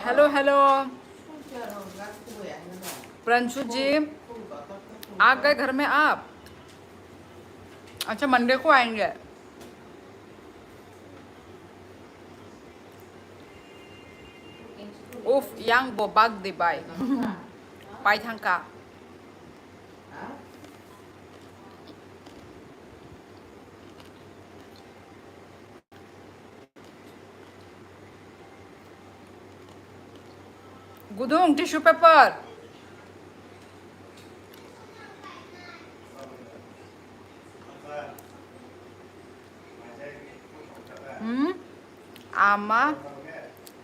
Hello hello Prinshu जी, आ गए घर में आप? अच्छा, मंडे को आएंगे। उफ, yang bobak di bay ไปทางกะ गुदुंग टिश्यू पेपर आमा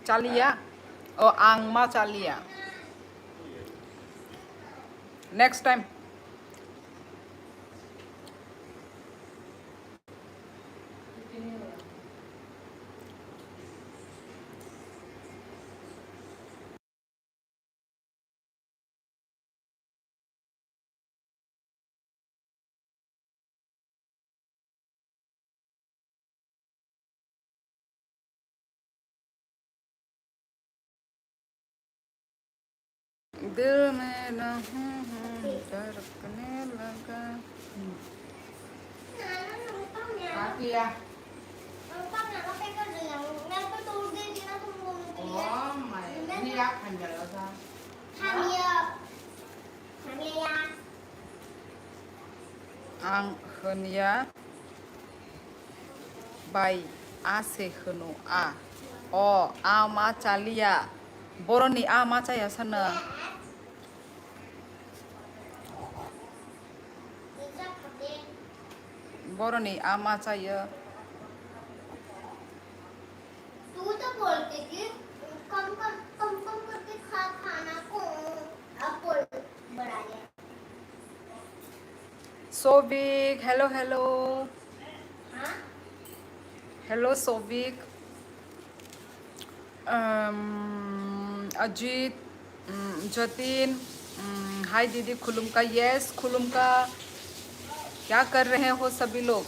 चालिया और आंगमा चालिया नेक्स्ट टाइम। दिल में न धड़कने लगा। आं होनिया बाई आसे होनो आ अ आ मा चालिया बर'नि आ मा जाया सानो बर'नि आ मा जायो तू तो बोलती थी कम करके खाना को अब बोल बढ़ा दिया। सोविक हेलो हेलो हाँ हेलो सोविक अजीत जतिन हाय दीदी खुलुम का यस खुलुम का क्या कर रहे हो सभी लोग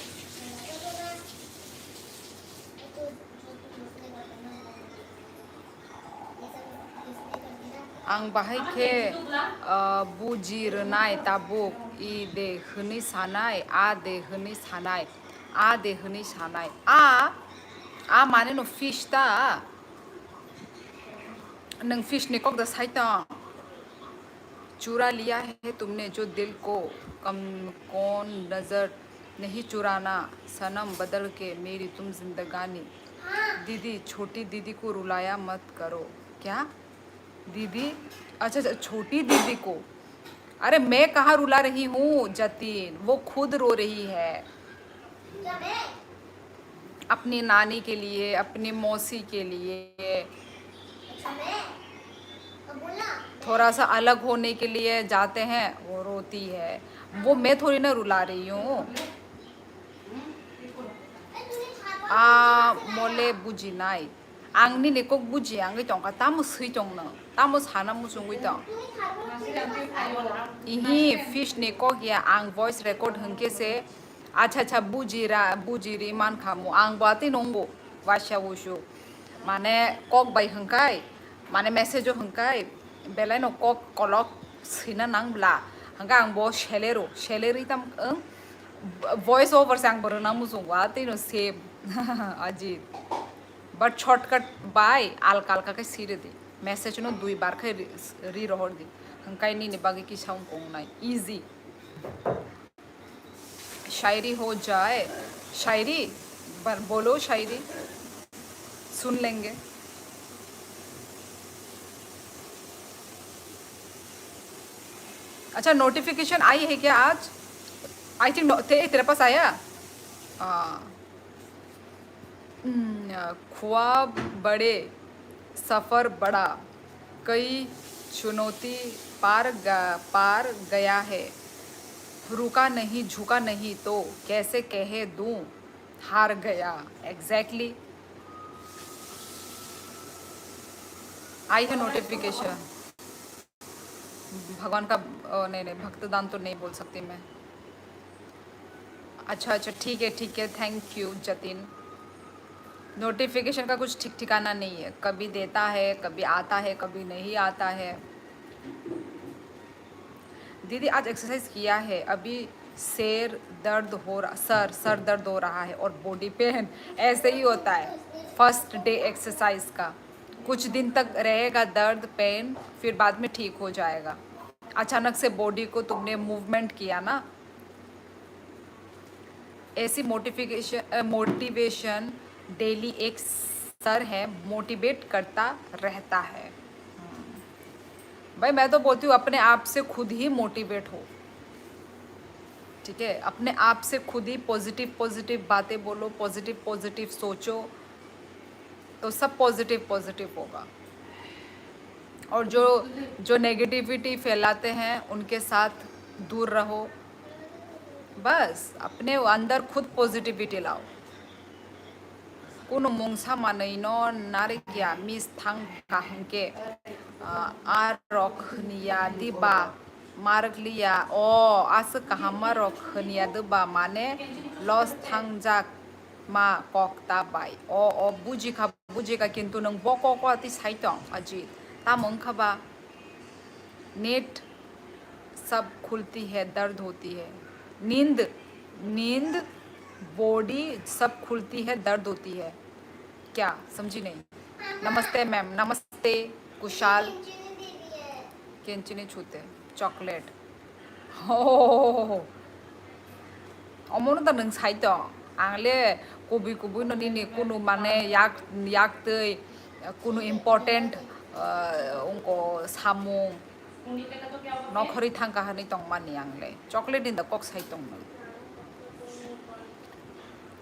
आं बाहायखे बुजिरनाय ताबुक इ देहनि सानाय आ देहनि सानाय आ देहनि सानाय आ माने न फिश ता नंग फिश ने कौन दसाइता चुरा लिया है तुमने जो दिल को कम कौन नजर नहीं चुराना सनम बदल के मेरी तुम जिंदगानी दीदी छोटी दीदी को रुलाया मत करो क्या दीदी अच्छा छोटी दीदी को अरे मैं कहाँ रुला रही हूँ जतीन वो खुद रो रही है अपनी नानी के लिए अपनी मौसी के लिए थोड़ा सा अलग होने के लिए जाते हैं वो रोती है वो मैं थोड़ी ना रुला रही हूँ मोले बुझी नाई आंनि नेको बुझी आंगे टंका तामु सै टंनो तामु साना मुसुंगै टं इही फिश नेको या आं वॉइस रिकॉर्ड हंके से अच्छा बुजिरी मान खामु आं बाते नंगो वाशा वुशु माने कक बाय हंकाय माने मेसेजो हंकाय बेलाय न कक कलक सिना नांब्ला हंगा आं बो शेलेरी तम वॉइस ओवर से आं बरना मुसुंगवा तेनो सेव अजीत बट शॉर्टकट बाय आलका के सिरे दी मैसेज नो दुई बार के री रहर दी हंकाय नी बागे की साउंड कोंगनाय इजी शायरी हो जाए शायरी बोलो शायरी सुन लेंगे अच्छा नोटिफिकेशन आई है क्या आज आई थिंक तेरे पास आया ख्वाब बड़े सफ़र बड़ा कई चुनौती पार गया है रुका नहीं झुका नहीं तो कैसे कहे दूं हार गया एग्जैक्टली आई है नोटिफिकेशन भगवान का नहीं भक्तदान तो नहीं बोल सकती मैं अच्छा ठीक है थैंक यू जतिन नोटिफिकेशन का कुछ ठीक ठिकाना नहीं है, कभी देता है, कभी आता है, कभी नहीं आता है। दीदी आज एक्सरसाइज किया है, अभी सर दर्द हो रहा है और बॉडी पेन। ऐसे ही होता है फर्स्ट डे एक्सरसाइज का, कुछ दिन तक रहेगा दर्द पेन, फिर बाद में ठीक हो जाएगा। अचानक से बॉडी को तुमने मूवमेंट किया ना, ऐसी मोटिवेशन डेली एक सर है, मोटिवेट करता रहता है। भाई मैं तो बोलती हूँ अपने आप से खुद ही मोटिवेट हो, ठीक है? अपने आप से खुद ही पॉजिटिव पॉजिटिव बातें बोलो, पॉजिटिव पॉजिटिव सोचो, तो सब पॉजिटिव पॉजिटिव होगा। और जो जो नेगेटिविटी फैलाते हैं उनके साथ दूर रहो, बस अपने अंदर खुद पॉजिटिविटी लाओ। कुनो मुंगसा मानैनो नारिकिया मिस थांग काहंके आरखनिया दिबा मारकलिया ओ आस कहामा रखनिया दिबा माने लॉस थांगजाक मा कॉकता बाई ओ बुजिका किंतु नंग बको को अति साइटों अजी तामंग खबा नेट सब खुलती है, दर्द होती है, नींद नींद बॉडी सब खुलती है, दर्द होती है। क्या समझी नहीं? नमस्ते मैम, नमस्ते कुशाल। केंची नहीं छूते चॉकलेट हो अमोनो ता नों साइतो आंले कबि कबि ननि कुनु माने याक तै कुनु इम्पोर्टेंट उनको सामु नखरी थांका हनी तंग मानी आंले चॉकलेट इन द कॉक साइतो।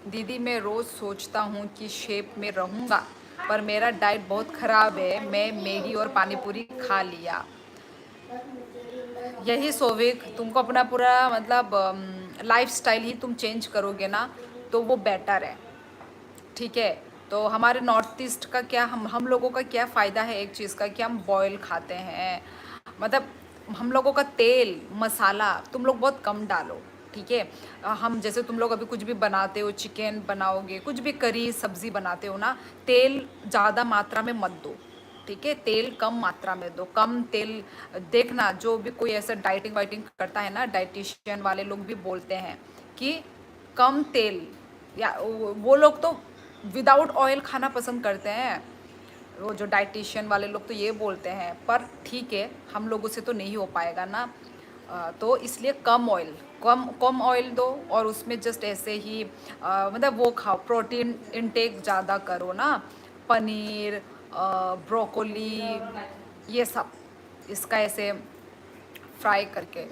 दीदी मैं रोज़ सोचता हूँ कि शेप में रहूँगा, पर मेरा डाइट बहुत ख़राब है, मैं मैगी और पानी पूरी खा लिया। यही सोविक तुमको अपना पूरा मतलब लाइफस्टाइल ही तुम चेंज करोगे ना, तो वो बेटर है, ठीक है? तो हमारे नॉर्थ ईस्ट का क्या, हम लोगों का क्या फ़ायदा है एक चीज़ का कि हम बॉयल खाते हैं, मतलब हम लोगों का तेल मसाला तुम लोग बहुत कम डालो, ठीक है? हम जैसे तुम लोग अभी कुछ भी बनाते हो, चिकन बनाओगे, कुछ भी करी सब्ज़ी बनाते हो ना, तेल ज़्यादा मात्रा में मत दो, ठीक है? तेल कम मात्रा में दो, कम तेल। देखना जो भी कोई ऐसा डाइटिंग वाइटिंग करता है ना, डाइटिशियन वाले लोग भी बोलते हैं कि कम तेल, या वो लोग तो विदाउट ऑयल खाना पसंद करते हैं, वो जो डाइटिशियन वाले लोग तो ये बोलते हैं, पर ठीक है हम लोगों से तो नहीं हो पाएगा ना। तो इसलिए कम ऑयल दो, और उसमें जस्ट ऐसे ही मतलब वो खाओ, प्रोटीन इनटेक ज़्यादा करो ना, पनीर ब्रोकोली ये सब, इसका ऐसे फ्राई करके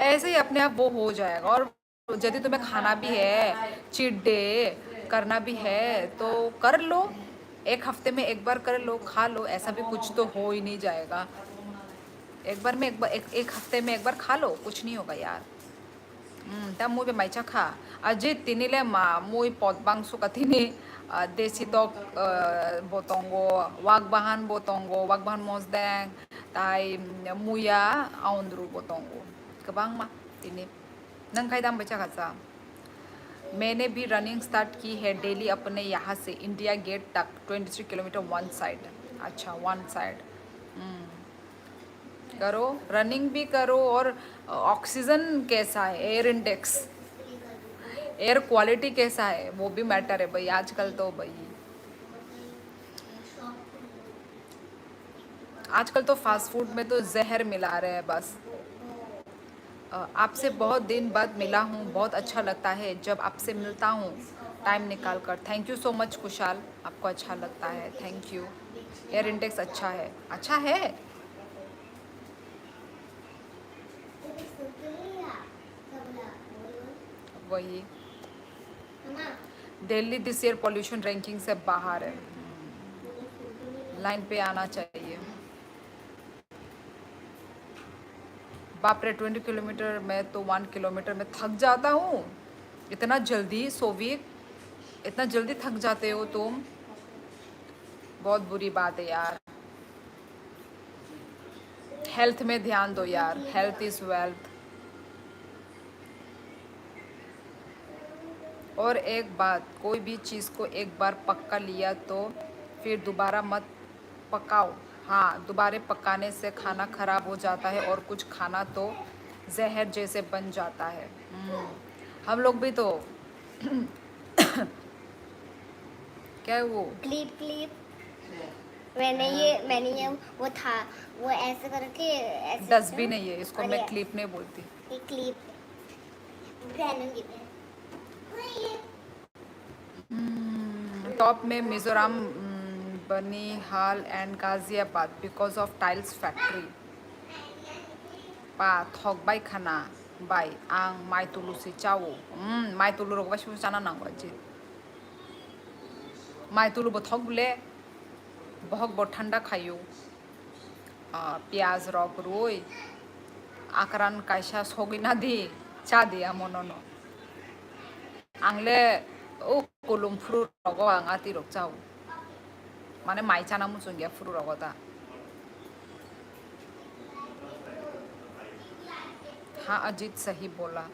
ऐसे ही अपने आप वो हो जाएगा। और यदि तुम्हें खाना भी है, चीट डे करना भी है, तो कर लो, एक हफ्ते में एक बार कर लो, खा लो, ऐसा भी कुछ तो हो ही नहीं जाएगा। एक बार में एक हफ्ते में एक बार खा लो, कुछ नहीं होगा यार। ता मुई पे माइचा खा अजित तिनीले मा मुई पद बांसु का तिनी देसी तो बोतोंगो वाग बाहान मोजदें ताई मुया आउंद्रू बोतोंगो कबांग मा तिनी नंग खाई दाम बचा खासा। मैंने भी रनिंग स्टार्ट की है डेली अपने यहाँ से इंडिया गेट तक 23 किलोमीटर वन साइड। अच्छा वन साइड करो, रनिंग भी करो, और ऑक्सीजन कैसा है, एयर इंडेक्स, एयर क्वालिटी कैसा है, वो भी मैटर है भाई आजकल तो। भाई आजकल तो फास्ट फूड में तो जहर मिला रहे हैं बस। आपसे बहुत दिन बाद मिला हूँ, बहुत अच्छा लगता है जब आपसे मिलता हूँ टाइम निकाल कर। Thank you so much Kushal, आपको अच्छा लगता है, थैंक यू। एयर इंडेक्स अच्छा है, अच्छा है। वही Delhi this year pollution ranking से बाहर है, लाइन पे आना चाहिए। बाप रे 20 किलोमीटर, मैं तो 1 किलोमीटर में थक जाता हूँ। इतना जल्दी सोविक, इतना जल्दी थक जाते हो तुम, बहुत बुरी बात है यार। हेल्थ में ध्यान दो यार, हेल्थ इज़ वेल्थ। और एक बात, कोई भी चीज़ को एक बार पका लिया तो फिर दोबारा मत पकाओ। हाँ, दोबारा पकाने से खाना खराब हो जाता है और कुछ खाना तो जहर जैसे बन जाता है। हम लोग भी तो क्या है वो क्लिप क्लिप मैंने ये वो था, वो ऐसे करके ऐसे डस्टबिन है ये, इसको और मैं ये क्लिप नहीं बोलती। क्लिप ब्रैंडन की है। टॉप में Mizoram, Banihal and Ghaziabad because of tiles factory. पा थक बाय खाना बाय आं माइ तुलु से चावो माइ तुलु रगबा सिबो जाना नांगौ जी माइ तुलु बो थक बुले बहक बो ठंडा खायो प्याज रक रुई आकरान कायसा सगिना दी चा दिया मननो आंले ओ कुलुम फ्रु रगो आं आति रक चाव माने माइ चाना मुसुं गया फ्रु रगो दा हाँ अजीत सही बोला।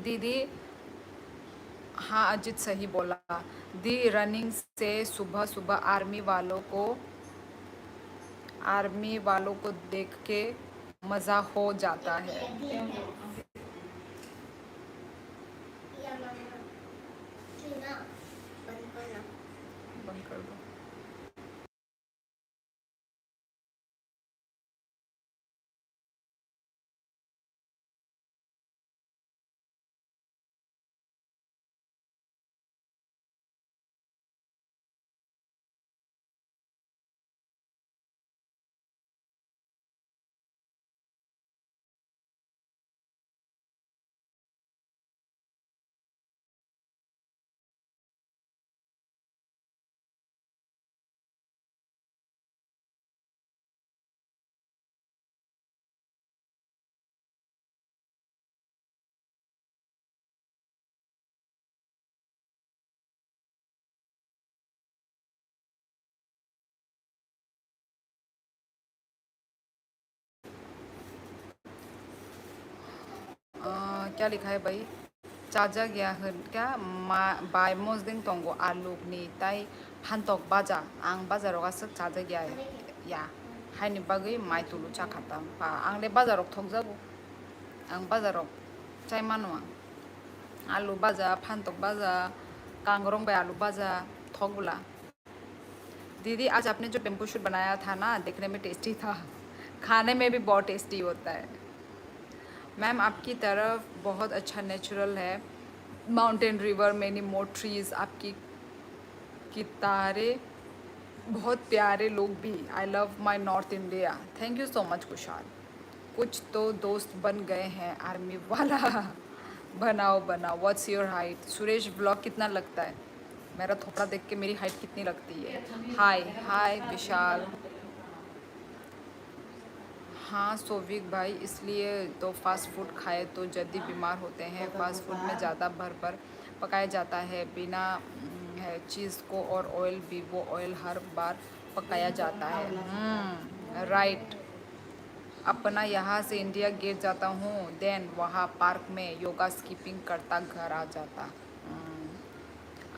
दीदी हाँ अजित सही बोला। दी रनिंग से सुबह सुबह आर्मी वालों को देख के मज़ा हो जाता है। बंद कर दो। क्या लिखा है भाई चाजा गया क्या बाय मजदिं तंगो आलुगनि ताई फानतक बाजा आं बाजाराव गासो चाजा गया या हायनि बागै माइ तुलु चाखाता बा आंले बाजाराव थक जागो आं बाजाराव चाय मानुआ आलू बाजा फानतक बाजा कांगरंग बाय आलू बाजा थक बुला। दीदी आज आपने जो बेम्बू शूट बनाया था ना देखने में टेस्टी था, खाने में भी बहुत टेस्टी होता है। मैम आपकी तरफ बहुत अच्छा नेचुरल है, mountain river many more trees, आपकी कितारे बहुत प्यारे लोग भी। I love my North India. Thank you so much Kushal. कुछ तो दोस्त बन गए हैं आर्मी वाला बनाओ बनाओ। What's your height? Suresh blog कितना लगता है? मेरा थोपड़ा देख के मेरी हाइट कितनी लगती है? हाय हाय विशाल। हाँ सोविक भाई, इसलिए तो फास्ट फूड खाए तो जल्दी बीमार होते हैं। फास्ट फूड में ज़्यादा भर पकाया जाता है बिना है चीज़ को, और ऑयल भी वो ऑयल हर बार पकाया जाता है। राइट। अपना यहाँ से इंडिया गेट जाता हूँ, देन वहाँ पार्क में योगा स्किपिंग करता घर आ जाता।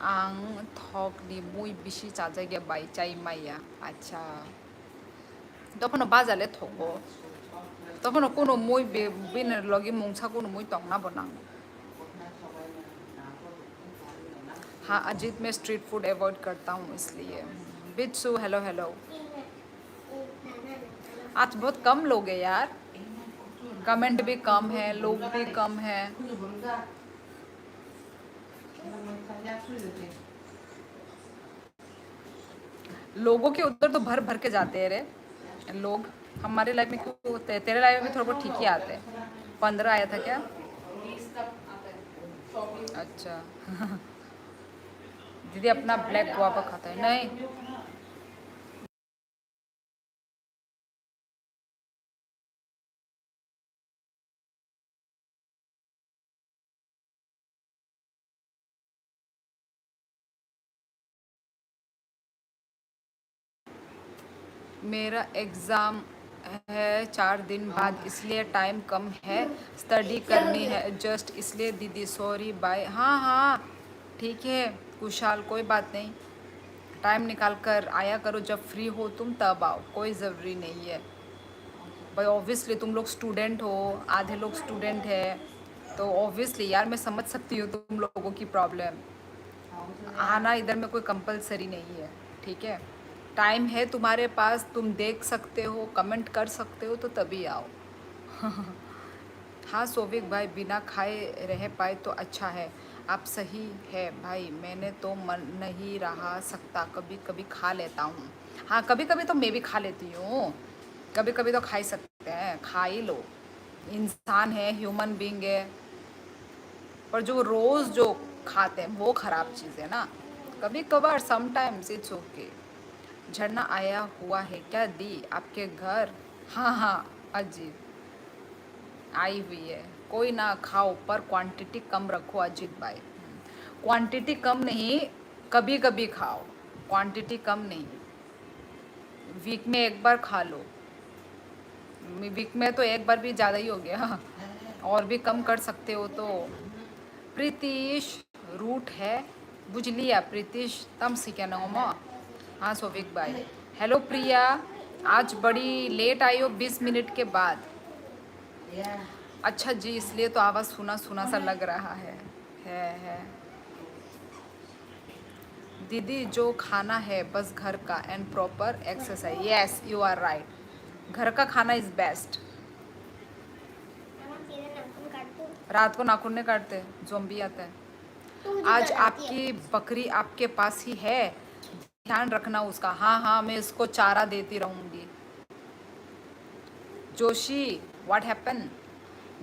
आं थकनि मुई बिसि जाजायगे बाय चाय माइया। अच्छा दखनो बाजाले थको तो अपन को मुई बिन लगी मुंगसा को मुई तंगना बनाऊं। हाँ अजीत, मैं स्ट्रीट फूड अवॉइड करता हूँ इसलिए। बिट्सू हेलो हेलो। आज बहुत कम लोग हैं यार, कमेंट भी कम है, लोग भी कम है। लोगों के उधर तो भर भर के जाते हैं रे लोग। हमारे लाइफ में क्यों होते हैं? तेरे लाइफ में थोड़ा बहुत ठीक ही आते हैं। 15 आया था क्या? अच्छा दीदी अपना ब्लैक गुआवा खाता है? नहीं। मेरा एग्ज़ाम है 4 दिन बाद, इसलिए टाइम कम है, स्टडी करनी है जस्ट इसलिए दीदी, सॉरी बाय। हाँ हाँ ठीक है कुशाल, कोई बात नहीं। टाइम निकाल कर आया करो, जब फ्री हो तुम तब आओ, कोई ज़रूरी नहीं है भाई। ऑब्वियसली तुम लोग स्टूडेंट हो, आधे लोग स्टूडेंट है, तो ऑब्वियसली यार मैं समझ सकती हूँ तुम लोगों की प्रॉब्लम। आना इधर में कोई कंपलसरी नहीं है, ठीक है। टाइम है तुम्हारे पास, तुम देख सकते हो, कमेंट कर सकते हो, तो तभी आओ। हाँ सोविक भाई, बिना खाए रह पाए तो अच्छा है। आप सही है भाई, मैंने तो मन नहीं रहा सकता, कभी कभी खा लेता हूँ। हाँ कभी कभी तो मैं भी खा लेती हूँ, कभी कभी तो खा ही सकते हैं, खा ही लो, इंसान है, ह्यूमन बीइंग है। पर जो रोज़ जो खाते हैं वो ख़राब चीज़ है ना। कभी कभार समटाइम्स इट्स ओके। झरना आया हुआ है क्या दी आपके घर? हाँ हाँ अजीत आई हुई है, कोई ना खाओ पर क्वांटिटी कम रखो अजीत भाई। क्वांटिटी कम नहीं, कभी कभी खाओ, क्वांटिटी कम नहीं। वीक में एक बार खा लो, वीक में तो एक बार भी ज़्यादा ही हो गया। और भी कम कर सकते हो तो। प्रीतीश रूट है, बुझ लिया प्रीतीश, तम सीखे नोमा। हाँ सोविक भाई। हेलो प्रिया, आज बड़ी लेट आई हो, 20 मिनट के बाद। अच्छा जी, इसलिए तो आवाज़ सुना सुना सा लग रहा है। दीदी जो खाना है बस घर का and proper exercise, yes you are right, घर का खाना इज़ बेस्ट। रात को नाखून नहीं काटते, ज़ोंबी आता है। आज आपकी बकरी आपके पास ही है, ध्यान रखना उसका। हाँ हाँ मैं इसको चारा देती रहूँगी। Joshi what happen?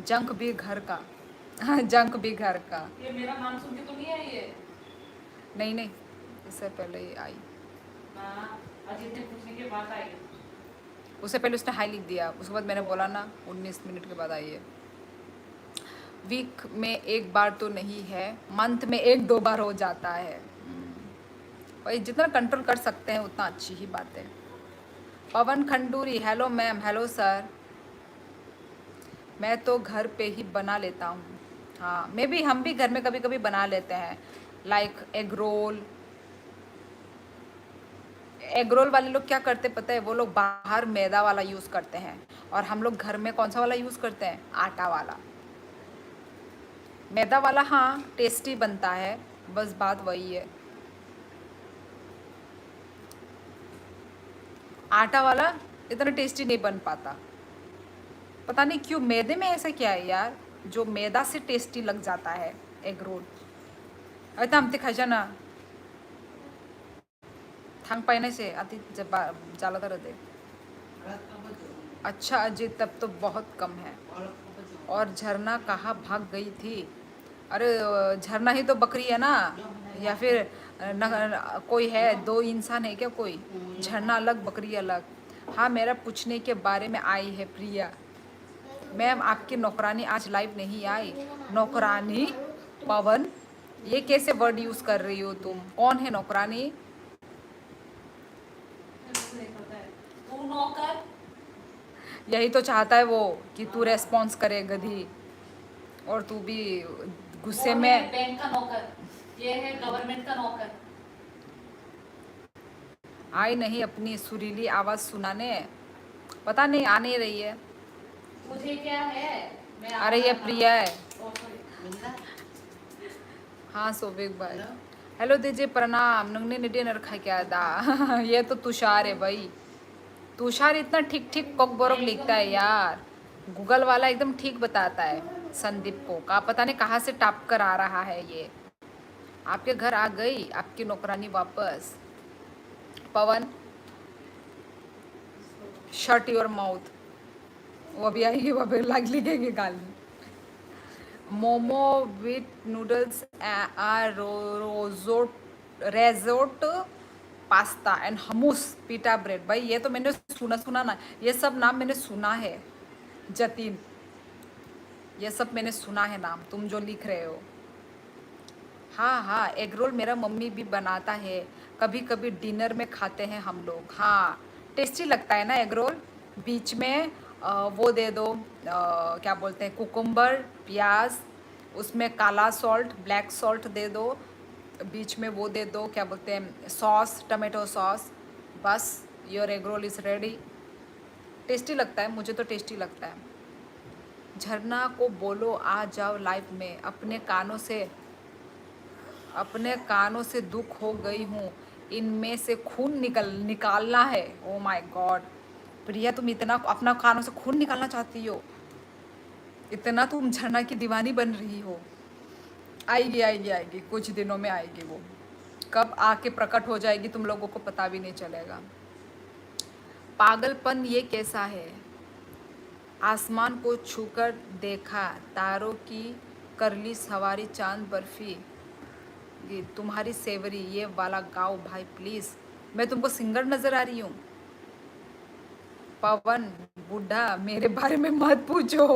जंक भी घर का। जंक भी घर का। ये मेरा नाम सुन के तो नहीं आई है? नहीं नहीं, इससे पहले ही आई। हाँ, अजीत ने पूछने के बाद आई है। उससे पहले उसने हाई लिख दिया, उसके बाद मैंने बोला ना 19 मिनट के बाद आई है। वीक में एक बार तो नहीं है, मंथ में 1-2 बार हो जाता है। भाई जितना कंट्रोल कर सकते हैं उतना अच्छी ही बात है। Pawan Khanduri hello ma'am, hello sir. मैं तो घर पे ही बना लेता हूँ। हाँ मैं भी, हम भी घर में कभी कभी बना लेते हैं, like egg roll. Egg roll वाले लोग क्या करते पता है, वो लोग बाहर मैदा वाला यूज़ करते हैं, और हम लोग घर में कौन सा वाला यूज़ करते हैं? आटा वाला। मैदा वाला हाँ टेस्टी बनता है, बस बात वही है। आटा वाला इतना टेस्टी नहीं बन पाता, पता नहीं क्यों, मैदे में ऐसा क्या है यार जो मैदा से टेस्टी लग जाता है एग रोल। अरे हम खाजा ना थांग पाने से आती जब जाला रहते। अच्छा अजय तब तो बहुत कम है। और झरना कहाँ भाग गई थी? अरे झरना ही तो बकरी है ना, या फिर कोई है, 2 इंसान है क्या कोई? झरना अलग बकरी अलग। हाँ मेरा पूछने के बारे में आई है प्रिया। मैम आपकी नौकरानी आज लाइव नहीं आई। नौकरानी? पवन ये कैसे वर्ड यूज़ कर रही हो तुम? कौन है नौकरानी? नहीं पता है। तू नौकर? यही तो चाहता है वो कि तू रेस्पॉन्स करे गधी, और तू भी गुस्से वो में। है बैंक का नौकर, ये है गवर्नमेंट का नौकर। आई नहीं अपनी सुरीली आवाज़ सुनाने? पता नहीं आ नहीं रही है। मुझे क्या है मैं अरे ये प्रिया है। ओ, sorry. हाँ सोविक भाई हेलो दीजिए प्रणाम नंगने निडे नरखा क्या दा ये तो तुषार है भाई। तुषार इतना ठीक ठीक कॉकबोरक लिखता है यार। गूगल वाला एकदम ठीक बताता है संदीप को का पता नहीं कहाँ से टाप कर आ रहा है ये। आपके घर आ गई आपकी नौकरानी वापस। Pawan shut your mouth. वो भी आएगी वो भी लग लिखेगी गाली। Momo with noodles risotto pasta and hummus pita bread. भाई ये तो मैंने सुना ना। ये सब नाम मैंने सुना है जतिन। ये सब मैंने सुना है नाम तुम जो लिख रहे हो। हाँ हाँ एग रोल मेरा मम्मी भी बनाता है। कभी कभी डिनर में खाते हैं हम लोग। हाँ टेस्टी लगता है ना एग रोल। बीच में वो दे दो क्या बोलते हैं कुकुम्बर प्याज उसमें काला सॉल्ट ब्लैक सॉल्ट दे दो। बीच में वो दे दो क्या बोलते हैं सॉस टमाटो सॉस। बस your egg roll is ready. Tasty लगता है मुझे तो टेस्टी लगता है। झरना को बोलो आ जाओ लाइव में अपने कानों से दुख हो गई हूँ। इनमें से खून निकालना है। ओ माय गॉड प्रिया तुम इतना अपना कानों से खून निकालना चाहती हो। इतना तुम झरना की दीवानी बन रही हो। आएगी आएगी आएगी कुछ दिनों में आएगी वो। कब आके प्रकट हो जाएगी तुम लोगों को पता भी नहीं चलेगा। पागलपन ये कैसा है। आसमान को छूकर देखा तारों की करली सवारी चांद बर्फी गीत तुम्हारी सेवरी ये वाला गाओ भाई प्लीज। मैं तुमको सिंगर नजर आ रही हूँ। पवन बुढ़ा मेरे बारे में मत पूछो।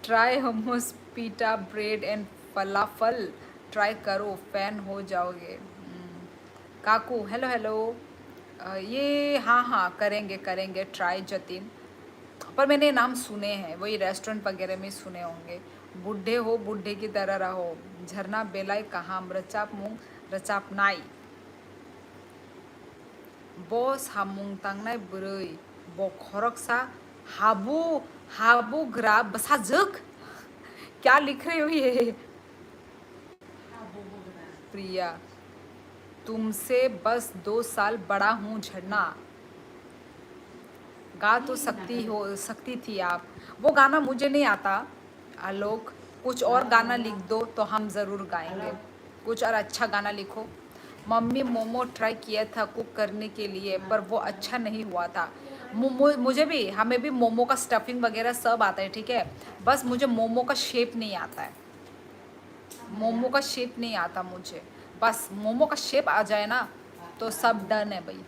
Try hummus pita bread and falafel try करो फैन हो जाओगे। काकू हेलो हेलो। ये हाँ हाँ करेंगे करेंगे ट्राई जतिन। पर मैंने नाम सुने हैं वही रेस्टोरेंट वगैरह में सुने होंगे। बूढ़े हो बूढ़े की तरह रहो। झरना बेलाई कहाँ रचाप मुंग रचाप नाई। बॉस हामुंग तांगनाय बुरै बखरकसा हाबू हाबू ग्रा बसा जक। क्या लिख रहे हो ये प्रिया। तुमसे बस 2 साल बड़ा हूँ झरना। गा तो सकती थी आप। वो गाना मुझे नहीं आता। आलोक कुछ और गाना लिख दो तो हम ज़रूर गाएंगे। कुछ और अच्छा गाना लिखो। मम्मी मोमो ट्राई किया था कुक करने के लिए पर वो अच्छा नहीं हुआ था। मुझे भी हमें भी मोमो का स्टफिंग वगैरह सब आता है ठीक है। बस मुझे मोमो का शेप नहीं आता है। मोमो का शेप नहीं आता मुझे। बस मोमो का शेप आ जाए ना तो सब डन है भाई।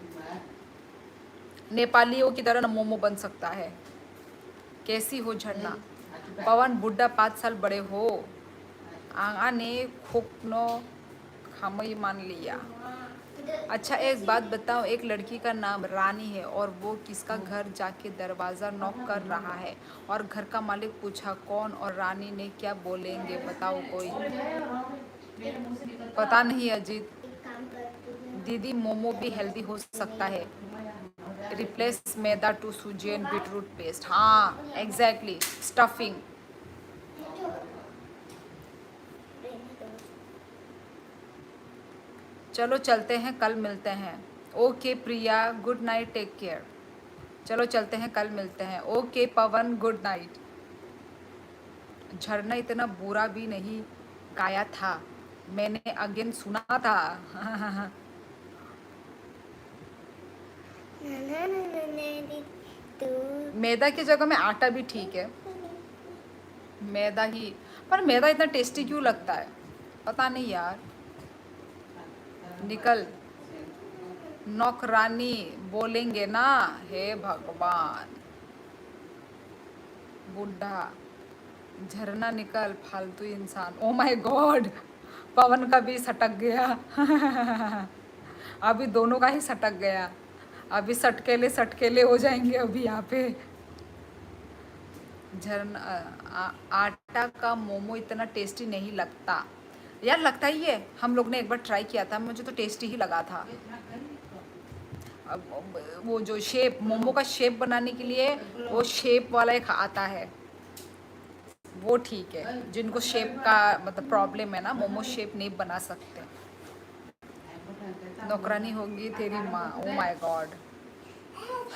नेपालियों की तरह मोमो बन सकता है। कैसी हो झरना। पवन बुड्ढा 5 साल बड़े हो। आंगा ने खुकनो खामई मान लिया। अच्छा एक बात बताओ एक लड़की का नाम रानी है और वो किसका घर जाके दरवाज़ा नॉक कर रहा है और घर का मालिक पूछा कौन और रानी ने क्या बोलेंगे बताओ कोई। पता नहीं अजीत। एक काम कर तू दीदी मोमो भी हेल्दी हो सकता है। रिप्लेस मैदा टू सूजी एंड बीटरूट पेस्ट। हाँ एग्जैक्टली स्टफिंग। चलो चलते हैं कल मिलते हैं। ओके प्रिया गुड नाइट टेक केयर। चलो चलते हैं कल मिलते हैं। ओके पवन गुड नाइट। झरना इतना बुरा भी नहीं गाया था मैंने अगेन सुना था। मैदा की जगह में आटा भी ठीक है। मैदा ही पर मैदा इतना टेस्टी क्यों लगता है पता नहीं यार। निकल नौकरानी बोलेंगे ना हे भगवान। बुढ़ा झरना निकल फालतू इंसान। ओ माय गॉड पवन का भी सटक गया। अभी दोनों का ही सटक गया। अभी सटकेले हो जाएंगे अभी यहाँ पे। झरना आटा का मोमो इतना टेस्टी नहीं लगता यार। लगता ही है हम लोग ने एक बार ट्राई किया था मुझे तो टेस्टी ही लगा था। वो जो शेप मोमो का शेप बनाने के लिए वो शेप वाला एक आता है, वो ठीक है। जिनको शेप का मतलब प्रॉब्लम है ना, मोमो शेप नहीं बना सकते। नौकरानी होगी तेरी माँ, ओ माय गॉड।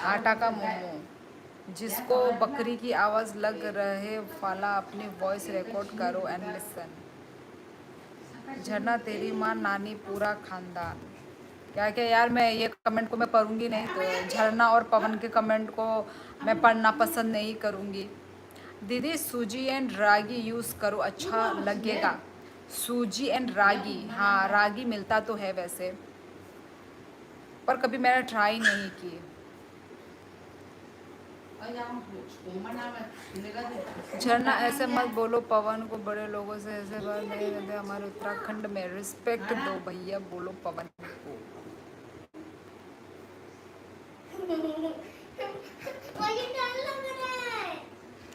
आटा का मोमो, जिसको बकरी की आवाज़ लग रहे फाला अपनी वॉइस रिकॉर्ड करो एंड लिसन। झरना तेरी माँ, नानी पूरा खानदान। क्या क्या यार, मैं ये कमेंट को मैं पढ़ूंगी नहीं, तो झरना और पवन के कमेंट को मैं पढ़ना पसंद नहीं करूंगी। दीदी सूजी एंड रागी यूज़ करो, अच्छा लगेगा। सूजी एंड रागी, हाँ रागी मिलता तो है वैसे, पर कभी मैंने ट्राई नहीं की। झरना ऐसे मत बोलो, पवन को बड़े लोगों से ऐसे बात नहीं करते। हमारे उत्तराखंड में रिस्पेक्ट दो भैया, बोलो पवन को। मुझे डर लग रहा है।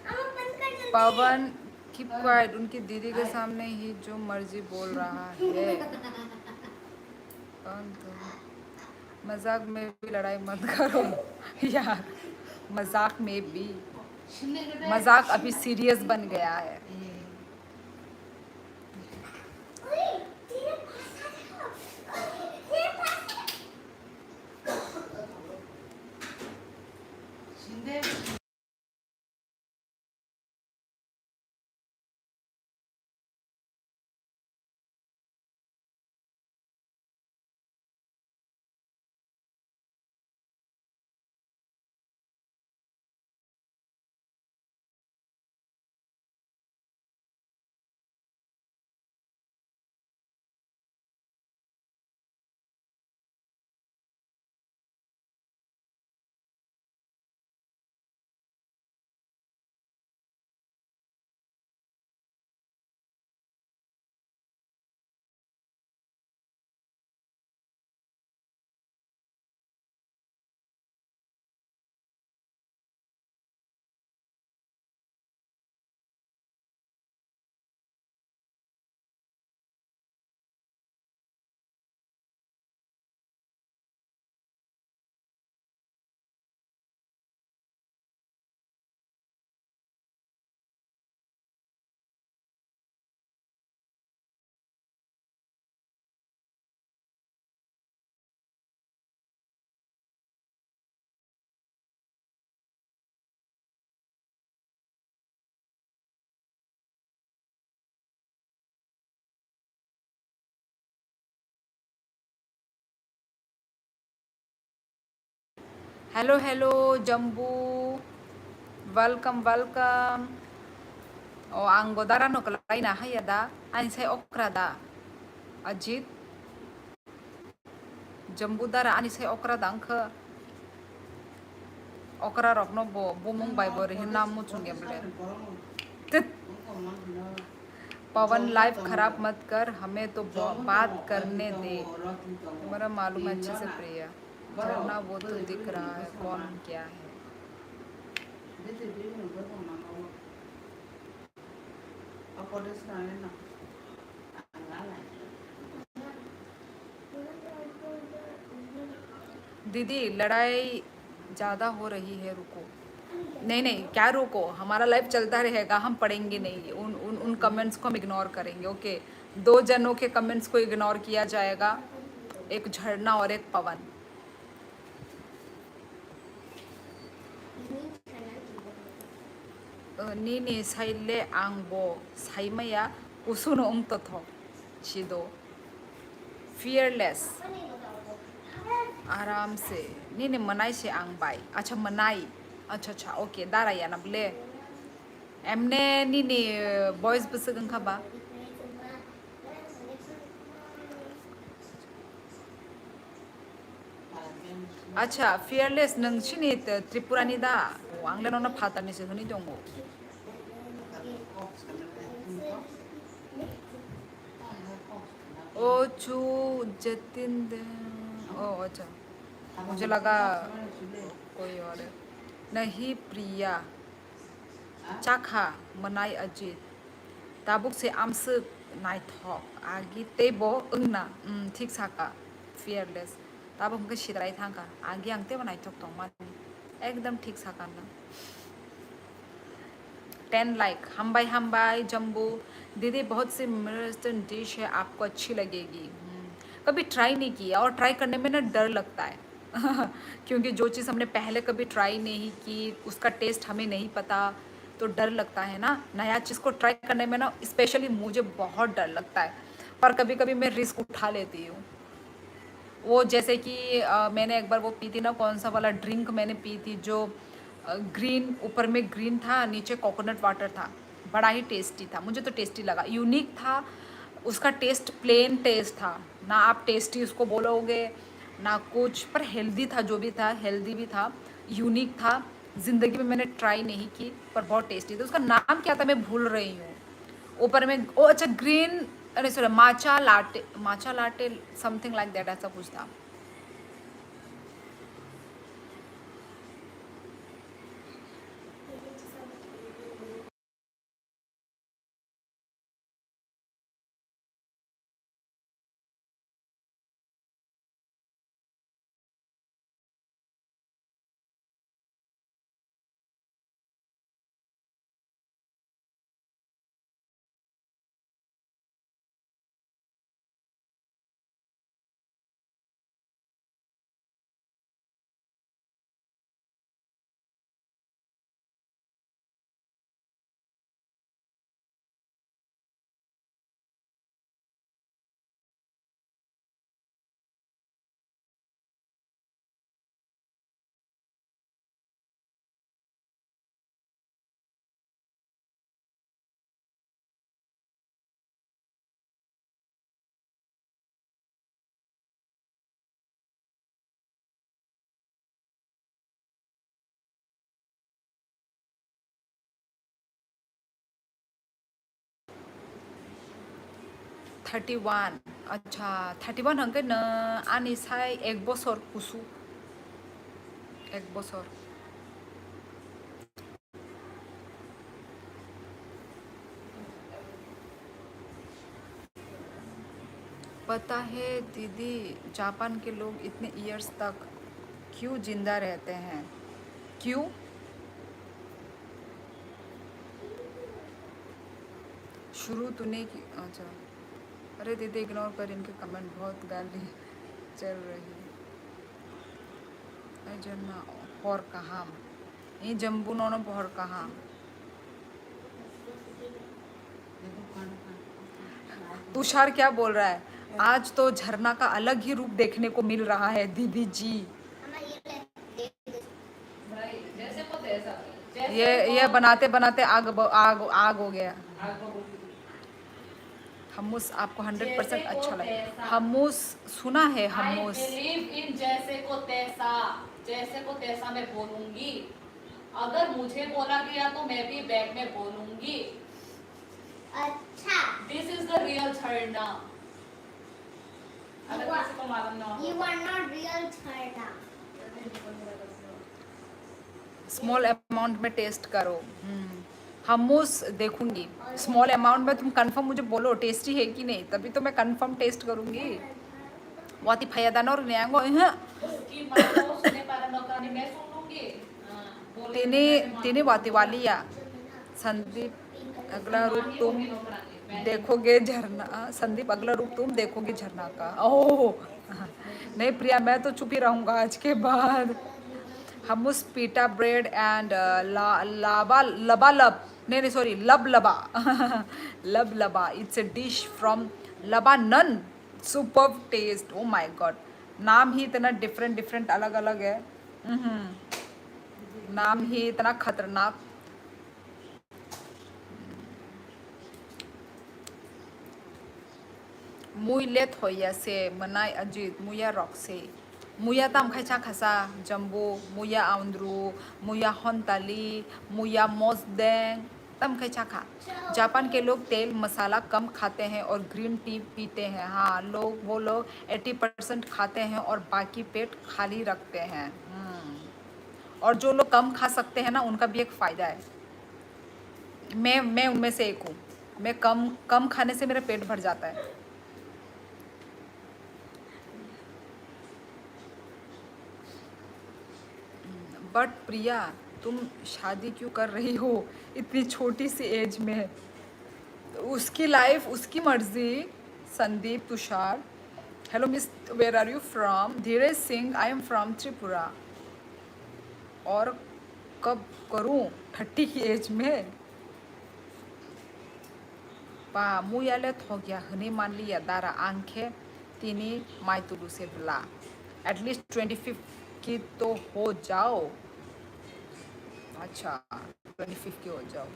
अब बंद कर जल्दी। पवन कीप क्वाइट, उनकी दीदी के सामने ही जो मर्जी बोल रहा है। कौन तो मजाक में भी लड़ाई मत करो यार, मजाक में भी, मजाक अभी सीरियस बन गया है। ओए, तेरे पास आ जाओ। तेरे पास आ hello hello Jambu, welcome welcome. ओ आंगो दारा no kelai na haya da, ani sai okra da. Ajit, जम्बू दारा ani sai okra da angke. Okra rok no bo bumung bai bo rehin namu chunge bले। पवन लाइफ खराब मत कर, हमें तो बात करने दे। तुम्हारा मालूम है अच्छे से प्रिया। झरना वो तो दिख रहा है कौन क्या है। दीदी लड़ाई ज़्यादा हो रही है, रुको। नहीं नहीं, क्या रुको, हमारा लाइफ चलता रहेगा, हम पढ़ेंगे नहीं। उन उन उन कमेंट्स को हम इग्नोर करेंगे, ओके। दो जनों के कमेंट्स को इग्नोर किया जाएगा, एक झरना और एक पवन। नीनी साइले आंगबो साइमया उसुनो उंगतथो शिदो फियरलेस, आराम से। नीनी मनाई से आंग बाई, अच्छा मनाई, अच्छा अच्छा ओके दारा या नबले एमने नीनी बॉयज बसगं खाबा। अच्छा फियरलेस नंसिनि त्रिपुरानि दा आंले नोना फातानि से हनि दङ। ओ चू जतिन ओ अच्छा, मुझे लगा कोई और है। नहीं प्रिया चाखा मनाई अजित ताबुक से आमसुक नाइथक आगि तेबो ओंना ठीक साका फियरलेस तब हमको शिदराई था का आगे अंगते बनाई तो मान एकदम ठीक सा करना 10 लाइक हम बाई जम्बो दीदी बहुत सी वेस्टर्न डिश है आपको अच्छी लगेगी। कभी ट्राई नहीं किया और ट्राई करने में ना डर लगता है क्योंकि जो चीज़ हमने पहले कभी ट्राई नहीं की उसका टेस्ट हमें नहीं पता तो डर लगता है ना नया चीज़ को ट्राई करने में ना स्पेशली मुझे बहुत डर लगता है पर कभी कभी मैं रिस्क उठा लेती हूँ। वो जैसे कि मैंने एक बार वो पी थी ना कौन सा वाला ड्रिंक मैंने पी थी जो ग्रीन ऊपर में ग्रीन था नीचे कोकोनट वाटर था बड़ा ही टेस्टी था मुझे तो टेस्टी लगा यूनिक था उसका टेस्ट प्लेन टेस्ट था ना आप टेस्टी उसको बोलोगे ना कुछ पर हेल्दी था जो भी था हेल्दी भी था यूनिक था ज़िंदगी में मैंने ट्राई नहीं की पर बहुत टेस्टी था उसका नाम क्या था मैं भूल रही हूँ ऊपर में ओ अच्छा ग्रीन अरे sorry matcha latte something like that ऐसा कुछ था। थर्टी वन अच्छा 31 हंगे न आनी साय एक बसर कुसु एक बसर पता है दीदी जापान के लोग इतने ईयर्स तक क्यों जिंदा रहते हैं क्यों शुरू तूने की अच्छा अरे दीदी इग्नोर कर इनके कमेंट बहुत गाली चल रही है जना और कहाँ ये जम्बू नोनो बहुत कहाँ तुषार क्या बोल रहा है आज तो झरना का अलग ही रूप देखने को मिल रहा है दीदी जी अम्मा ये ले भाई जैसे को तैसा ये बनाते बनाते आग आग आग हो गया हमूस आपको 100% अच्छा लगे हमूस सुना है आई हमूस बिलीव इन जैसे को तैसा मैं बोलूंगी अगर मुझे बोला गया तो मैं भी बैक में बोलूंगी अच्छा दिस इज द रियल झरना अगर You are- किसी को मालूम ना You हो are not real China. Small amount में टेस्ट करो हमूस देखूंगी स्मॉल अमाउंट में तुम कंफर्म मुझे बोलो टेस्टी है कि नहीं तभी तो मैं कंफर्म टेस्ट करूंगी वाती फयादान और न्यांगो उसकी माँ को सुने पारा नौकरानी मैं सुन लूंगी बोले तिने मैं मान तिने वाती वाली या संदीप अगला रूप तुम देखोगे झरना संदीप अगला रूप तुम देखोगे झरना का ओह नहीं प्रिया मैं तो चुप ही रहूंगा आज के बाद हमूस पीटा ब्रेड एंड लाबा लबा लब नहीं सॉरी लब लबा लब लबा it's a dish from Lebanon super taste oh my god नाम ही इतना डिफरेंट डिफरेंट अलग अलग है नाम ही इतना खतरनाक मुई लेत होया से मनाई अजीत मुया रॉक से मुया तम खैचा खसा जम्बो मुया आउंद्रू मुया होंताली मुया मोसदेंग तम खैचा खा जापान के लोग तेल मसाला कम खाते हैं और ग्रीन टी पीते हैं हाँ वो लोग 80% खाते हैं और बाकी पेट खाली रखते हैं और जो लोग कम खा सकते हैं ना उनका भी एक फ़ायदा है मैं उनमें से एक हूँ मैं कम कम खाने से मेरा पेट भर जाता है बट प्रिया तुम शादी क्यों कर रही हो इतनी छोटी सी एज में? उसकी लाइफ उसकी मर्जी। Sandeep Tushar, hello miss, where are you from? Dheeraj Singh, I am from Tripura. और कब करूं 30 की एज में? पा मुयाले थोगिया हनी मान लिया दारा आंखे तीनी माई तुलू से बुला। एटलीस्ट 25 की तो हो जाओ। अच्छा 25 की हो जाओ।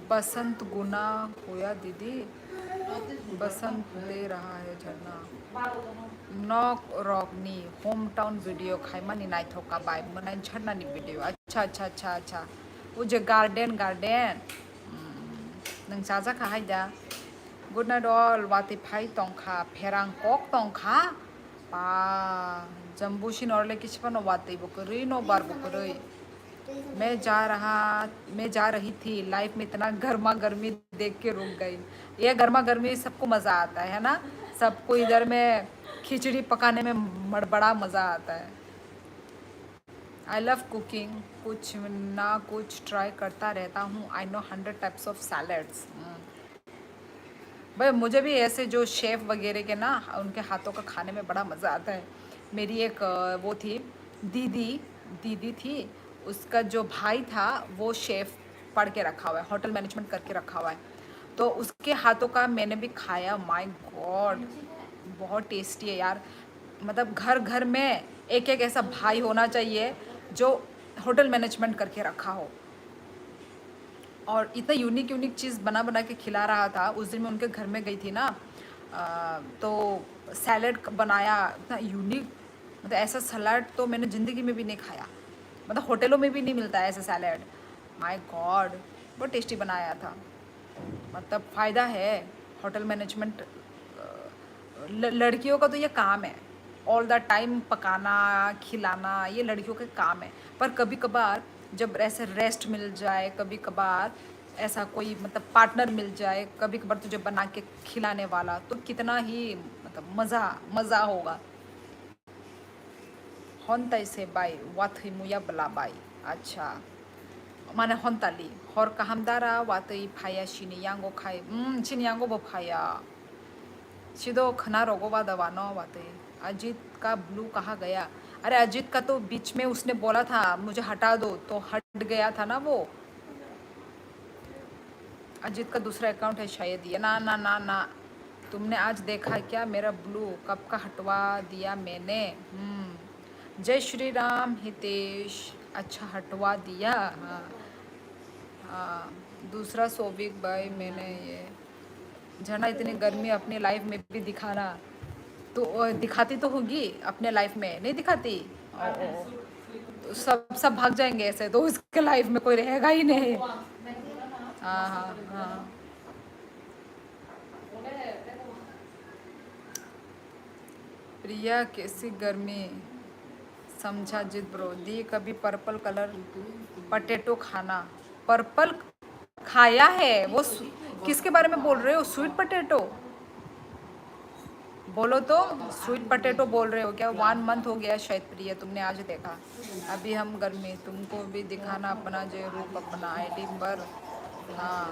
बसंत गुना होया दीदी, बसंत दे रहा है झरना। नॉक रॉकनी होम टाउन वीडियो खाइमानी नाइथोका बाय मनाइन झरनानी वीडियो। अच्छा अच्छा अच्छा अच्छा उजे गार्डन गार्डन नों जाजा खाहायदा। गुड नाइट ऑल वाति फाइ तंखा फेरां कक तंखा पा जम्बूशी नॉर्ले किसपनो वाति बकरी नो बार बकरी। मैं जा रही थी लाइफ में इतना गर्मा गर्मी देख के रुक गई। ये गर्मा गर्मी सबको मज़ा आता है ना, सबको इधर में खिचड़ी पकाने में बड़ा मज़ा आता है। आई लव कुकिंग, कुछ ना कुछ ट्राई करता रहता हूँ। I know 100 types of salads. भाई मुझे भी ऐसे जो शेफ़ वगैरह के ना उनके हाथों का खाने में बड़ा मज़ा आता है। मेरी एक वो थी दीदी, दीदी थी, उसका जो भाई था वो शेफ़ पढ़ के रखा हुआ है, होटल मैनेजमेंट करके रखा हुआ है। तो उसके हाथों का मैंने भी खाया। माय गॉड बहुत टेस्टी है यार। मतलब घर घर में एक एक ऐसा भाई होना चाहिए जो होटल मैनेजमेंट करके रखा हो और इतना यूनिक यूनिक चीज़ बना बना के खिला रहा था। उस दिन मैं उनके घर में गई थी ना, तो सैलड बनाया इतना यूनिक। मतलब ऐसा सलाद तो मैंने ज़िंदगी में भी नहीं खाया, मतलब होटलों में भी नहीं मिलता है ऐसा सैलड। माय गॉड बहुत टेस्टी बनाया था। मतलब फ़ायदा है होटल मैनेजमेंट। लड़कियों का तो ये काम है, ऑल द टाइम पकाना खिलाना ये लड़कियों का काम है। पर कभी कभार जब ऐसे रेस्ट मिल जाए, कभी कभार ऐसा कोई मतलब पार्टनर मिल जाए, कभी कभार तुझे बना के खिलाने वाला, तो कितना ही मतलब मज़ा होगा। होन्ताई से बाई वाथई मुया बला बाई। अच्छा माने होन्ताली हर काहामदारा वातई फाया शिनियांगो खाई शिनियांगो बो फाया सीधो खना रोगो दवा नो बातें। अजीत का ब्लू कहाँ गया? अरे अजीत का तो बीच में उसने बोला था मुझे हटा दो तो हट गया था ना वो। अजीत का दूसरा अकाउंट है शायद ये। ना ना ना ना, तुमने आज देखा क्या मेरा ब्लू कब का हटवा दिया मैंने? जय श्री राम हितेश। अच्छा हटवा दिया। हाँ हाँ दूसरा सोविक भाई मैंने ये झरना इतनी गर्मी अपनी लाइफ में भी दिखाना तो दिखाती तो होगी अपने लाइफ में, नहीं दिखाती? तो सब भाग जाएंगे ऐसे तो उसके लाइफ में कोई रहेगा ही नहीं। हाँ हाँ हाँ प्रिया कैसी गर्मी समझा जिद ब्रो दी कभी पर्पल कलर पटेटो खाना। पर्पल खाया है वो किसके बारे में बोल रहे हो? स्वीट पटेटो बोलो तो स्वीट पटेटो बोल रहे हो क्या? 1 मंथ हो गया शायद प्रिया, तुमने आज देखा। अभी हम घर में, तुमको भी दिखाना अपना जो रूप, अपना आईडी पर। हाँ,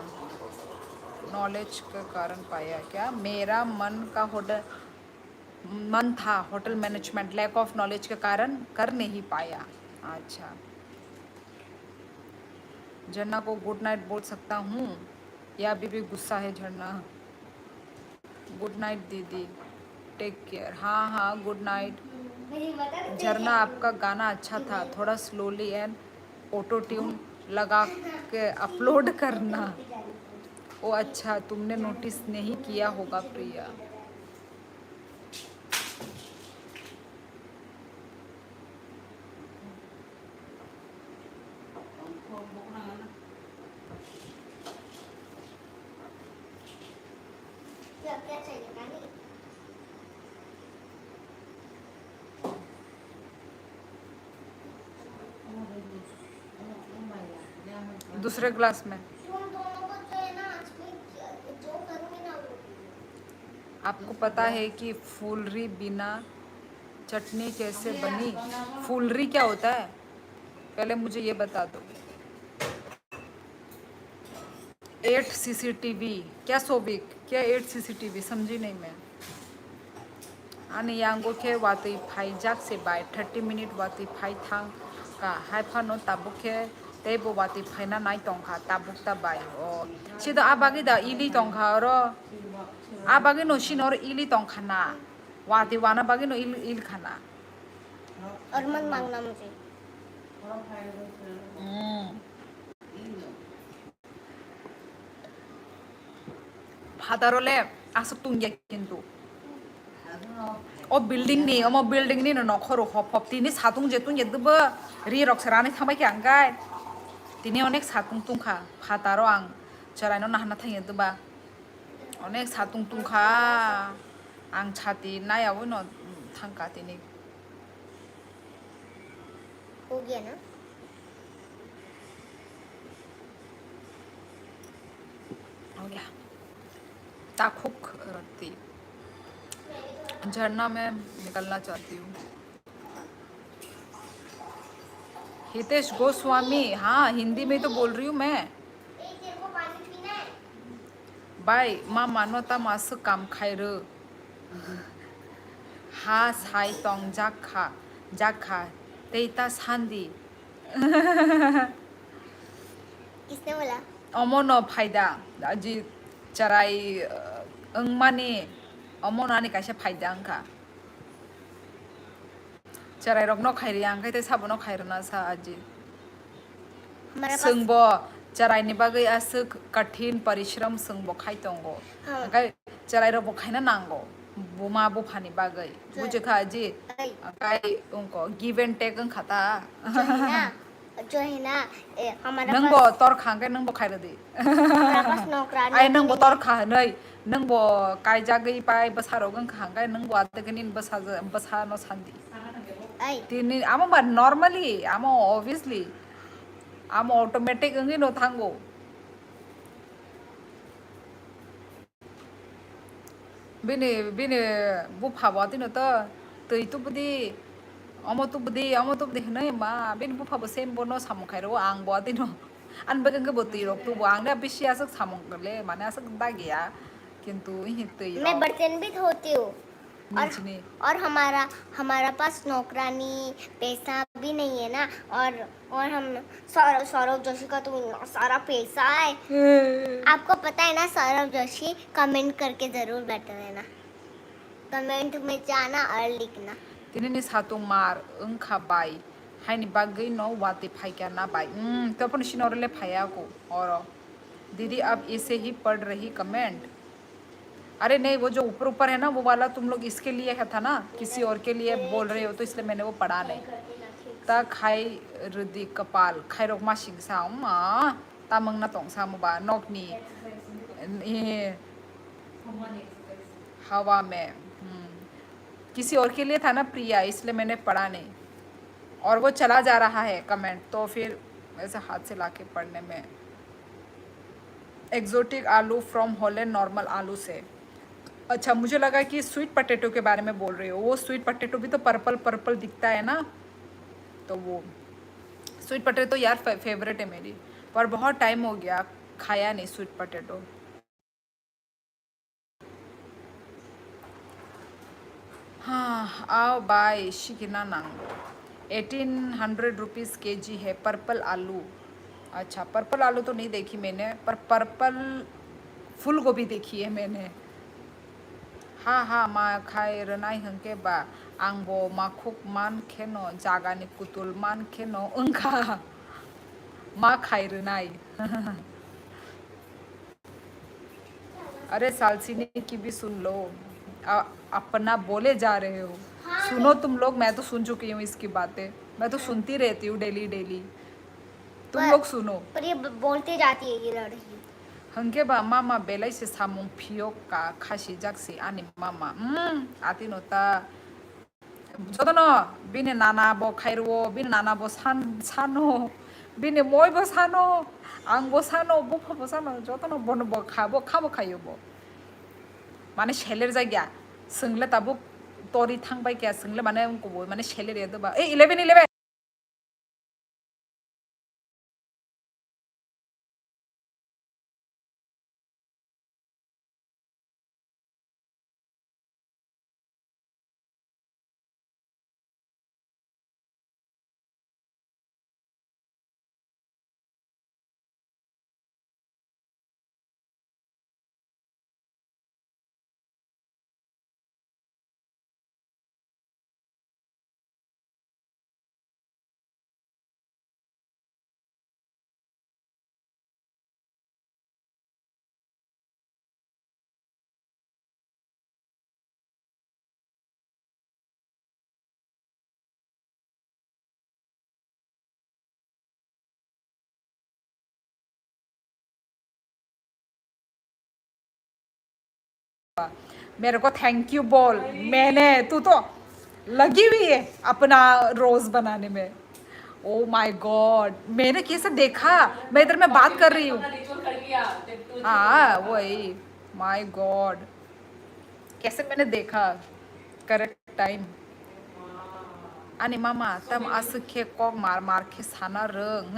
नॉलेज के कारण पाया क्या? मेरा मन था hotel management, lack of knowledge के कारण कर नहीं पाया। अच्छा, झरना को गुड नाइट बोल सकता हूँ या अभी भी गुस्सा है झरना? गुड नाइट दीदी, टेक केयर। हाँ हाँ, गुड नाइट। झरना, आपका गाना अच्छा था, थोड़ा स्लोली एंड ऑटो ट्यून लगा के अपलोड करना। ओ अच्छा, तुमने नोटिस नहीं किया होगा प्रिया। क्या क्या चाहिए नानी? दूसरे क्लास में तुम दोनों को जो है ना आज मैं जो करूँगी ना वो आपको पता है कि फुलरी बिना चटनी कैसे बनी? फुलरी क्या होता है, पहले मुझे ये बता दो। 8 सीसीटीवी क्या सोबिक? क्या 8 सीसीटीवी? समझी नहीं मैं। आने यांगो के वाती फाई जाक से बाय 30 मिनट वाती फाई थांग का हाइफा नो ताबुक के तेबो वाती फाइना नाई तोंखा ताबुक ता बाय ओ सिदा आबागी दा इली तोंखा रो आबागी नो शिन और इली तोंखा ना वाती वाना बागी नो इल खाना। और मत मांगना मुझे। फादारोले आसक तुंगे किंतु ओ बिल्डिंग नि अमो बिल्डिंग नि नखरो हप हप तिनी सातुं जेतुं जेदबो रि रक्सरानि थांबाय के आंगाय तिनी अनेक सातुं तुंखा फादारो आं चरायनो नाहना थांगे दबा अनेक सातुं तुंखा आं छाती नायावो न थांका तिनी हो गया ना? हो गया। ताकुक रखती झरना में निकलना चाहती हूँ। हितेश गोस्वामी, हाँ हिंदी में तो बोल रही हूँ मैं। तेरे को पानी पीना है? बाय मा मानवता मास काम खायर हा साई तोंग जाखा तेता सांदी किसने बोला? अमोनो फायदा अजी चराई अंगमानी अमोनानी कैसे फायदा अंका चराई रक न खायरी अंका ते साबो न खायरना सा अजी हमारे पास संबो चराइनि बागै आसो कठिन परिश्रम संबो खायतंगो हाँ। अंकाय चराइ रबो खायना नांगो बुमा बुफानि बागै बुझखा अजी अंकाय उनको गिव एंड टेक अंखाता जो है ना हमारा नंगो तोर खांगे नंगो खायरदि हमारा पास नौकरानी आई नंगो तोर खानै नंगो कायजागै पाय बसारो गं खांगे नंगो आतगनिन बसा न सान्दी आई तिनि आमो बा नॉर्मली आमो ऑब्वियसली आमो ऑटोमेटिक अंगी नो थांगो बिने बुफा बाति न त तै तुबदि अमो तुबदि हनै मा बिन बुफा बो सेम बनो सामु खायरो आं बाति न आन बगंग बति रक तु आंने बिसिया सक सामु गले माने असक दागिया किंतु हि तै मैं बर्तन भी धोती हूँ नीचनी और हमारा पास नौकरानी पैसा भी नहीं है ना और हम सौरभ जोशी का तो सारा पैसा है। आपको पता है ना सौरभ जोशी? कमेंट करके जरूर बैठे रहना, कमेंट में जाना और लिखना। तिनि सातु मार अंखा बाय हाइनि बागै न वाते फाइका ना बाय तो अपन सिनोरले फाया को और दीदी अब इसे ही पढ़ रही कमेंट। अरे नहीं, वो जो ऊपर ऊपर है ना वो वाला तुम लोग इसके लिए था ना, किसी और के लिए बोल रहे हो तो इसलिए मैंने वो पढ़ा नहीं। ता खाई रुदी कपाल खाई रोक मा सिंसा मा ता मंगना तोंसा मुबा नोकनी हवा में किसी और के लिए था ना प्रिया, इसलिए मैंने पढ़ा नहीं और वो चला जा रहा है कमेंट, तो फिर ऐसे हाथ से लाके पढ़ने में। एक्जोटिक आलू फ्रॉम हॉलैंड नॉर्मल आलू से अच्छा, मुझे लगा कि स्वीट पटेटो के बारे में बोल रहे हो। वो स्वीट पटेटो भी तो पर्पल पर्पल दिखता है ना, तो वो स्वीट पटेटो यार फेवरेट है मेरी, पर बहुत टाइम हो गया खाया नहीं स्वीट पटेटो। हाँ, आओ बाय शिकिना नांग। 1800 रुपीज़ kg है पर्पल आलू। अच्छा, पर्पल आलू तो नहीं देखी मैंने, पर पर्पल फूल गोभी देखी है मैंने। हाँ हाँ, मा खाए रनाई हंके बा आंगो माखुक मान खेनो जागानि कुतुल मान खेनो उनका मा खाए रनाई। अरे सालसिनी की भी सुन लो, अपना बोले जा रहे हो। सुनो तुम लोग, मैं तो सुन चुकी हूँ इसकी बातें, मैं तो सुनती रहती हूँ डेली डेली। तुम लोग सुनो। पर ये बोलते जाती है ये लड़की। हंके बा मामा बेलाई से सामुंग फियो का खासी जाक्सी आनी मामा आती नोता 저도너 비네 나나보 카이르고 비네 나나보 산 사노 비네 모이보 사노 앙보 사노 보파보 사노 저도너 보는 뭐 가보 카보 카요 뭐 माने शेलेर जायगा सोंले ताबो तोरी थांबाय क्या सोंले माने उनको वो माने शेलेर ये तो बा ए 11 मेरे को थैंक यू बोल। मैंने तू तो लगी हुई है अपना रोज बनाने में। ओ माय गॉड, मैंने कैसे देखा, मैं इधर में बात कर रही हूँ। रिचुअल कर लिया हाँ वही, माय गॉड, कैसे मैंने देखा करेक्ट टाइम। आणि मामा तम असं खे कॉक मार मार खे साना रंग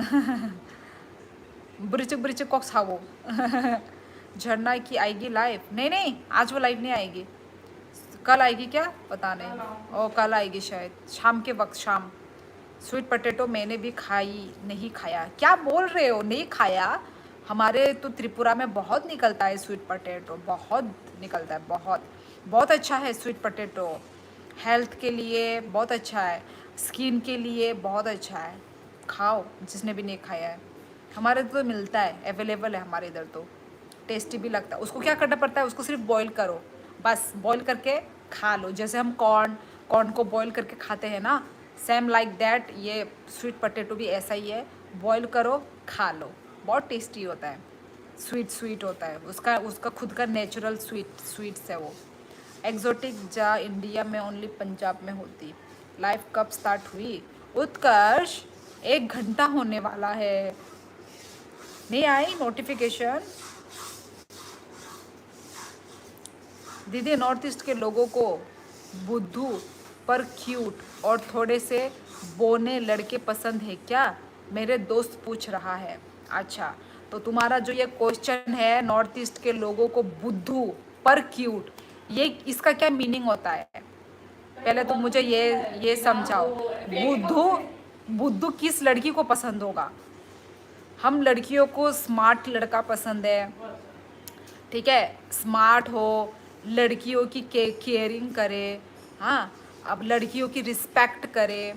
ब्रिचक ब्रिचक कॉक सावो झरना की आएगी लाइव? नहीं नहीं, आज वो लाइव नहीं आएगी, कल आएगी क्या पता नहीं। ओ कल आएगी शायद शाम के वक्त, शाम। स्वीट पोटैटो मैंने भी खाई नहीं खाया, क्या बोल रहे हो नहीं खाया? हमारे तो त्रिपुरा में बहुत निकलता है स्वीट पोटैटो, बहुत निकलता है, बहुत बहुत अच्छा है स्वीट पोटैटो, हेल्थ के लिए बहुत अच्छा है, स्किन के लिए बहुत अच्छा है, खाओ जिसने भी नहीं खाया है। हमारे तो मिलता है, अवेलेबल है हमारे इधर, तो टेस्टी भी लगता है। उसको क्या करना पड़ता है, उसको सिर्फ बॉईल करो, बस बॉईल करके खा लो, जैसे हम कॉर्न को बॉईल करके खाते हैं ना, सेम लाइक दैट ये स्वीट पोटैटो भी ऐसा ही है, बॉईल करो खा लो, बहुत टेस्टी होता है, स्वीट स्वीट होता है, उसका खुद का नेचुरल स्वीट्स है वो। एग्जोटिक जा इंडिया में ओनली पंजाब में होती। लाइफ कब स्टार्ट हुई? उत्कर्ष 1 घंटा होने वाला है, नहीं आई नोटिफिकेशन? दीदी नॉर्थ ईस्ट के लोगों को बुद्धू पर क्यूट और थोड़े से बोने लड़के पसंद है क्या? मेरे दोस्त पूछ रहा है। अच्छा, तो तुम्हारा जो ये क्वेश्चन है, नॉर्थ ईस्ट के लोगों को बुद्धू पर क्यूट, ये इसका क्या मीनिंग होता है? पहले तो मुझे ये समझाओ, बुद्धू किस लड़की को पसंद होगा? हम लड़कियों को स्मार्ट लड़का पसंद है, ठीक है, स्मार्ट हो, लड़कियों की केयरिंग करे, हाँ, अब लड़कियों की रिस्पेक्ट करे,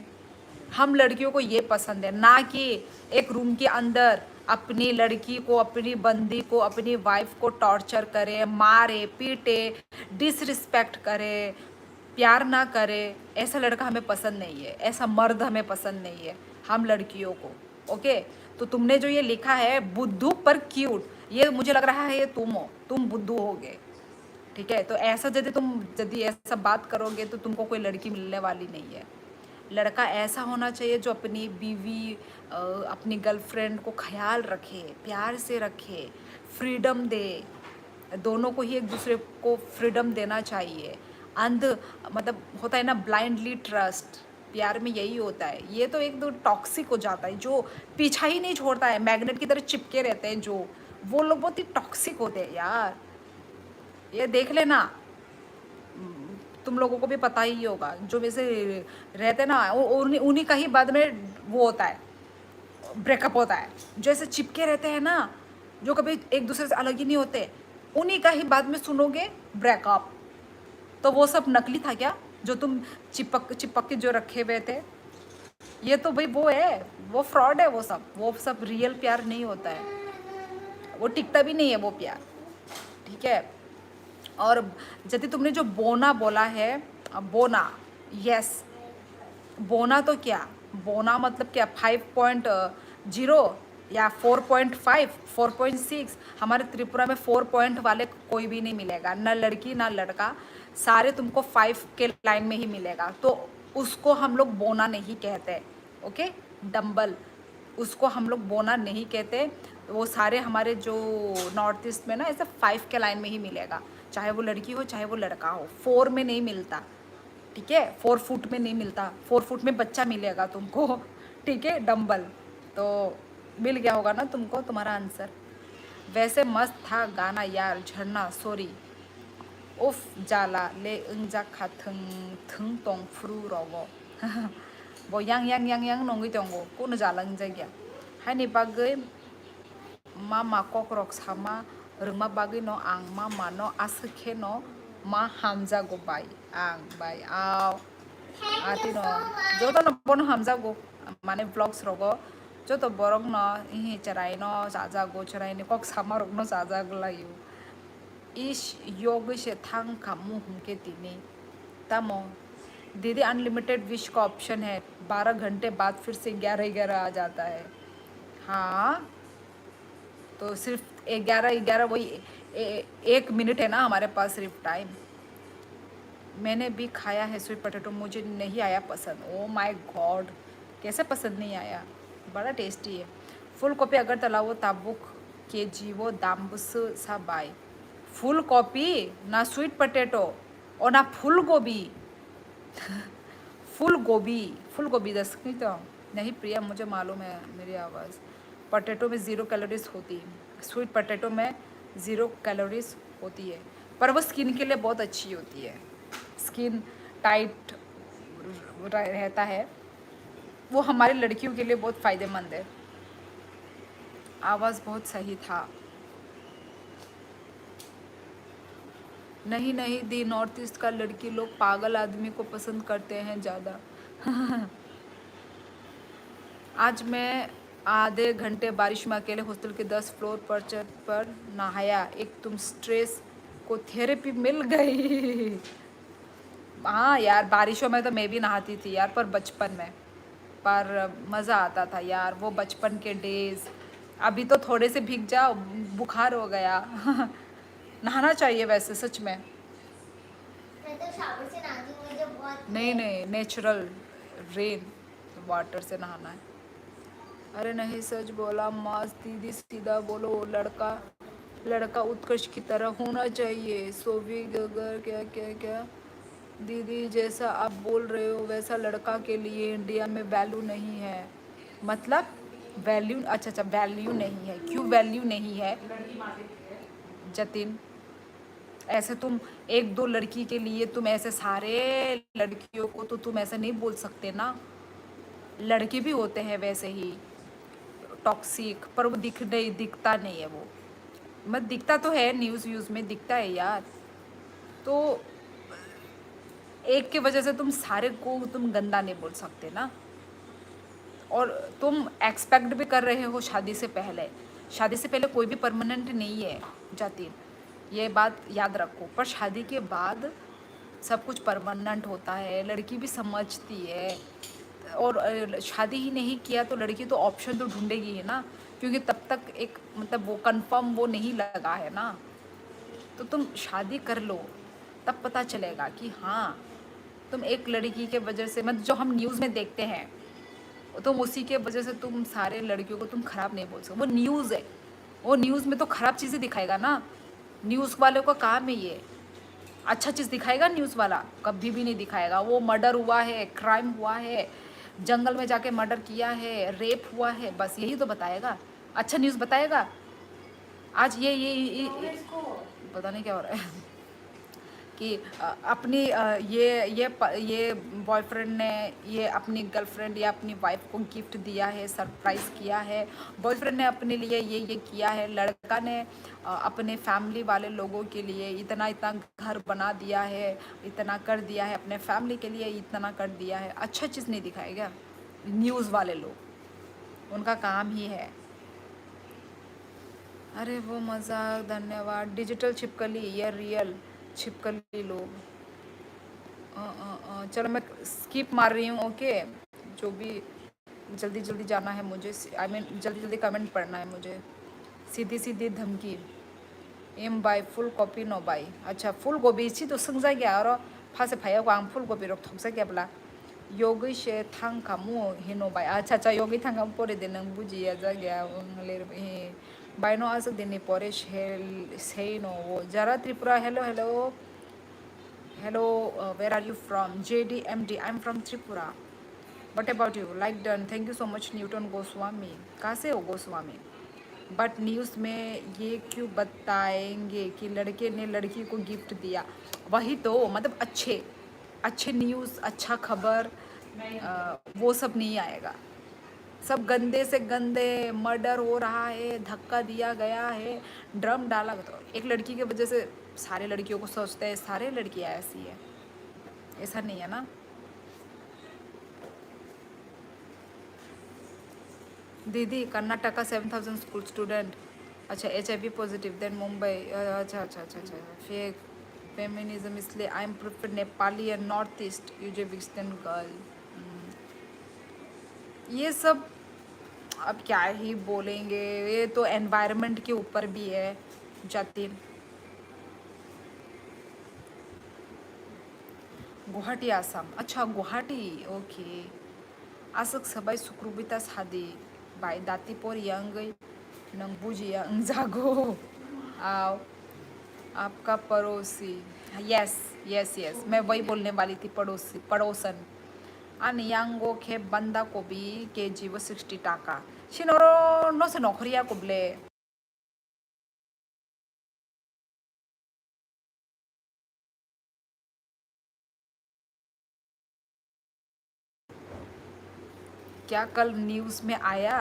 हम लड़कियों को ये पसंद है, ना कि एक रूम के अंदर अपनी लड़की को, अपनी बंदी को, अपनी वाइफ को टॉर्चर करे, मारे पीटे, डिसरिस्पेक्ट करे, प्यार ना करे। ऐसा लड़का हमें पसंद नहीं है, ऐसा मर्द हमें पसंद नहीं है हम लड़कियों को। ओके, तो तुमने जो ये लिखा है बुद्धू पर क्यूट, ये मुझे लग रहा है ये तुम बुद्धू होगे, ठीक है? तो ऐसा यदि ऐसा बात करोगे तो तुमको कोई लड़की मिलने वाली नहीं है। लड़का ऐसा होना चाहिए जो अपनी बीवी, अपनी गर्लफ्रेंड को ख्याल रखे, प्यार से रखे, फ्रीडम दे, दोनों को ही एक दूसरे को फ्रीडम देना चाहिए। अंध मतलब होता है ना ब्लाइंडली ट्रस्ट, प्यार में यही होता है। ये तो एक दो टॉक्सिक हो जाता है, जो पीछा ही नहीं छोड़ता है, मैग्नेट की तरह चिपके रहते हैं जो, वो लोग बहुत ही टॉक्सिक होते हैं यार। ये देख लेना, तुम लोगों को भी पता ही होगा, जो वैसे रहते हैं ना उन्हीं का ही बाद में वो होता है, ब्रेकअप होता है। जो ऐसे चिपके रहते हैं ना, जो कभी एक दूसरे से अलग ही नहीं होते, उन्हीं का ही बाद में सुनोगे ब्रेकअप। तो वो सब नकली था क्या, जो तुम चिपक चिपक के जो रखे हुए थे? ये तो भाई वो है, वो फ्रॉड है, वो सब रियल प्यार नहीं होता है, वो टिकता भी नहीं है वो प्यार, ठीक है। और यदि तुमने जो बोना बोला है, बोना, यस, बोना तो क्या, बोना मतलब क्या, 5.0 या 4.5, 4.6? हमारे त्रिपुरा में 4 पॉइंट वाले कोई भी नहीं मिलेगा, ना लड़की ना लड़का, सारे तुमको 5 के लाइन में ही मिलेगा। तो उसको हम लोग बोना नहीं कहते, ओके, डम्बल, उसको हम लोग बोना नहीं कहते। वो सारे हमारे जो नॉर्थ ईस्ट में ना ऐसे 5 के लाइन में ही मिलेगा, चाहे वो लड़की हो चाहे वो लड़का हो। 4 में नहीं मिलता, ठीक है, 4 फुट में नहीं मिलता, 4 फुट में बच्चा मिलेगा तुमको, ठीक है, डम्बल। तो मिल गया होगा ना तुमको तुम्हारा आंसर। वैसे मस्त था गाना यार, झरना, सॉरी, उफ जाला ले इंजा खा थंग थंग तोंग फ्रू रगो bo yang nongi tongo ko na jalang jagya hani bagay mama kokrok sama rungma bagay no ang mama no asakhe no ma hamza go bai ang bai aw ati no joto no bon hamza go mane vlogs rogo joto borok no hi charai no jaja go charai ni kok sama rok no jaja go layu इस योग से थंग Camus हुनके तीनी तमो दीदी unlimited wish का option है, 12 घंटे बाद फिर से 11 आ जाता है। हाँ तो सिर्फ 11 वही 1 मिनट है ना हमारे पास सिर्फ टाइम। मैंने भी खाया है स्वीट पोटैटो, मुझे नहीं आया पसंद। ओ माय गॉड, कैसे पसंद नहीं आया, बड़ा टेस्टी है। फुल कॉपी अगर तलावो ताबुक के जीवो दाम्बुस सा बाय, फुल कॉपी ना स्वीट पोटैटो और ना फुल गोभी फुल गोभी 10 की तो नहीं प्रिया, मुझे मालूम है मेरी आवाज़। पोटैटो में 0 कैलोरीज होती है, स्वीट पोटैटो में 0 कैलोरीज होती है, पर वो स्किन के लिए बहुत अच्छी होती है, स्किन टाइट रहता है, वो हमारी लड़कियों के लिए बहुत फ़ायदेमंद है। आवाज़ बहुत सही था। नहीं दी, नॉर्थ ईस्ट का लड़की लोग पागल आदमी को पसंद करते हैं ज़्यादा आज मैं आधे घंटे बारिश में अकेले हॉस्टल के 10 फ्लोर पर छत पर नहाया, एक तुम स्ट्रेस को थेरेपी मिल गई हाँ यार, बारिशों में तो मैं भी नहाती थी यार, पर बचपन में, पर मज़ा आता था यार वो बचपन के डेज। अभी तो थोड़े से भीग जाओ बुखार हो गया नहाना चाहिए वैसे सच में। मैं तो शावर से नहाती हूँ, मुझे बहुत नहीं नेचुरल रेन वाटर से नहाना है। अरे नहीं सच बोला मस्त दीदी, सीधा बोलो, लड़का उत्कर्ष की तरह होना चाहिए। सोवी गगर क्या क्या क्या दीदी, जैसा आप बोल रहे हो वैसा लड़का के लिए इंडिया में वैल्यू नहीं है। मतलब वैल्यू, अच्छा वैल्यू नहीं है, क्यों वैल्यू नहीं है जतिन? ऐसे तुम 1-2 लड़की के लिए तुम ऐसे सारे लड़कियों को तो तुम ऐसे नहीं बोल सकते ना, लड़के भी होते हैं वैसे ही टॉक्सिक, पर वो दिखता नहीं है, वो मत दिखता तो है, न्यूज़ में दिखता है यार। तो एक की वजह से तुम सारे को तुम गंदा नहीं बोल सकते ना। और तुम एक्सपेक्ट भी कर रहे हो शादी से पहले कोई भी परमानेंट नहीं है जाती, ये बात याद रखो। पर शादी के बाद सब कुछ परमानेंट होता है, लड़की भी समझती है। और शादी ही नहीं किया तो लड़की तो ऑप्शन तो ढूंढेगी ही ना, क्योंकि तब तक एक मतलब वो कंफर्म वो नहीं लगा है ना। तो तुम शादी कर लो, तब पता चलेगा कि हाँ तुम एक लड़की के वजह से, मतलब जो हम न्यूज़ में देखते हैं, तुम उसी के वजह से तुम सारे लड़कियों को तुम खराब नहीं बोल सकते। वो न्यूज़ है, वो न्यूज़ में तो खराब चीज़ें दिखाएगा ना, न्यूज़ वाले का काम है ये। अच्छा चीज़ दिखाएगा न्यूज़ वाला? कभी भी नहीं दिखाएगा। वो मर्डर हुआ है, क्राइम हुआ है, जंगल में जाके मर्डर किया है, रेप हुआ है, बस यही तो बताएगा। अच्छा न्यूज़ बताएगा? आज पता नहीं क्या हो रहा है कि अपनी ये बॉयफ्रेंड ने ये अपनी गर्लफ्रेंड या अपनी वाइफ को गिफ्ट दिया है, सरप्राइज़ किया है। बॉयफ्रेंड ने अपने लिए ये किया है, लड़का ने अपने फैमिली वाले लोगों के लिए इतना इतना घर बना दिया है, इतना कर दिया है, अपने फैमिली के लिए इतना कर दिया है। अच्छा चीज़ नहीं दिखाएगा न्यूज़ वाले लोग, उनका काम ही है। अरे वो मजाक, धन्यवाद। डिजिटल छिपकली, ये रियल छिपकली लोग। चलो मैं स्किप मार रही हूँ, ओके। जो भी जल्दी जल्दी जाना है मुझे, आई मीन जल्दी जल्दी कमेंट पढ़ना है मुझे। सीधी सीधी धमकी, एम बाय फुल कॉपी नो बाय। अच्छा फुल गोभी सी तो संजा गया और फासे फाया को फुल गोभी रोक थोकसा क्या बोला योगी से थांग कामु हिनो बाय। अच्छा अच्छा योगी थांग कामु पोरे दिन नंग बुझिया जा गया लेर बाय नो आज दिन पोरे से नो वो जरा Tripura. Hello hello hello, where are you from? JDMD, I'm from Tripura. What about you? Like done. Thank you so much Newton Goswami. कहाँ से हो गोस्वामी? बट न्यूज़ में ये क्यों बताएंगे कि लड़के ने लड़की को गिफ्ट दिया? वही तो मतलब अच्छे अच्छे न्यूज़, अच्छा खबर, वो सब नहीं आएगा। सब गंदे से गंदे, मर्डर हो रहा है, धक्का दिया गया है, ड्रम डाला। तो एक लड़की की वजह से सारे लड़कियों को सोचते हैं सारे लड़कियां ऐसी है, ऐसा नहीं है ना। दीदी कर्नाटका 7,000 स्कूल स्टूडेंट। अच्छा HIV पॉजिटिव, देन मुंबई। अच्छा अच्छा अच्छा अच्छा फेक फेमिनिज्म, इसलिए I am prefer Nepali and north east यूजे वेस्टर्न गर्ल। ये सब अब क्या ही बोलेंगे, ये तो एनवायरनमेंट के ऊपर भी है जाती। गुवाहाटी आसाम, अच्छा गुवाहाटी, ओके। आसक सबाई सुक्रुबिता सादी बाय दातीपोर यंग नंग बुजिया जागो आओ आपका पड़ोसी। यस यस यस, मैं वही बोलने वाली थी, पड़ोसी पड़ोसन। आन यांगो के बंदा को भी KG वो 60 टाका शिनोरो नो से नौकरिया को ब्ले। क्या कल न्यूज़ में आया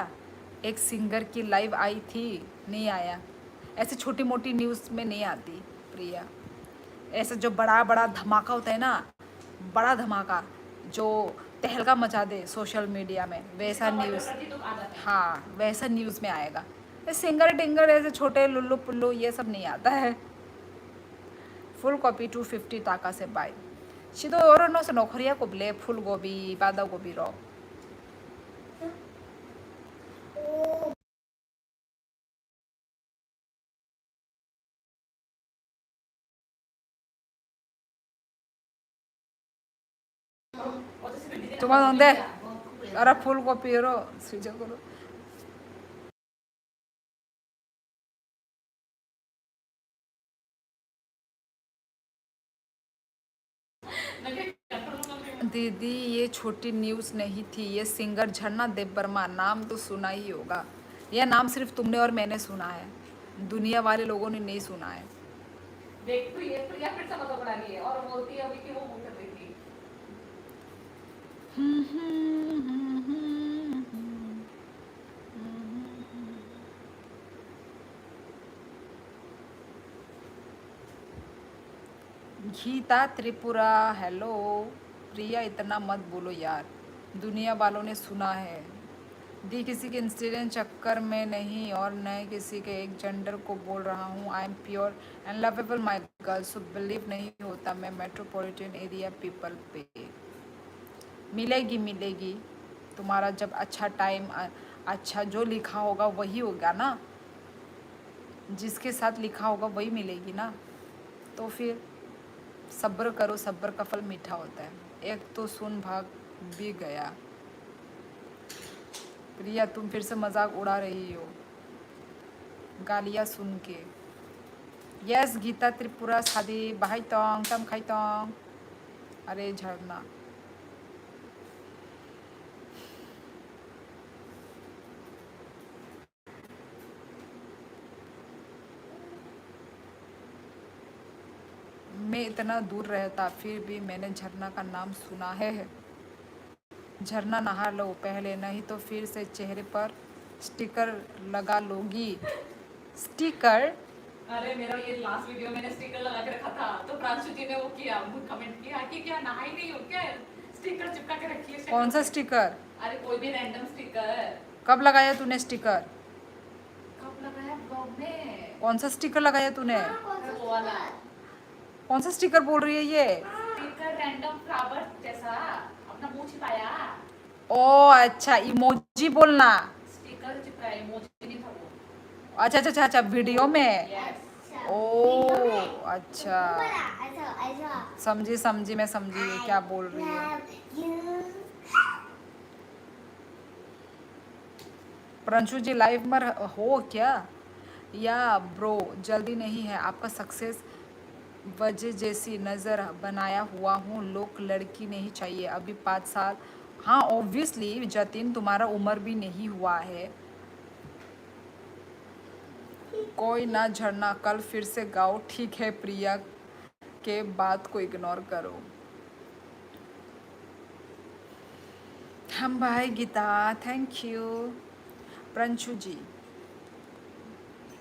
एक सिंगर की लाइव आई थी? नहीं आया। ऐसे छोटी मोटी न्यूज़ में नहीं आती प्रिया। ऐसा जो बड़ा बड़ा धमाका होता है ना, बड़ा धमाका जो तहलका मचा दे सोशल मीडिया में, वैसा न्यूज़, हाँ वैसा न्यूज़ में आएगा। ये सिंगर टिंगर ऐसे छोटे लुल्लू पुल्लू ये सब नहीं आता है। फुल कॉपी 250 टाका से बाय शिदो और नो से नौकरिया को ब्ले फुल गोभी बादा गोभी रो। তোমার দে আর ফুল কপি रो সুইজা করো। दीदी ये छोटी न्यूज़ नहीं थी, ये सिंगर झरना देव वर्मा, नाम तो सुना ही होगा। यह नाम सिर्फ तुमने और मैंने सुना है, दुनिया वाले लोगों ने नहीं सुना है। देख तो ये प्रिया फिर से मजाक उड़ा रही है और बोलती है अभी कि वो कर रही थी। गीता त्रिपुरा, हेलो। प्रिया इतना मत बोलो यार, दुनिया वालों ने सुना है। दी किसी के इंसिडेंट चक्कर में नहीं और नए किसी के एक जेंडर को बोल रहा हूँ। I am pure and lovable my girl, so believe नहीं होता मैं मेट्रोपॉलिटन एरिया पीपल पे। मिलेगी मिलेगी, तुम्हारा जब अच्छा टाइम, अच्छा जो लिखा होगा वही होगा ना, जिसके साथ लिखा होगा वही मिलेगी ना। तो फिर सब्र करो, सब्र का फल मीठा होता है। एक तो सुन भाग भी गया। प्रिया तुम फिर से मजाक उड़ा रही हो गालियाँ सुन के। यस गीता त्रिपुरा सादी बाहाई तोंग तम खाई तोंग। अरे झरना मैं इतना दूर रहता फिर भी मैंने झरना का नाम सुना है। झरना नहा लो पहले, नहीं तो फिर से चेहरे पर स्टिकर लगा लोगी। स्टिकर? अरे मेरा ये लास्ट वीडियो मैंने स्टिकर लगा के रखा था, तो प्रांशु जी ने वो किया, कमेंट किया कि क्या नहाई नहीं हो क्या, स्टिकर चिपका के रखी है शक्ल कौन सा पे। स्टिकर? अरे कोई भी रैंडम स्टिकर। कब लगाया तूने स्टिकर? कब लगाया ब्लॉग में? कौन सा स्टिकर लगाया तूने? अरे वो वाला कौन सा स्टिकर बोल रही है ये? स्टिकर, रैंडम फ्लावर जैसा, अपना मुंह छिपाया। ओ अच्छा, इमोजी बोलना। स्टिकर चिपकाया, इमोजी नहीं था वो। अच्छा अच्छा अच्छा अच्छा, वीडियो में। यस। ओ अच्छा, ऐसा ऐसा समझी समझी, मैं समझी ये क्या बोल रही है। प्रंशु जी लाइव में हो क्या? या ब्रो जल्दी नहीं है आपका सक्सेस, वजह जैसी नज़र बनाया हुआ हूँ, लोग लड़की नहीं चाहिए अभी 5 साल। हाँ ऑब्वियसली जतिन, तुम्हारा उम्र भी नहीं हुआ है। कोई ना झरना, कल फिर से गाओ ठीक है, प्रिया के बात को इग्नोर करो। हम भाई गीता, थैंक यू। प्रंशु जी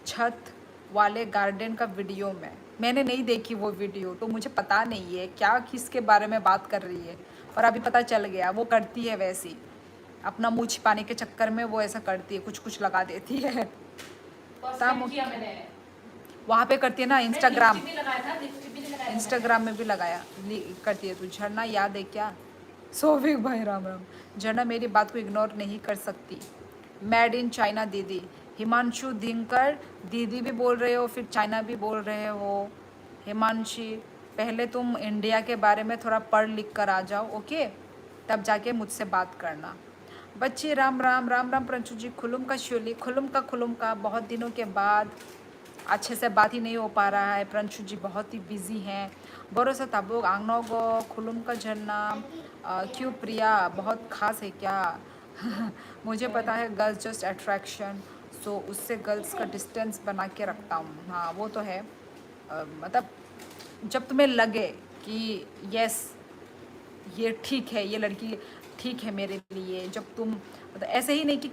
छत वाले गार्डन का वीडियो में मैंने नहीं देखी वो वीडियो, तो मुझे पता नहीं है क्या किसके बारे में बात कर रही है। और अभी पता चल गया वो करती है वैसी, अपना मुंह छिपाने के चक्कर में वो ऐसा करती है, कुछ कुछ लगा देती है। फर्स्ट ता टाइम किया मैंने। वहाँ पे करती है ना इंस्टाग्राम, लिपस्टिक भी लगाया था, लिपस्टिक भी नहीं लगाया था मैंने। इंस्टाग्राम में भी लगाया करती है तू। झरना याद है क्या? सोविक भाई राम राम। झरना मेरी बात को इग्नोर नहीं कर सकती। मेड इन चाइना दीदी। हिमांशु धिंकर दीदी भी बोल रहे हो, फिर चाइना भी बोल रहे हो। हिमांशी पहले तुम इंडिया के बारे में थोड़ा पढ़ लिख कर आ जाओ, ओके, तब जाके मुझसे बात करना। बच्ची राम राम राम राम। प्रंशु जी खुलुम का श्योली, खुलुम का बहुत दिनों के बाद अच्छे से बात ही नहीं हो पा रहा है। प्रंशु जी बहुत ही बिजी हैं। भरोसा ताबुक आंगनोगो खुलुम का झरना। क्यों प्रिया बहुत खास है क्या? मुझे पता है गर्ल्स जस्ट अट्रैक्शन, सो उससे गर्ल्स का डिस्टेंस बना के रखता हूँ। हाँ वो तो है। मतलब जब तुम्हें लगे कि यस ये ठीक है, ये लड़की ठीक है मेरे लिए, जब तुम मतलब ऐसे ही नहीं कि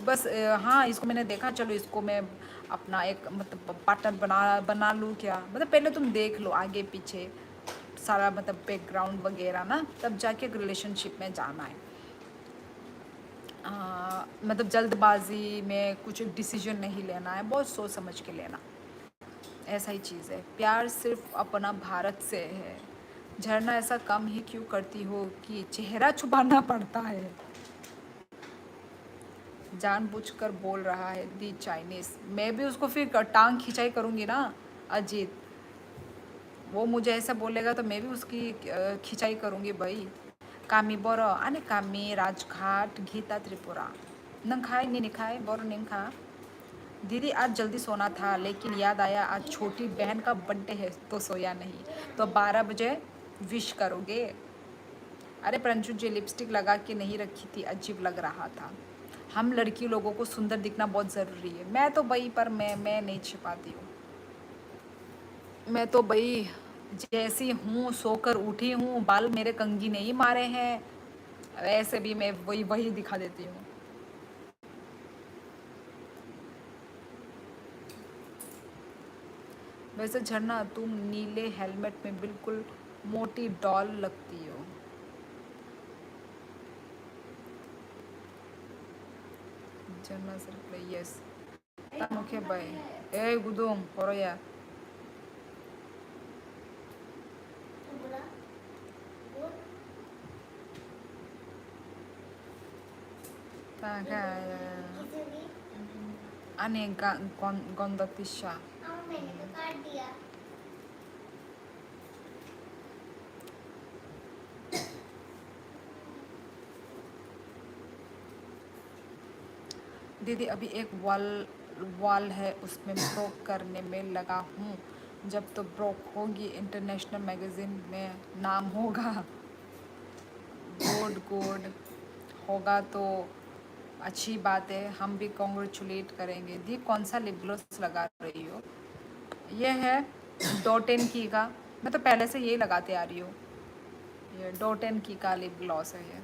बस हाँ इसको मैंने देखा चलो इसको मैं अपना एक मतलब पार्टनर बना लूँ क्या, मतलब पहले तुम देख लो आगे पीछे सारा मतलब बैकग्राउंड वगैरह ना, तब जाके एक रिलेशनशिप में जाना है। मतलब जल्दबाजी में कुछ डिसीजन नहीं लेना है, बहुत सोच समझ के लेना, ऐसा ही चीज़ है। प्यार सिर्फ अपना भारत से है। झरना ऐसा कम ही क्यों करती हो कि चेहरा छुपाना पड़ता है? जानबूझकर बोल रहा है दी चाइनीज़। मैं भी उसको फिर टांग खिंचाई करूँगी ना अजीत, वो मुझे ऐसा बोलेगा तो मैं भी उसकी खिंचाई करूँगी भाई। कामी बोरो आने कामी राजघाट गीता त्रिपुरा नंग खाए नहीं खाए बोरो नहीं खा। दीदी आज जल्दी सोना था लेकिन याद आया आज छोटी बहन का बर्थडे है तो सोया नहीं, तो 12 बजे विश करोगे? अरे प्रंशु जी लिपस्टिक लगा के नहीं रखी थी, अजीब लग रहा था। हम लड़की लोगों को सुंदर दिखना बहुत ज़रूरी है। मैं तो भाई पर मैं नहीं छिपाती हूँ। मैं तो भाई जैसी हूँ सोकर उठी हूँ, बाल मेरे कंघी नहीं मारे हैं, वैसे भी मैं वही वही दिखा देती हूँ। वैसे झरना तुम नीले हेलमेट में बिल्कुल मोटी डॉल लगती हो। झरना सिर्फ यस मुख्य भाई ए गुदुम या अने गंदतिशा मैंने तो काट दिया। दीदी अभी एक वॉल वॉल है उसमें ब्रोक करने में लगा हूँ। जब तो ब्रोक होगी इंटरनेशनल मैगजीन में नाम होगा। गुड गुड होगा तो अच्छी बात है, हम भी कॉन्ग्रेचुलेट करेंगे। दी कौन सा लिप ग्लॉस लगा रही हो? ये है डॉट की का, मैं तो पहले से यही लगाते आ रही हूँ। ये डॉट की का लिप ग्लॉस है ये।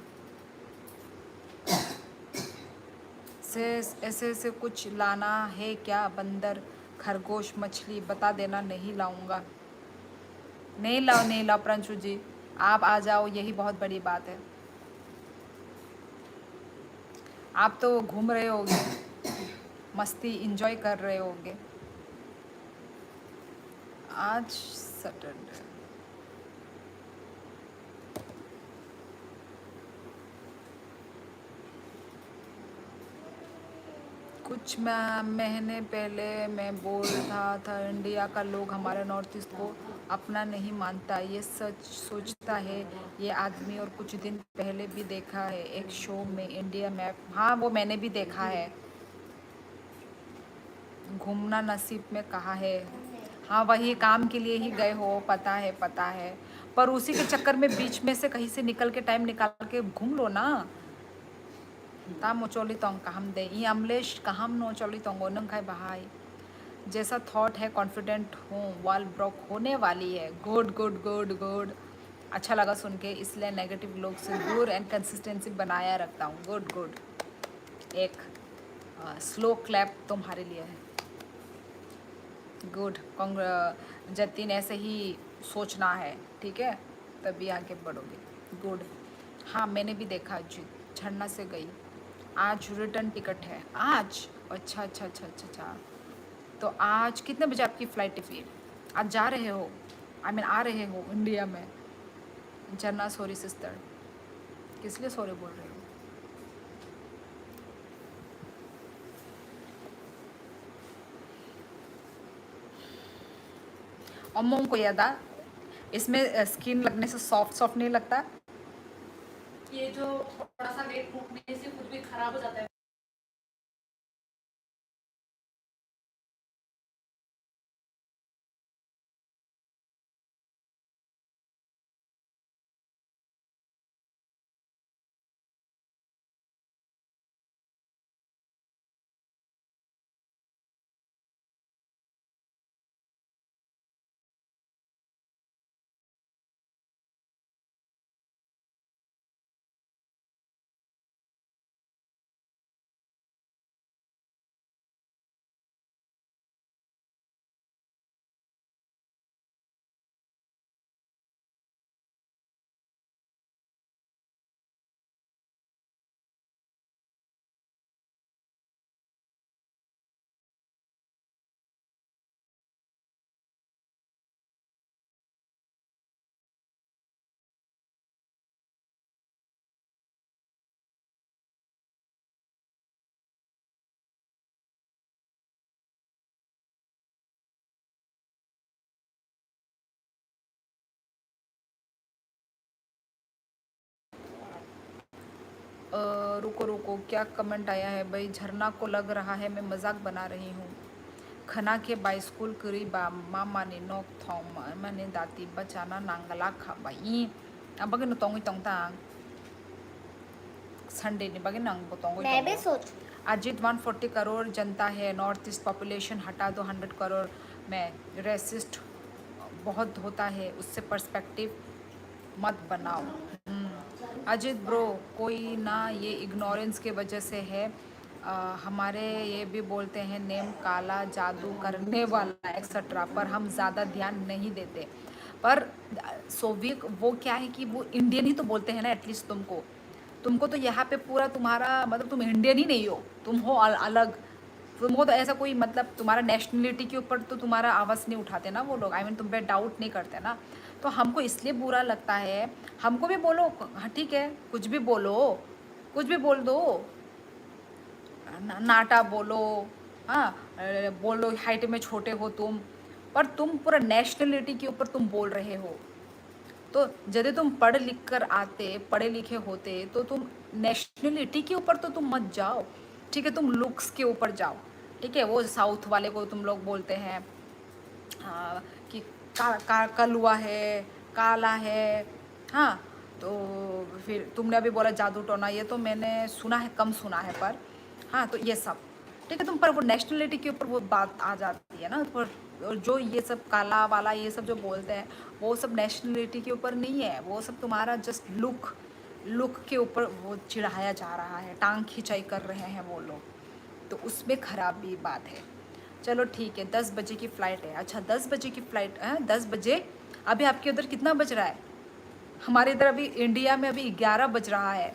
से ऐसे ऐसे कुछ लाना है क्या? बंदर, खरगोश, मछली बता देना, नहीं लाऊंगा। नहीं लाओ नहीं लाओ प्रांशु जी, आप आ जाओ, यही बहुत बड़ी बात है। आप तो घूम रहे होगे, मस्ती इंजॉय कर रहे होगे। आज सैटरडे, कुछ महीने पहले मैं बोल रहा था इंडिया का लोग हमारे नॉर्थ ईस्ट को अपना नहीं मानता, ये सच सोचता है ये आदमी। और कुछ दिन पहले भी देखा है एक शो में इंडिया मैप, हाँ वो मैंने भी देखा है। घूमना नसीब में कहा है, हाँ वही काम के लिए ही गए हो, पता है पता है। पर उसी के चक्कर में बीच में से कहीं से निकल के टाइम निकाल के घूम लो ना। ता मोचोली तोंग कहम दे ई अमलेश कहम नो चोली तोंगो नंग खाई बहाई। जैसा थॉट है कॉन्फिडेंट हूँ, वॉल ब्रोक होने वाली है। गुड गुड गुड गुड, अच्छा लगा सुन के, इसलिए नेगेटिव लोग से दूर एंड कंसिस्टेंसी बनाया रखता हूँ। गुड गुड, एक स्लो क्लैप तुम्हारे लिए है। गुड, जतिन ऐसे ही सोचना है, ठीक है, तभी आगे बढ़ोगे। गुड, हाँ मैंने भी देखा, झरना से गई। आज रिटर्न टिकट है आज, अच्छा अच्छा अच्छा अच्छा अच्छा। तो आज कितने बजे आपकी फ़्लाइट है फिर? आज जा रहे हो, आई मीन आ रहे हो इंडिया में? झरना सॉरी सिस्टर, किस लिए सॉरी बोल रहे हो? अम्मों को याद आ, इसमें स्किन लगने से सॉफ्ट सॉफ्ट नहीं लगता? ये जो थोड़ा सा वेट फूकने से खुद भी खराब हो जाता है। रुको रुको, क्या कमेंट आया है भाई? झरना को लग रहा है मैं मजाक बना रही हूँ। खना के बाइस्कूल करी बा मामा ने नोक थोम मने दाती बचाना नांगला खा बाई। अब बगे न तोंगी तोंग तांग संडे ने बगे नंग बोतोंगी मैं भी तोंग। सोच, अजित 140 करोड़ जनता है, नॉर्थ ईस्ट पॉपुलेशन हटा दो 100 करोड़ में, रेसिस्ट बहुत होता है, उससे पर्सपेक्टिव मत बनाओ। अजित ब्रो, कोई ना ये इग्नोरेंस के वजह से है। हमारे ये भी बोलते हैं नेम काला जादू करने वाला एक्सेट्रा, पर हम ज़्यादा ध्यान नहीं देते। पर सोविक वो क्या है कि वो इंडियन ही तो बोलते हैं ना, एटलीस्ट तुमको। तुमको तो यहाँ पे पूरा तुम्हारा मतलब तुम इंडियन ही नहीं हो, तुम हो अलग। तुमको तो ऐसा कोई मतलब तुम्हारा नेशनलिटी के ऊपर तो तुम्हारा आवाज़ नहीं उठाते ना वो लोग, आई मीन तुम पे डाउट नहीं करते ना। तो हमको इसलिए बुरा लगता है। हमको भी बोलो, हाँ ठीक है, कुछ भी बोलो, कुछ भी बोल दो, नाटा बोलो, हाँ बोलो हाइट में छोटे हो तुम, पर तुम पूरा नेशनलिटी के ऊपर तुम बोल रहे हो। तो यदि तुम पढ़ लिख कर आते, पढ़े लिखे होते, तो तुम नेशनलिटी के ऊपर तो तुम मत जाओ, ठीक है, तुम लुक्स के ऊपर जाओ, ठीक है, वो साउथ वाले को तुम लोग बोलते हैं कि कलुआ है, काला है। हाँ, तो फिर तुमने अभी बोला जादू टोना, ये तो मैंने सुना है, कम सुना है पर हाँ, तो ये सब ठीक है। तुम पर वो नेशनलिटी के ऊपर वो बात आ जाती है ना, पर और जो ये सब काला वाला ये सब जो बोलते हैं वो सब नेशनलिटी के ऊपर नहीं है, वो सब तुम्हारा जस्ट लुक के ऊपर वो चिढ़ाया जा रहा है, टांग खिंचाई कर रहे हैं वो लोग, तो उसमें ख़राब भी बात है। चलो ठीक है, 10 बजे की फ़्लाइट है। अच्छा 10 बजे की फ़्लाइट है, 10 बजे। अभी आपके उधर कितना बज रहा है? हमारे इधर अभी इंडिया में अभी 11 बज रहा है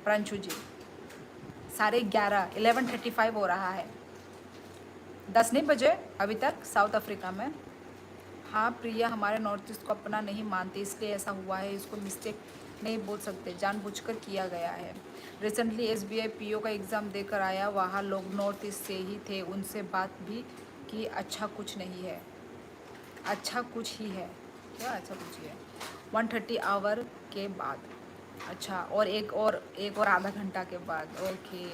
प्रांशु जी, 11:30, 11:35 हो रहा है, 10 नहीं बजे अभी तक साउथ अफ्रीका में। हाँ प्रिया, हमारे नॉर्थ ईस्ट को अपना नहीं मानते इसलिए ऐसा हुआ है, इसको मिस्टेक नहीं बोल सकते, जानबूझकर किया गया है। रिसेंटली SBI PO का एग्ज़ाम देकर आया, वहाँ लोग नॉर्थ ईस्ट से ही थे, उनसे बात भी की, अच्छा कुछ नहीं है, अच्छा कुछ ही है क्या? अच्छा कुछ ही है। 1:30 आवर के बाद, अच्छा और एक और आधा घंटा के बाद, ओके।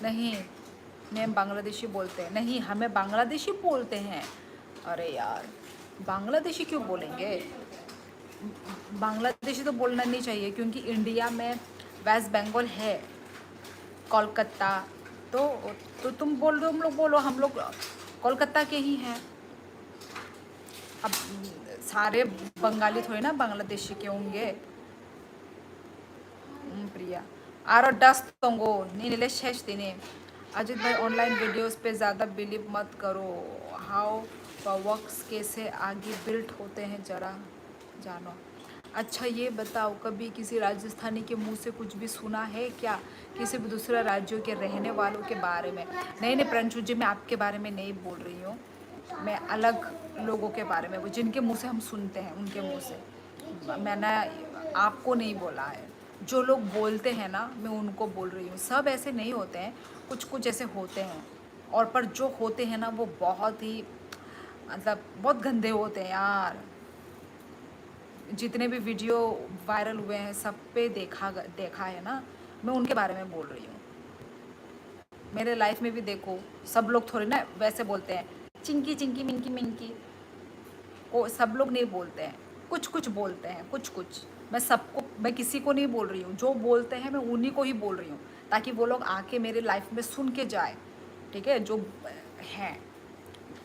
नहीं मैम बांग्लादेशी बोलते हैं, नहीं हमें बांग्लादेशी बोलते हैं। अरे यार बांग्लादेशी क्यों बोलेंगे? बांग्लादेशी तो बोलना नहीं चाहिए क्योंकि इंडिया में वेस्ट बंगाल है, कोलकाता, तो तुम बोल दो, हम लोग बोलो, हम लोग कोलकाता के ही हैं। अब सारे बंगाली थोड़ी ना बांग्लादेशी के होंगे। प्रिया आरो 10 तोंगो नीले शेष दिने। अजित भाई ऑनलाइन वीडियोस पे ज़्यादा बिलीव मत करो, हाउ वर्क्स कैसे आगे बिल्ट होते हैं जरा जानो। अच्छा ये बताओ, कभी किसी राजस्थानी के मुंह से कुछ भी सुना है क्या, किसी भी दूसरे राज्यों के रहने वालों के बारे में? नहीं प्रांशु जी, मैं आपके बारे में नहीं बोल रही हूँ, मैं अलग लोगों के बारे में, वो जिनके मुंह से हम सुनते हैं उनके मुंह से मैंने आपको नहीं बोला है। जो लोग बोलते हैं ना, मैं उनको बोल रही हूँ। सब ऐसे नहीं होते हैं, कुछ कुछ ऐसे होते हैं, और पर जो होते हैं ना वो बहुत ही मतलब बहुत गंदे होते हैं यार। जितने भी वीडियो वायरल हुए हैं सब पे देखा है ना, मैं उनके बारे में बोल रही हूँ। मेरे लाइफ में भी देखो, सब लोग थोड़ी ना वैसे बोलते हैं चिंकी चिंकी मिंकी मिंकी, को सब लोग नहीं बोलते हैं, कुछ कुछ बोलते हैं, कुछ कुछ। मैं किसी को नहीं बोल रही हूँ, जो बोलते हैं मैं उन्हीं को ही बोल रही हूँ, ताकि वो लोग आके मेरे लाइफ में सुन के जाए, ठीक है, जो हैं।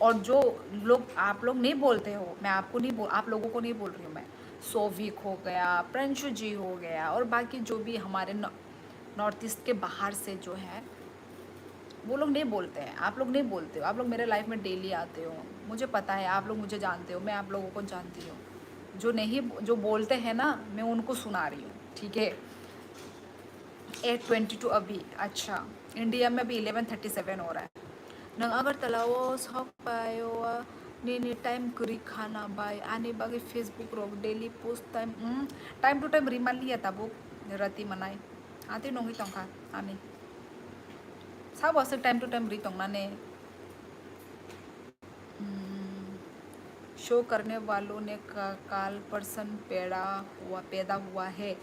और जो लोग आप लोग नहीं बोलते हो, मैं आपको नहीं बोल आप लोगों को नहीं बोल रही हूँ मैं, सोविक हो गया, प्रिंशु जी हो गया, और बाकी जो भी हमारे नॉर्थ ईस्ट के बाहर से जो है वो लोग नहीं बोलते हैं। आप लोग नहीं बोलते हो, आप लोग मेरे लाइफ में डेली आते हो, मुझे पता है, आप लोग मुझे जानते हो, मैं आप लोगों को जानती हूँ। जो बोलते हैं ना, मैं उनको सुना रही हूँ, ठीक है। 8:22 अभी, अच्छा इंडिया में अभी 11:37 हो रहा है। नंग अगर तलाओ सक पायो नी टाइम करी खाना बाय आने बागे फेसबुक रो daily post time to time रिमाल लिया था वो रति मनाई आते नोंगी तंखा आने सब ऐसे टाइम टू टाइम री तंगना शो करने वालों ने काल पर्सन पैदा हुआ है,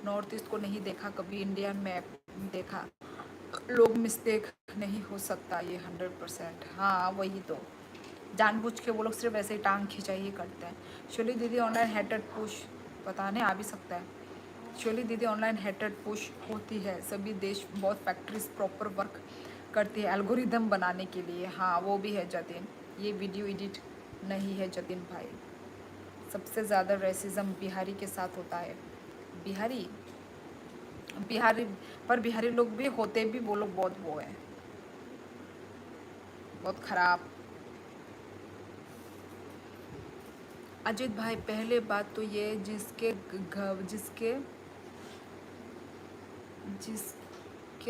नॉर्थ ईस्ट को नहीं देखा कभी, इंडिया मैप देखा, लोग मिस्टेक नहीं हो सकता ये 100%। हाँ वही तो, जानबूझ के वो लोग सिर्फ ऐसे ही टांग खिंचाई ही करते हैं। शोली दीदी ऑनलाइन हेटेड पुश, पता नहीं आ भी सकता है। शोली दीदी ऑनलाइन हेटेड पुश होती है, सभी देश बहुत फैक्ट्रीज प्रॉपर वर्क करती है एल्गोरिदम बनाने के लिए। हाँ वो भी है जतिन, ये वीडियो एडिट नहीं है जतिन भाई। सबसे ज़्यादा रेसिज्म बिहारी के साथ होता है। बिहारी पर बिहारी लोग भी होते भी, वो लोग बहुत वो हैं, बहुत ख़राब। अजित भाई पहले बात तो ये जिसके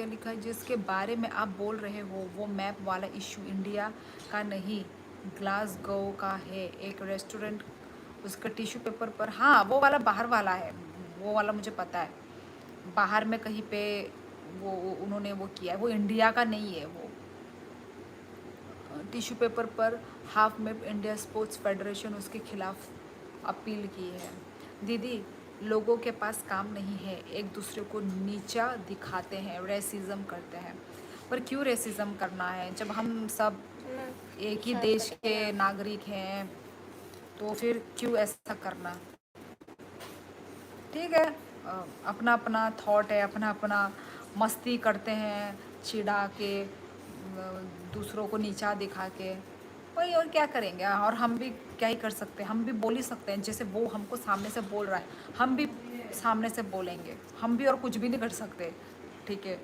लिखा है, जिसके बारे में आप बोल रहे हो वो मैप वाला इशू इंडिया का नहीं ग्लासगो का है, एक रेस्टोरेंट उसका टिश्यू पेपर पर, हाँ वो वाला बाहर वाला है, वो वाला मुझे पता है, बाहर में कहीं पे वो उन्होंने वो किया है, वो इंडिया का नहीं है। वो टिश्यू पेपर पर half map India sports federation उसके खिलाफ अपील की है। दीदी लोगों के पास काम नहीं है, एक दूसरे को नीचा दिखाते हैं, रेसिज्म करते हैं। पर क्यों रेसिज्म करना है जब हम सब एक ही देश के नागरिक हैं, तो फिर क्यों ऐसा करना। ठीक है, अपना अपना थॉट है, अपना अपना मस्ती करते हैं, चिढ़ा के, दूसरों को नीचा दिखा के, वही, और क्या करेंगे। और हम भी क्या ही कर सकते हैं, हम भी बोल ही सकते हैं, जैसे वो हमको सामने से बोल रहा है हम भी सामने से बोलेंगे, हम भी और कुछ भी नहीं कर सकते। ठीक है,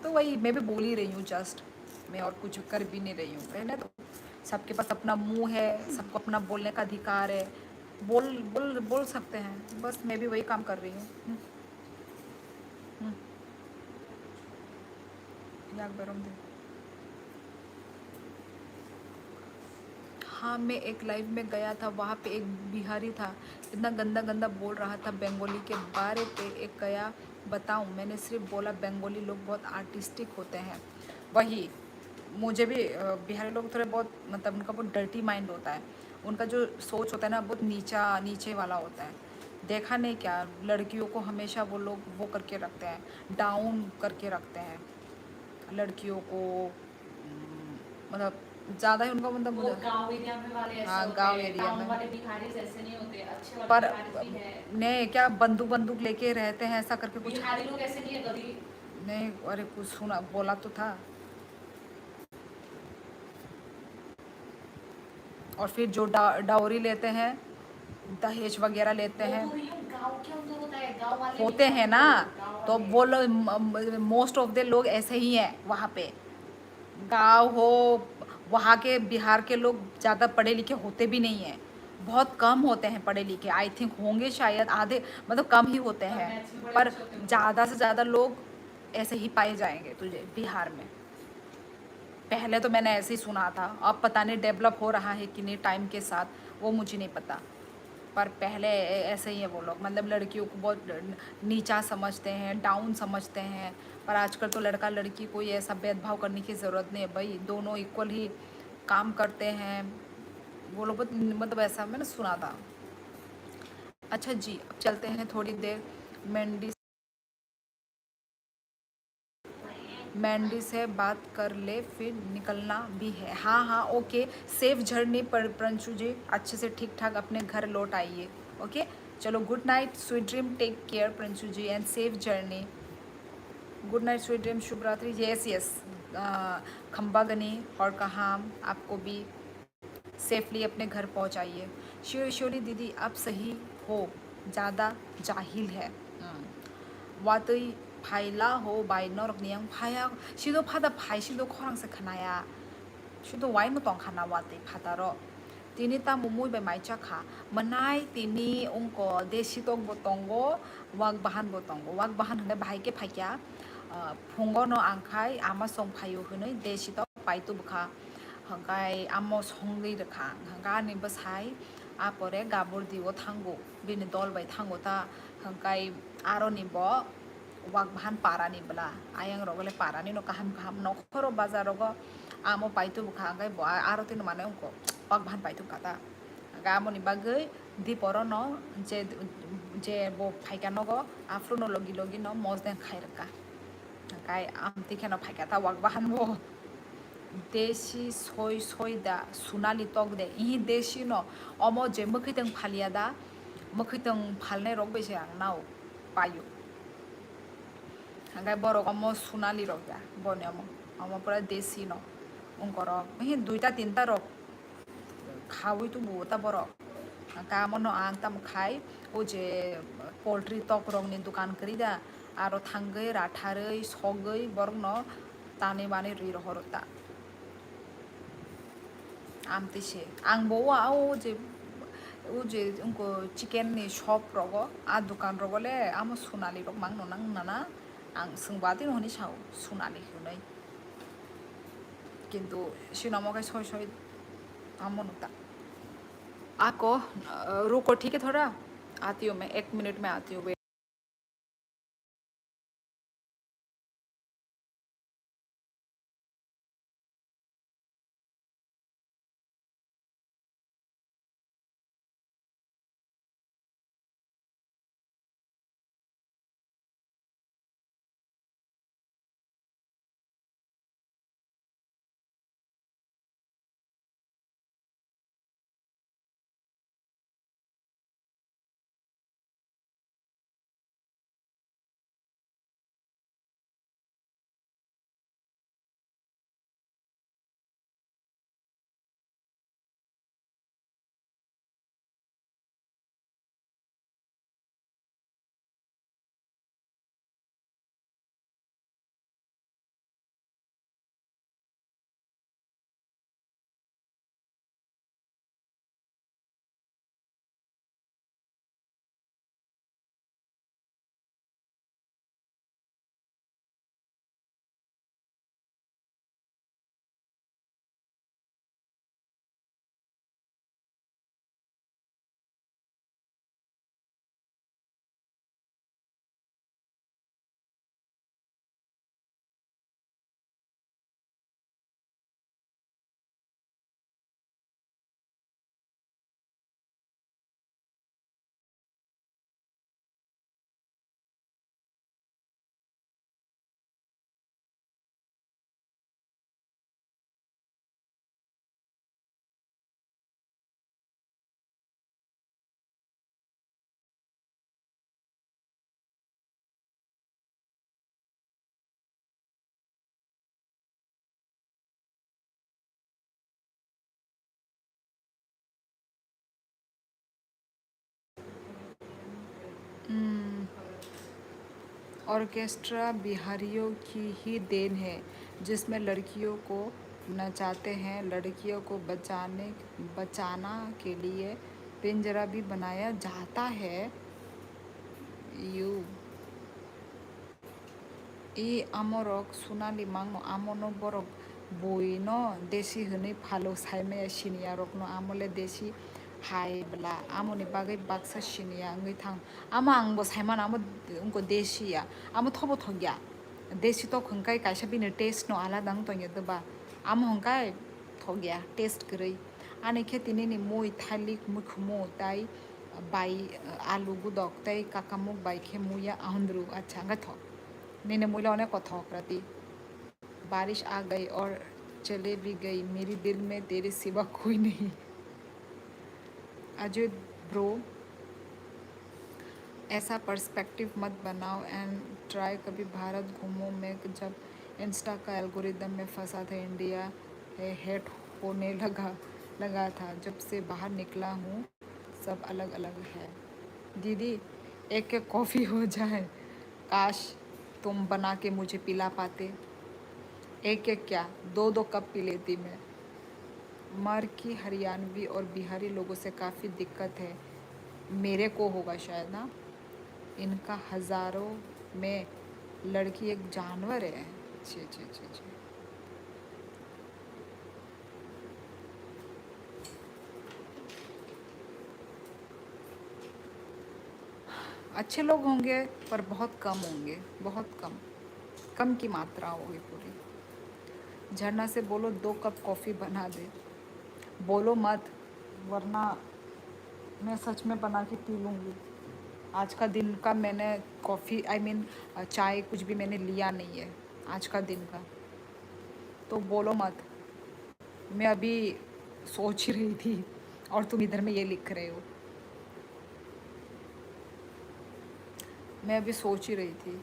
तो वही मैं भी बोल ही रही हूँ जस्ट, मैं और कुछ कर भी नहीं रही हूँ। रहने तो, सबके पास अपना मुंह है, सबको अपना बोलने का अधिकार है, बोल बोल बोल सकते हैं, बस मैं भी वही काम कर रही हूँ। हम्म, याक बेरम दे। हाँ, मैं एक लाइव में गया था, वहाँ पे एक बिहारी था, इतना गंदा गंदा बोल रहा था बंगाली के बारे पे। एक गया, बताऊँ, मैंने सिर्फ बोला बंगाली लोग बहुत आर्टिस्टिक होते हैं। वही, मुझे भी बिहारी लोग थोड़े बहुत, मतलब उनका बहुत डर्टी माइंड होता है, उनका जो सोच होता है ना बहुत नीचा नीचे वाला होता है। देखा नहीं क्या, लड़कियों को हमेशा वो लोग वो करके रखते हैं, डाउन करके रखते हैं लड़कियों को, मतलब ज़्यादा ही उनका मतलब वो गांव एरिया में वाले ऐसे हाँ, होते गांव हैं, एरिया टाउन में। वाले बिहारी ऐसे नहीं होते, अच्छे वाले पर बिहारी भी है। नहीं, क्या बंदूक बंदूक लेके रहते हैं ऐसा करके कुछ। बिहारी लोग ऐसे नहीं है कभी। नहीं, अरे कुछ सुना, बोला तो था। और फिर जो डाउरी लेते हैं, दहेज वगैरह लेते वो हैं, तो रही हूँ, गांव के अंदर होता है, गांव वाले होते हैं बिहारी ना, लोग, गांव तो वाले। वो लोग मोस्ट ऑफ द लोग ऐसे ही हैं वहाँ पे। गांव हो, वहाँ के बिहार के लोग ज़्यादा पढ़े लिखे होते भी नहीं हैं, बहुत कम होते हैं पढ़े लिखे, आई थिंक होंगे शायद आधे, मतलब कम ही होते पर हैं। मैथ्स में बड़े पर अच्छे होते हैं वो लोग। ज़्यादा से ज़्यादा लोग ऐसे ही पाए जाएंगे तुझे बिहार में। पहले तो मैंने ऐसे ही सुना था, अब पता नहीं डेवलप हो रहा है कि नहीं टाइम के साथ, वो मुझे नहीं पता। पर पहले ऐसे ही है वो लोग, मतलब लड़कियों को बहुत नीचा समझते हैं, डाउन समझते हैं। पर आजकल तो लड़का लड़की कोई ऐसा भेदभाव करने की ज़रूरत नहीं है भाई, दोनों इक्वल ही काम करते हैं वो लोग, बहुत मतलब ऐसा मैंने सुना था। अच्छा जी, अब चलते हैं थोड़ी देर मेंढी मैंडी से बात कर ले, फिर निकलना भी है। हाँ हाँ, ओके, सेफ जर्नी पर प्रंशु जी, अच्छे से ठीक ठाक अपने घर लौट आइए। ओके, चलो, good night, sweet dream, take care Pranshu ji, and safe journey. Good night, sweet dream, शुभ रात्रि। यस यस, खम्बागनी और कहाम, आपको भी सेफली अपने घर पहुँचाइए। श्योरी दीदी, आप सही हो, ज़्यादा जाहिल है। वातई फाइला हो बाई नरक नियम फाया सिदो फादा फाइ सिदो खरang se khanaya सिदो वाइ mo tong khana watei fataro tini ta mumui bai maicha kha manai tini ungko deshi tok bo tongo wak bahan hone bahai ke phaikya phungo no angkhai ama song phayu hunoi deshi tok paitu bkha hangkai amo songlei rekha hangka ni basai apore gabor diwo thango bini dol bai thango ta hangkai aro ni bo wak bahan parani bela ayang rogole parani no kaham kaham no khoro bazar rogo amo paitu bukha angkai bo aro tino mane ungko wak bahan paitu kata angkai amo ni bagai di poro no je bo phaika nogo afro no logi logi no mosden khai reka angkai amti kheno phaika ta wak bahan bo देशी सोई सोई दा सुनाली तक दे इही देशी न अमो जे मखैतों फालिया दा मखैतों फालने रग बेसे आं नाव पायो hanggai borok omo sunali rok ya boni omo pura desi no ungko rok hi duita tinta rok খাওয়াই তো বুতা বড় কামনো আং তাম খাই ও যে পোল্ট্রি তক রংনি দোকান করি দা আরো থাঙ্গৈ রাঠারৈ সগৈ বরং ন তানে বানে রুই রহরতা আমতিসে आं बौआ ও যে उनको चिकेन नि शप रगो आ दुकान रगले आमो सुनाली रग मांग ननां नाना आं सोंबाति नहनि साव सुनाली हुनै किंतु सिनामोगाय सय सय आमोनुता आको रुको ठीक है थोड़ा आती हूँ मैं 1 मिनट में आती हूँ ऑर्केस्ट्रा बिहारियों की ही देन है, जिसमें लड़कियों को नचाते हैं। लड़कियों को बचाना के लिए पिंजरा भी बनाया जाता है। यू ই আমরক সোনালি মাংনো আমনো বরক বইनो देशी होनै फालो साइमाया सिनिया रकनो आमले देशी हायब्ला आमनि बागै बाक्सा सिनिया अंगै थां आमा आंबो साइमान आमो उनको देशिया आमो थबो थग्या देशी तो खंकाय कायसा बिनो टेस्ट नो आला दंग तो दबा आमो हंकाय थग्या टेस्ट गरै आने खेतिनि नि मोय थालिक मुखमो ताई बाई आलू गुदक ताई काकामुक बाई खेमुया आंद्रु अच्छा अंगा थ नेने मुला ने कथा प्रति बारिश आ गई और चले भी गई, मेरी दिल में तेरे सिवा कोई नहीं। अजय ब्रो, ऐसा पर्सपेक्टिव मत बनाओ एंड ट्राई कभी भारत घूमो। मैं जब इंस्टा का एल्गोरिदम में फंसा था, इंडिया है हेट होने लगा था। जब से बाहर निकला हूँ सब अलग अलग है। दीदी एक एक कॉफ़ी हो जाए, काश तुम बना के मुझे पिला पाते। एक एक क्या 2-2 कप पी लेती मैं। मर की हरियाणवी और बिहारी लोगों से काफ़ी दिक्कत है, मेरे को होगा शायद ना। इनका हज़ारों में लड़की एक जानवर है। छे छे छे छे अच्छे लोग होंगे पर बहुत कम होंगे, बहुत कम की मात्रा होगी पूरी। झरना से बोलो 2 कप कॉफ़ी बना दे। बोलो मत, वरना मैं सच में बना के पी लूँगी। आज का दिन का मैंने कॉफ़ी चाय कुछ भी मैंने लिया नहीं है आज का दिन का, तो बोलो मत। मैं अभी सोच ही रही थी और तुम इधर में ये लिख रहे हो। मैं अभी सोच ही रही थी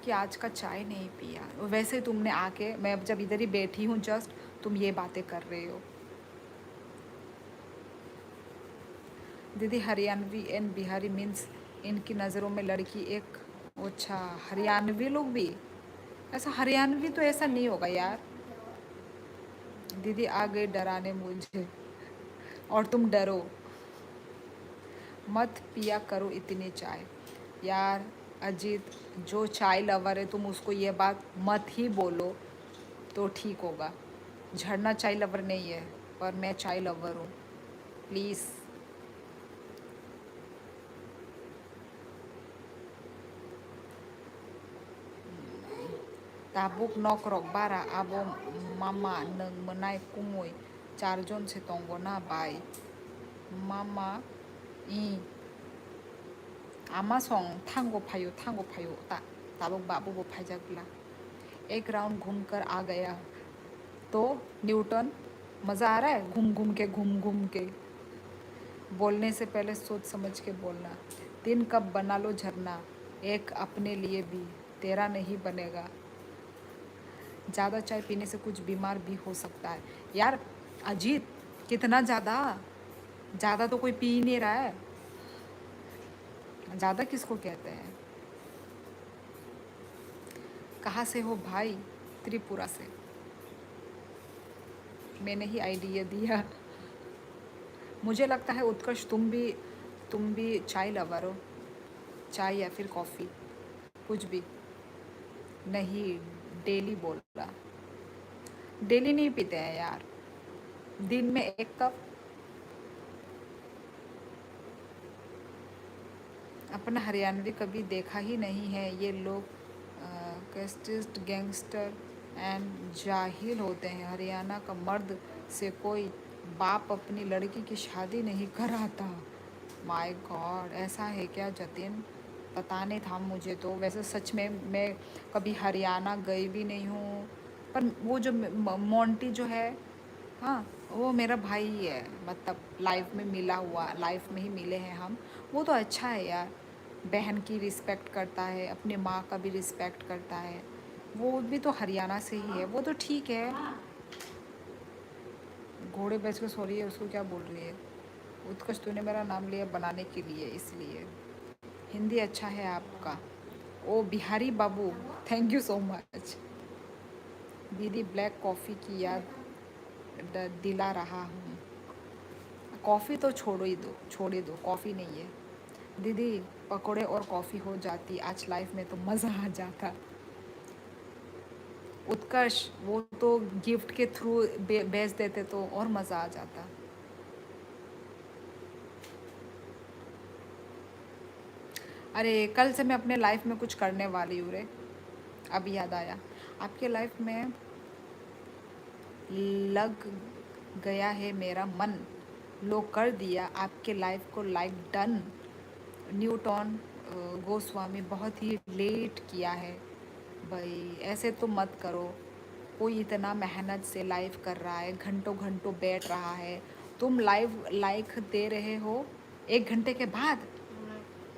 कि आज का चाय नहीं पिया। वैसे तुमने आके, मैं अब जब इधर ही बैठी हूँ जस्ट, तुम ये बातें कर रहे हो। दीदी हरियाणवी एंड बिहारी मीन्स इनकी नज़रों में लड़की एक, अच्छा हरियाणवी लोग भी ऐसा, हरियाणवी तो ऐसा नहीं होगा यार। दीदी आ गए डराने मुझे, और तुम डरो मत पिया करो इतनी चाय। यार अजीत, जो चाय लवर है तुम उसको ये बात मत ही बोलो तो ठीक होगा। झरना चाय लवर नहीं है पर मैं चाय लवर हूँ, please. Tabuk nokrok bara abo mama neng menai kumui 4জন से तंगो ना बाई मामा 이 आमा सॉन्ग थांगो फायो ता ताबुक बाबू वो फाइजागला। एक राउंड घूम कर आ गया तो न्यूटन, मज़ा आ रहा है घूम घूम के। बोलने से पहले सोच समझ के बोलना। 3 कप बना लो झरना, एक अपने लिए भी, तेरा नहीं बनेगा। ज़्यादा चाय पीने से कुछ बीमार भी हो सकता है। यार अजीत, कितना ज़्यादा तो कोई पी ही नहीं रहा है। ज़्यादा किसको कहते हैं? कहाँ से हो भाई? त्रिपुरा से। मैंने ही आइडिया दिया। मुझे लगता है उत्कर्ष तुम भी चाय लवर हो, चाय या फिर कॉफ़ी, कुछ भी नहीं। डेली बोल रहा, डेली नहीं पीते हैं यार, दिन में 1 कप। अपना हरियाणवी कभी देखा ही नहीं है। ये लोग कैस्टिस्ट गैंगस्टर एंड जाहिल होते हैं। हरियाणा का मर्द से कोई बाप अपनी लड़की की शादी नहीं कराता। माय गॉड, ऐसा है क्या जतिन? पता नहीं था मुझे तो। वैसे सच में मैं कभी हरियाणा गई भी नहीं हूँ, पर वो जो मोंटी जो है, हाँ वो मेरा भाई ही है, मतलब लाइफ में मिला हुआ, लाइफ में ही मिले हैं हम। वो तो अच्छा है यार, बहन की रिस्पेक्ट करता है, अपनी माँ का भी रिस्पेक्ट करता है। वो भी तो हरियाणा से ही है, वो तो ठीक है। घोड़े बेच के सो रही है, उसको क्या बोल रही है? उत्कर्ष तूने मेरा नाम लिया बनाने के लिए, इसलिए। हिंदी अच्छा है आपका। ओ बिहारी बाबू, थैंक यू सो मच। दीदी ब्लैक कॉफ़ी की याद दिला रहा हूँ। कॉफ़ी तो छोड़ ही दो, कॉफ़ी नहीं है। दीदी पकोड़े और कॉफ़ी हो जाती आज लाइफ में तो मज़ा आ जाता। उत्कर्ष वो तो गिफ्ट के थ्रू भेज देते तो और मज़ा आ जाता। अरे कल से मैं अपने लाइफ में कुछ करने वाली हूँ रे, अब याद आया। आपके लाइफ में लग गया है मेरा मन, लो कर दिया आपके लाइफ को लाइक डन। न्यूटन गोस्वामी बहुत ही लेट किया है भाई, ऐसे तो मत करो। कोई इतना मेहनत से लाइव कर रहा है, घंटों घंटों बैठ रहा है, तुम लाइव लाइक दे रहे हो 1 घंटे के बाद।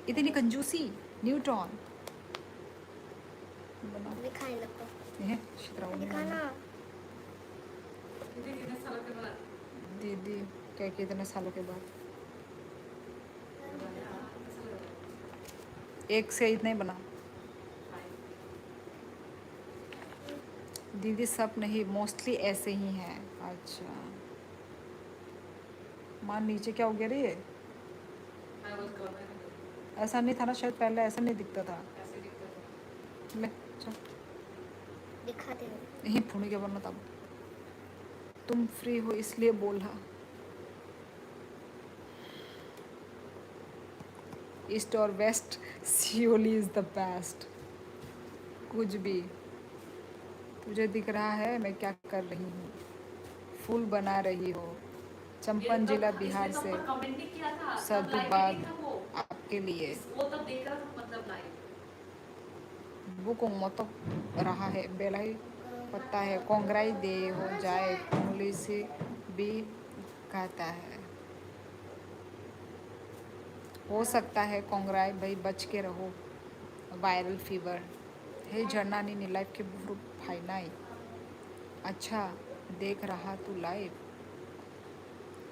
इतनी कंजूसी न्यूटन। दिखाने लगो। शितराओ दिखाना। दीदी कितने सालों के बाद दीदी क्या कितने सालों के बाद एक से इतना ही बना। दीदी सब नहीं, मोस्टली ऐसे ही हैं। अच्छा मान नीचे क्या हो गया रे, ऐसा नहीं था ना शायद, पहले ऐसा नहीं दिखता था। ले चल दिखाते हो। यहीं फोन क्या बनना, तब तुम फ्री हो इसलिए बोला। ईस्ट और वेस्ट, सियोली इज़ द बेस्ट। कुछ भी तुझे दिख रहा है मैं क्या कर रही हूँ, फूल बना रही हो। चंपन जिला बिहार से कमेंट नहीं किया था तब लाइव साधुवाद नहीं था वो आपके लिए। वो तब देख रहा था मतलब लाइव बुक मत रहा है बेलाई पता है, कोंगराई दे हो जाए उंगली से भी कहता है। हो सकता है कोंगराई भाई, बच के रहो, वायरल फीवर है। झरना नहीं लाइफ के फाइनाई। अच्छा देख रहा तू लाइव।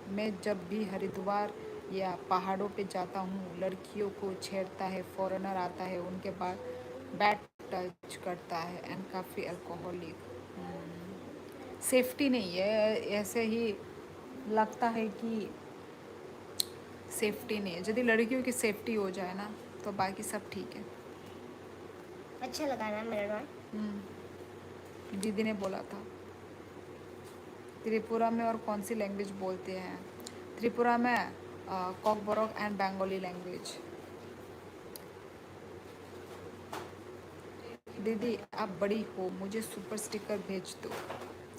मैं जब भी हरिद्वार या पहाड़ों पे जाता हूँ लड़कियों को छेड़ता है, फॉरेनर आता है उनके बाद बैड टच करता है एंड काफ़ी अल्कोहलिक। सेफ्टी नहीं है, ऐसे ही लगता है कि सेफ्टी नहीं है। यदि लड़कियों की सेफ्टी हो जाए ना तो बाकी सब ठीक है। अच्छा लगा ना मेरा ड्राइंग? दीदी ने बोला था। त्रिपुरा में और कौन सी लैंग्वेज बोलते हैं? त्रिपुरा में कॉकबोरोक एंड बंगाली लैंग्वेज। दीदी आप बड़ी हो, मुझे सुपर स्टिकर भेज दो।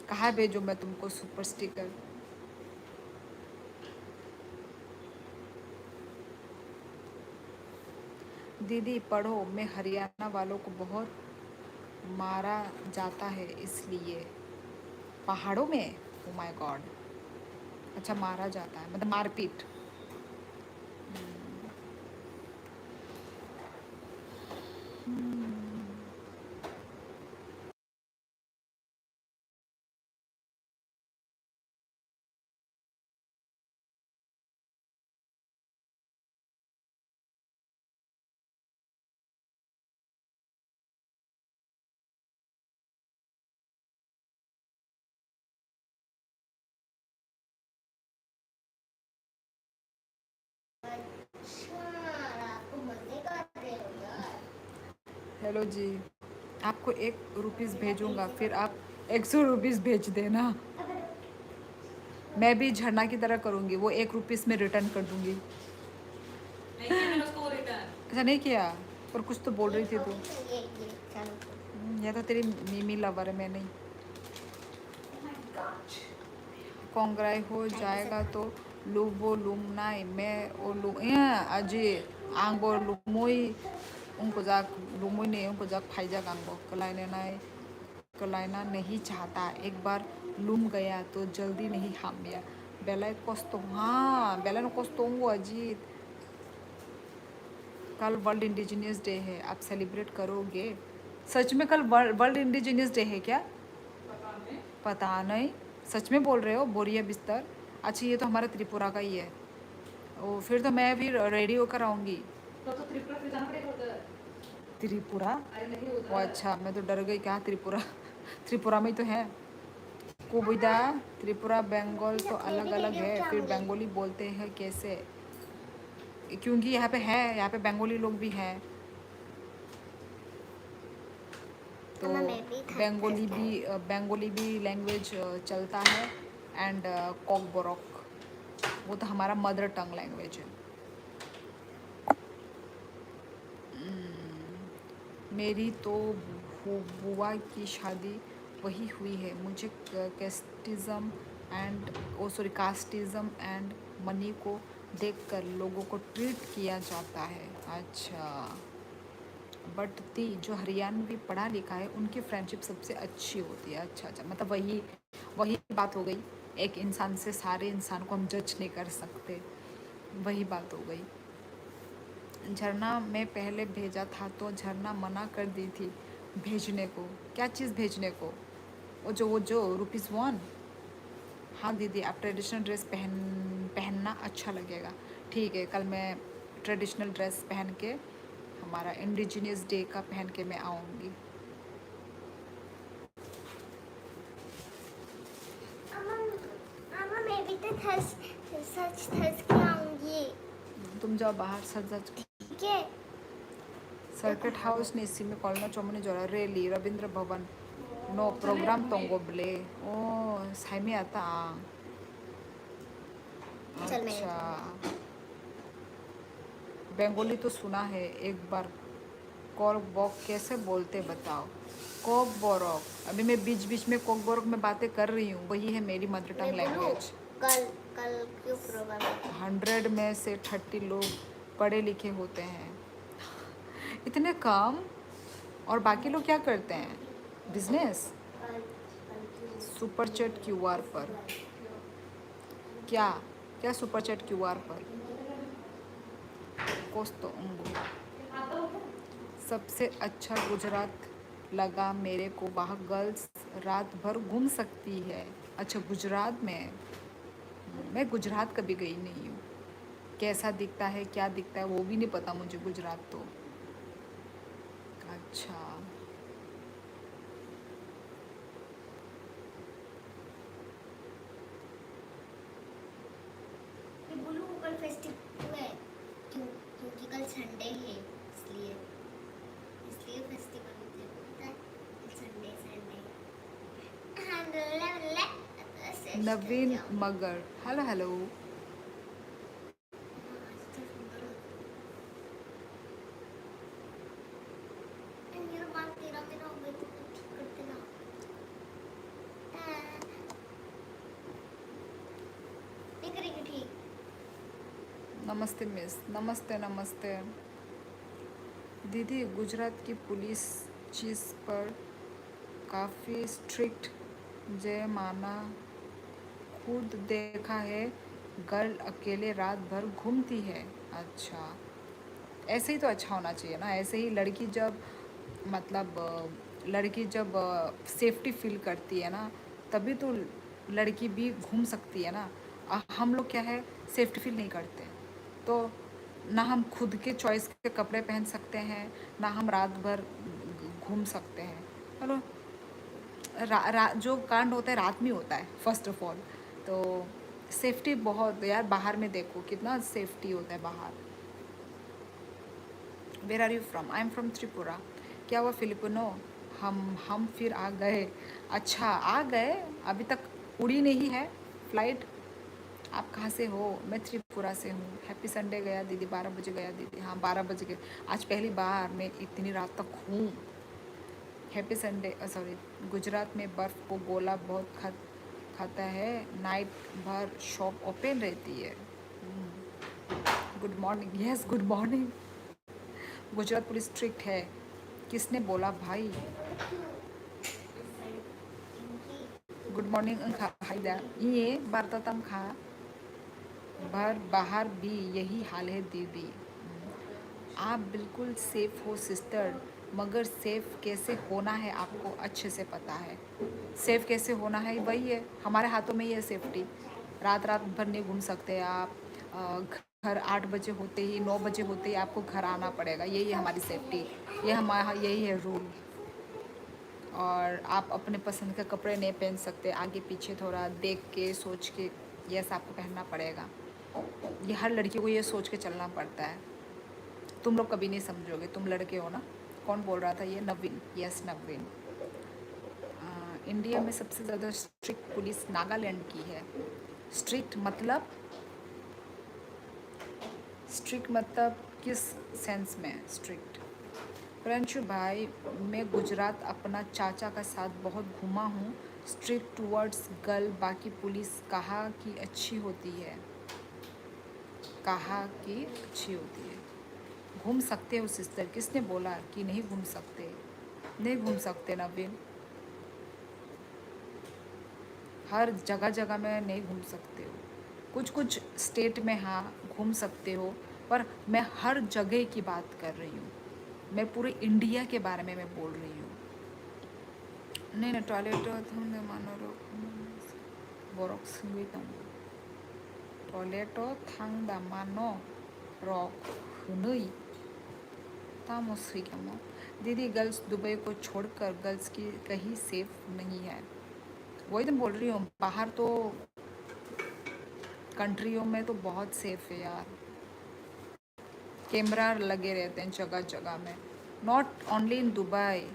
कहाँ भेजूँ मैं तुमको सुपर स्टिकर? दीदी पढ़ो, मैं हरियाणा वालों को बहुत मारा जाता है इसलिए। पहाड़ों में? ओ माय गॉड। अच्छा मारा जाता है मतलब मारपीट। अच्छा, आपको मजे कर रहे हो यार। हेलो जी, आपको 1 रुपीज़ भेजूंगा फिर आप 100 रुपीज़ भेज देना। मैं भी झरना की तरह करूँगी, वो 1 रुपीज़ में रिटर्न कर दूँगी। नहीं किया मैंने उसको रिटर्न ऐसा नहीं किया, पर कुछ तो बोल रही थी तू। ये चलो। या तो तेरी मीमी लवर है, मैं नहीं। कोंगराई हो जाएगा तो लुबो लुमनाई मैं ओ लु अजी आंगो लुमुई उनको जाक लुमुई नहीं उनको जाक फाइजा आंगो कलाइना नहीं चाहता। एक बार लुम गया तो जल्दी नहीं हामिया। बेला कोस्तो हाँ बेला नो कोस्तोंगो अजीत। कल वर्ल्ड इंडिजिनियस डे है, आप सेलिब्रेट करोगे? सच में कल वर्ल्ड इंडिजिनियस डे है क्या? पता नहीं, सच में बोल रहे हो? बोरिया बिस्तर। अच्छा ये तो हमारा त्रिपुरा का ही है। ओ फिर तो मैं भी रेडी होकर आऊँगी। तो त्रिपुरा फिर जाना पड़ेगा उधर त्रिपुरा? ओ अच्छा, मैं तो डर गई, क्या त्रिपुरा? त्रिपुरा में ही तो है। कुबुदा, त्रिपुरा बंगाल तो अलग अलग है, फिर बंगाली बोलते हैं कैसे? क्योंकि यहाँ पे है, यहाँ पे बंगाली लोग भी हैं, तो मम्मा मैं भी बंगाली भी लैंग्वेज चलता है। एंड कॉकबोरक, वो तो हमारा मदर टंग लैंग्वेज है। मेरी तो बुआ की शादी वही हुई है। मुझे कास्टिज़म एंड मनी को देखकर लोगों को ट्रीट किया जाता है। अच्छा, बट ती जो हरियाणवी पढ़ा लिखा है उनकी फ्रेंडशिप सबसे अच्छी होती है। अच्छा अच्छा, मतलब वही वही बात हो गई, एक इंसान से सारे इंसान को हम जज नहीं कर सकते, वही बात हो गई। झरना में पहले भेजा था तो झरना मना कर दी थी भेजने को। क्या चीज़ भेजने को? वो जो ₹1। हाँ दीदी, आप ट्रेडिशनल ड्रेस पहनना अच्छा लगेगा। ठीक है, कल मैं ट्रेडिशनल ड्रेस पहन के, हमारा इंडिजिनियस डे का पहन के मैं आऊँगी। मम्मा मैं भी तो सच के आऊंगी। तुम जाओ बाहर, सच सच। ठीक है। सर्किट हाउस नेसी में कॉलना चौमनी जोड़ा रेली रविंद्र भवन नो प्रोग्राम तोंगोबले ओ साइमी आता। चल मैं अच्छा, बंगाली तो सुना है, एक बार कॉकबॉक कैसे बोलते बताओ? कॉकबोरक, अभी मैं बीच बीच में कॉकबोरक में बातें कर रही हूँ, वही है मेरी मदर टंग मैं बोलूं लैंग्वेज। कल कल क्यों प्रोग्राम है? 100 में से 30 लोग पढ़े लिखे होते हैं, इतने कम, और बाकी लोग क्या करते हैं? बिजनेस। सुपर चैट क्यूआर पर क्या क्या सुपर चैट क्यूआर पर कोस्तो सबसे अच्छा गुजरात लगा मेरे को, वहाँ गर्ल्स रात भर घूम सकती है। अच्छा, गुजरात में? मैं गुजरात कभी गई नहीं हूँ, कैसा दिखता है क्या दिखता है वो भी नहीं पता मुझे गुजरात तो। अच्छा, मैं बोलूं कल फेस्टिवल है क्योंकि कल संडे है, इसलिए फेस्टिवल होते हैं, पता है? संडे हाँ नवीन मगर, हेलो हेलो। मेरा बाल तेरा मेरा हो गया तो ठीक कर देना। नहीं करेगी ठीक? नमस्ते मिस, नमस्ते नमस्ते। दीदी, गुजरात की पुलिस चीज़ पर काफ़ी स्ट्रिक्ट, जय माना खुद देखा है, गर्ल अकेले रात भर घूमती है। अच्छा, ऐसे ही तो अच्छा होना चाहिए ना, ऐसे ही लड़की जब, मतलब लड़की जब सेफ्टी फील करती है ना, तभी तो लड़की भी घूम सकती है ना। हम लोग क्या है, सेफ्टी फील नहीं करते, तो ना हम खुद के चॉइस के कपड़े पहन सकते हैं, ना हम रात भर घूम सकते हैं। चलो, जो कांड होता है रात में होता है फर्स्ट ऑफ ऑल, तो सेफ्टी बहुत यार, बाहर में देखो कितना सेफ्टी होता है बाहर। Where are you from? I am from Tripura. क्या हुआ फिलिपिनो? हम फिर आ गए। अच्छा, आ गए, अभी तक उड़ी नहीं है फ्लाइट? आप कहाँ से हो? मैं त्रिपुरा से हूँ। हैप्पी संडे गया दीदी, 12 बजे गया दीदी। हाँ 12 बजे गए, आज पहली बार मैं इतनी रात तक हूँ। Happy Sunday. सॉरी, गुजरात में बर्फ़ को गोला बहुत खाता है, नाइट भर शॉप ओपन रहती है। Good morning. Yes, good morning. Gujarat police strict है, किसने बोला भाई? गुड मॉर्निंग अंखा हाइदा, ये भारतम खा भर बाहर भी यही हाल है दीदी। आप बिल्कुल सेफ़ हो सिस्टर, मगर सेफ़ कैसे होना है आपको अच्छे से पता है। सेफ़ कैसे होना है वही है, हमारे हाथों में ही है सेफ्टी। रात रात भर नहीं घूम सकते आप, घर 8 बजे होते ही 9 बजे होते ही आपको घर आना पड़ेगा। यही है हमारी सेफ्टी, ये हमारा यही है रूल। और आप अपने पसंद के कपड़े नहीं पहन सकते, आगे पीछे थोड़ा देख के सोच के ये सब आपको पहनना पड़ेगा। ये हर लड़की को ये सोच के चलना पड़ता है। तुम लोग कभी नहीं समझोगे, तुम लड़के हो ना। कौन बोल रहा था ये? नवीन। यस नवीन। इंडिया में सबसे ज़्यादा स्ट्रिक्ट पुलिस नागालैंड की है। स्ट्रिक्ट मतलब? स्ट्रिक्ट मतलब किस सेंस में स्ट्रिक्ट? प्रियांशु भाई, मैं गुजरात अपना चाचा का साथ बहुत घूमा हूँ। स्ट्रिक्ट टूवर्ड्स गर्ल, बाकी पुलिस कहा कि अच्छी होती है। कहा कि अच्छी होती है। घूम सकते हो सिस्टर, किसने बोला कि नहीं घूम सकते? नहीं घूम सकते नवीन, हर जगह जगह में नहीं घूम सकते हो। कुछ कुछ स्टेट में हाँ घूम सकते हो, पर मैं हर जगह की बात कर रही हूँ। मैं पूरे इंडिया के बारे में मैं बोल रही हूँ। नहीं नहीं टॉयलेट मानो बोरक्स टॉयलेट थांदा मानो रॉक हुई तामो। दीदी गर्ल्स दुबई को छोड़कर गर्ल्स की कहीं सेफ नहीं है। वही तो बोल रही हूँ, बाहर तो कंट्रियों में तो बहुत सेफ है यार। कैमरा लगे रहते हैं जगह जगह में। Not only in Dubai,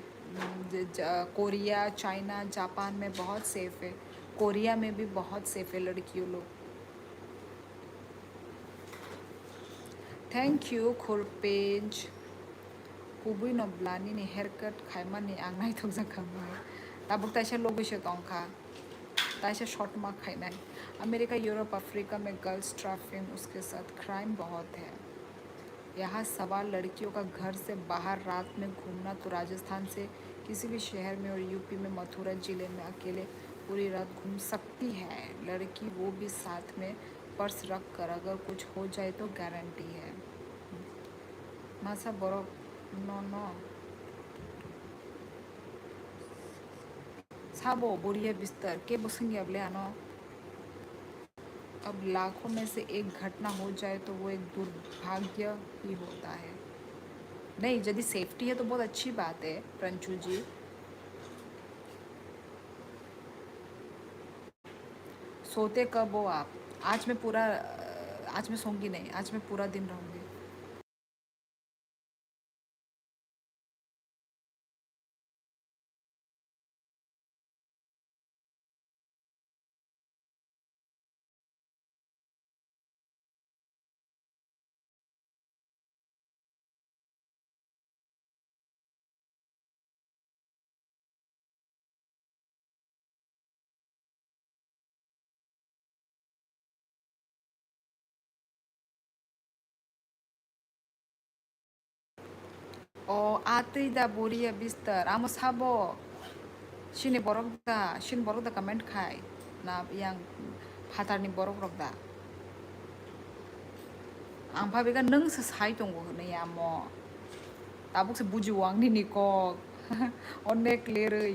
Korea, China, Japan में बहुत सेफ है। कोरिया में भी बहुत सेफ है लड़कियों लोग। थैंक यू खुरपेज कुबुई नब्लानी ने हेयरकट खाइमानी आंगनाय थोजा खामाय ताबुक ताइसे लोगोसे तंखा ताइसे शॉर्ट मार्क खाइनाय। अमेरिका, यूरोप, अफ्रीका में गर्ल्स ट्रैफिकिंग उसके साथ क्राइम बहुत है। यहाँ सवाल लड़कियों का घर से बाहर रात में घूमना, तो राजस्थान से किसी भी शहर में और यूपी में मथुरा जिले में अकेले पूरी रात घूम सकती है लड़की, वो भी साथ में पर्स रख कर। अगर कुछ हो जाए तो गारंटी है। मासा बरो नो नो साबो बोरिया बिस्तर के बसेंगे अब ले आनो। अब लाखों में से एक घटना हो जाए तो वो एक दुर्भाग्य ही होता है। नहीं, यदि सेफ्टी है तो बहुत अच्छी बात है प्रंचू जी। सोते कब हो आप? आज मैं सोऊंगी नहीं, आज मैं पूरा दिन रहूंगी। आतैदा बोरिया बिस्तर आमो साबो सिनि borok da कमेंट खाय ना yang हाथारनि borok rok da आं भाबिगा नोंसो साय दंगो होनैया म ताबुकसो बुजिवांनि निकक अनेक लेरै।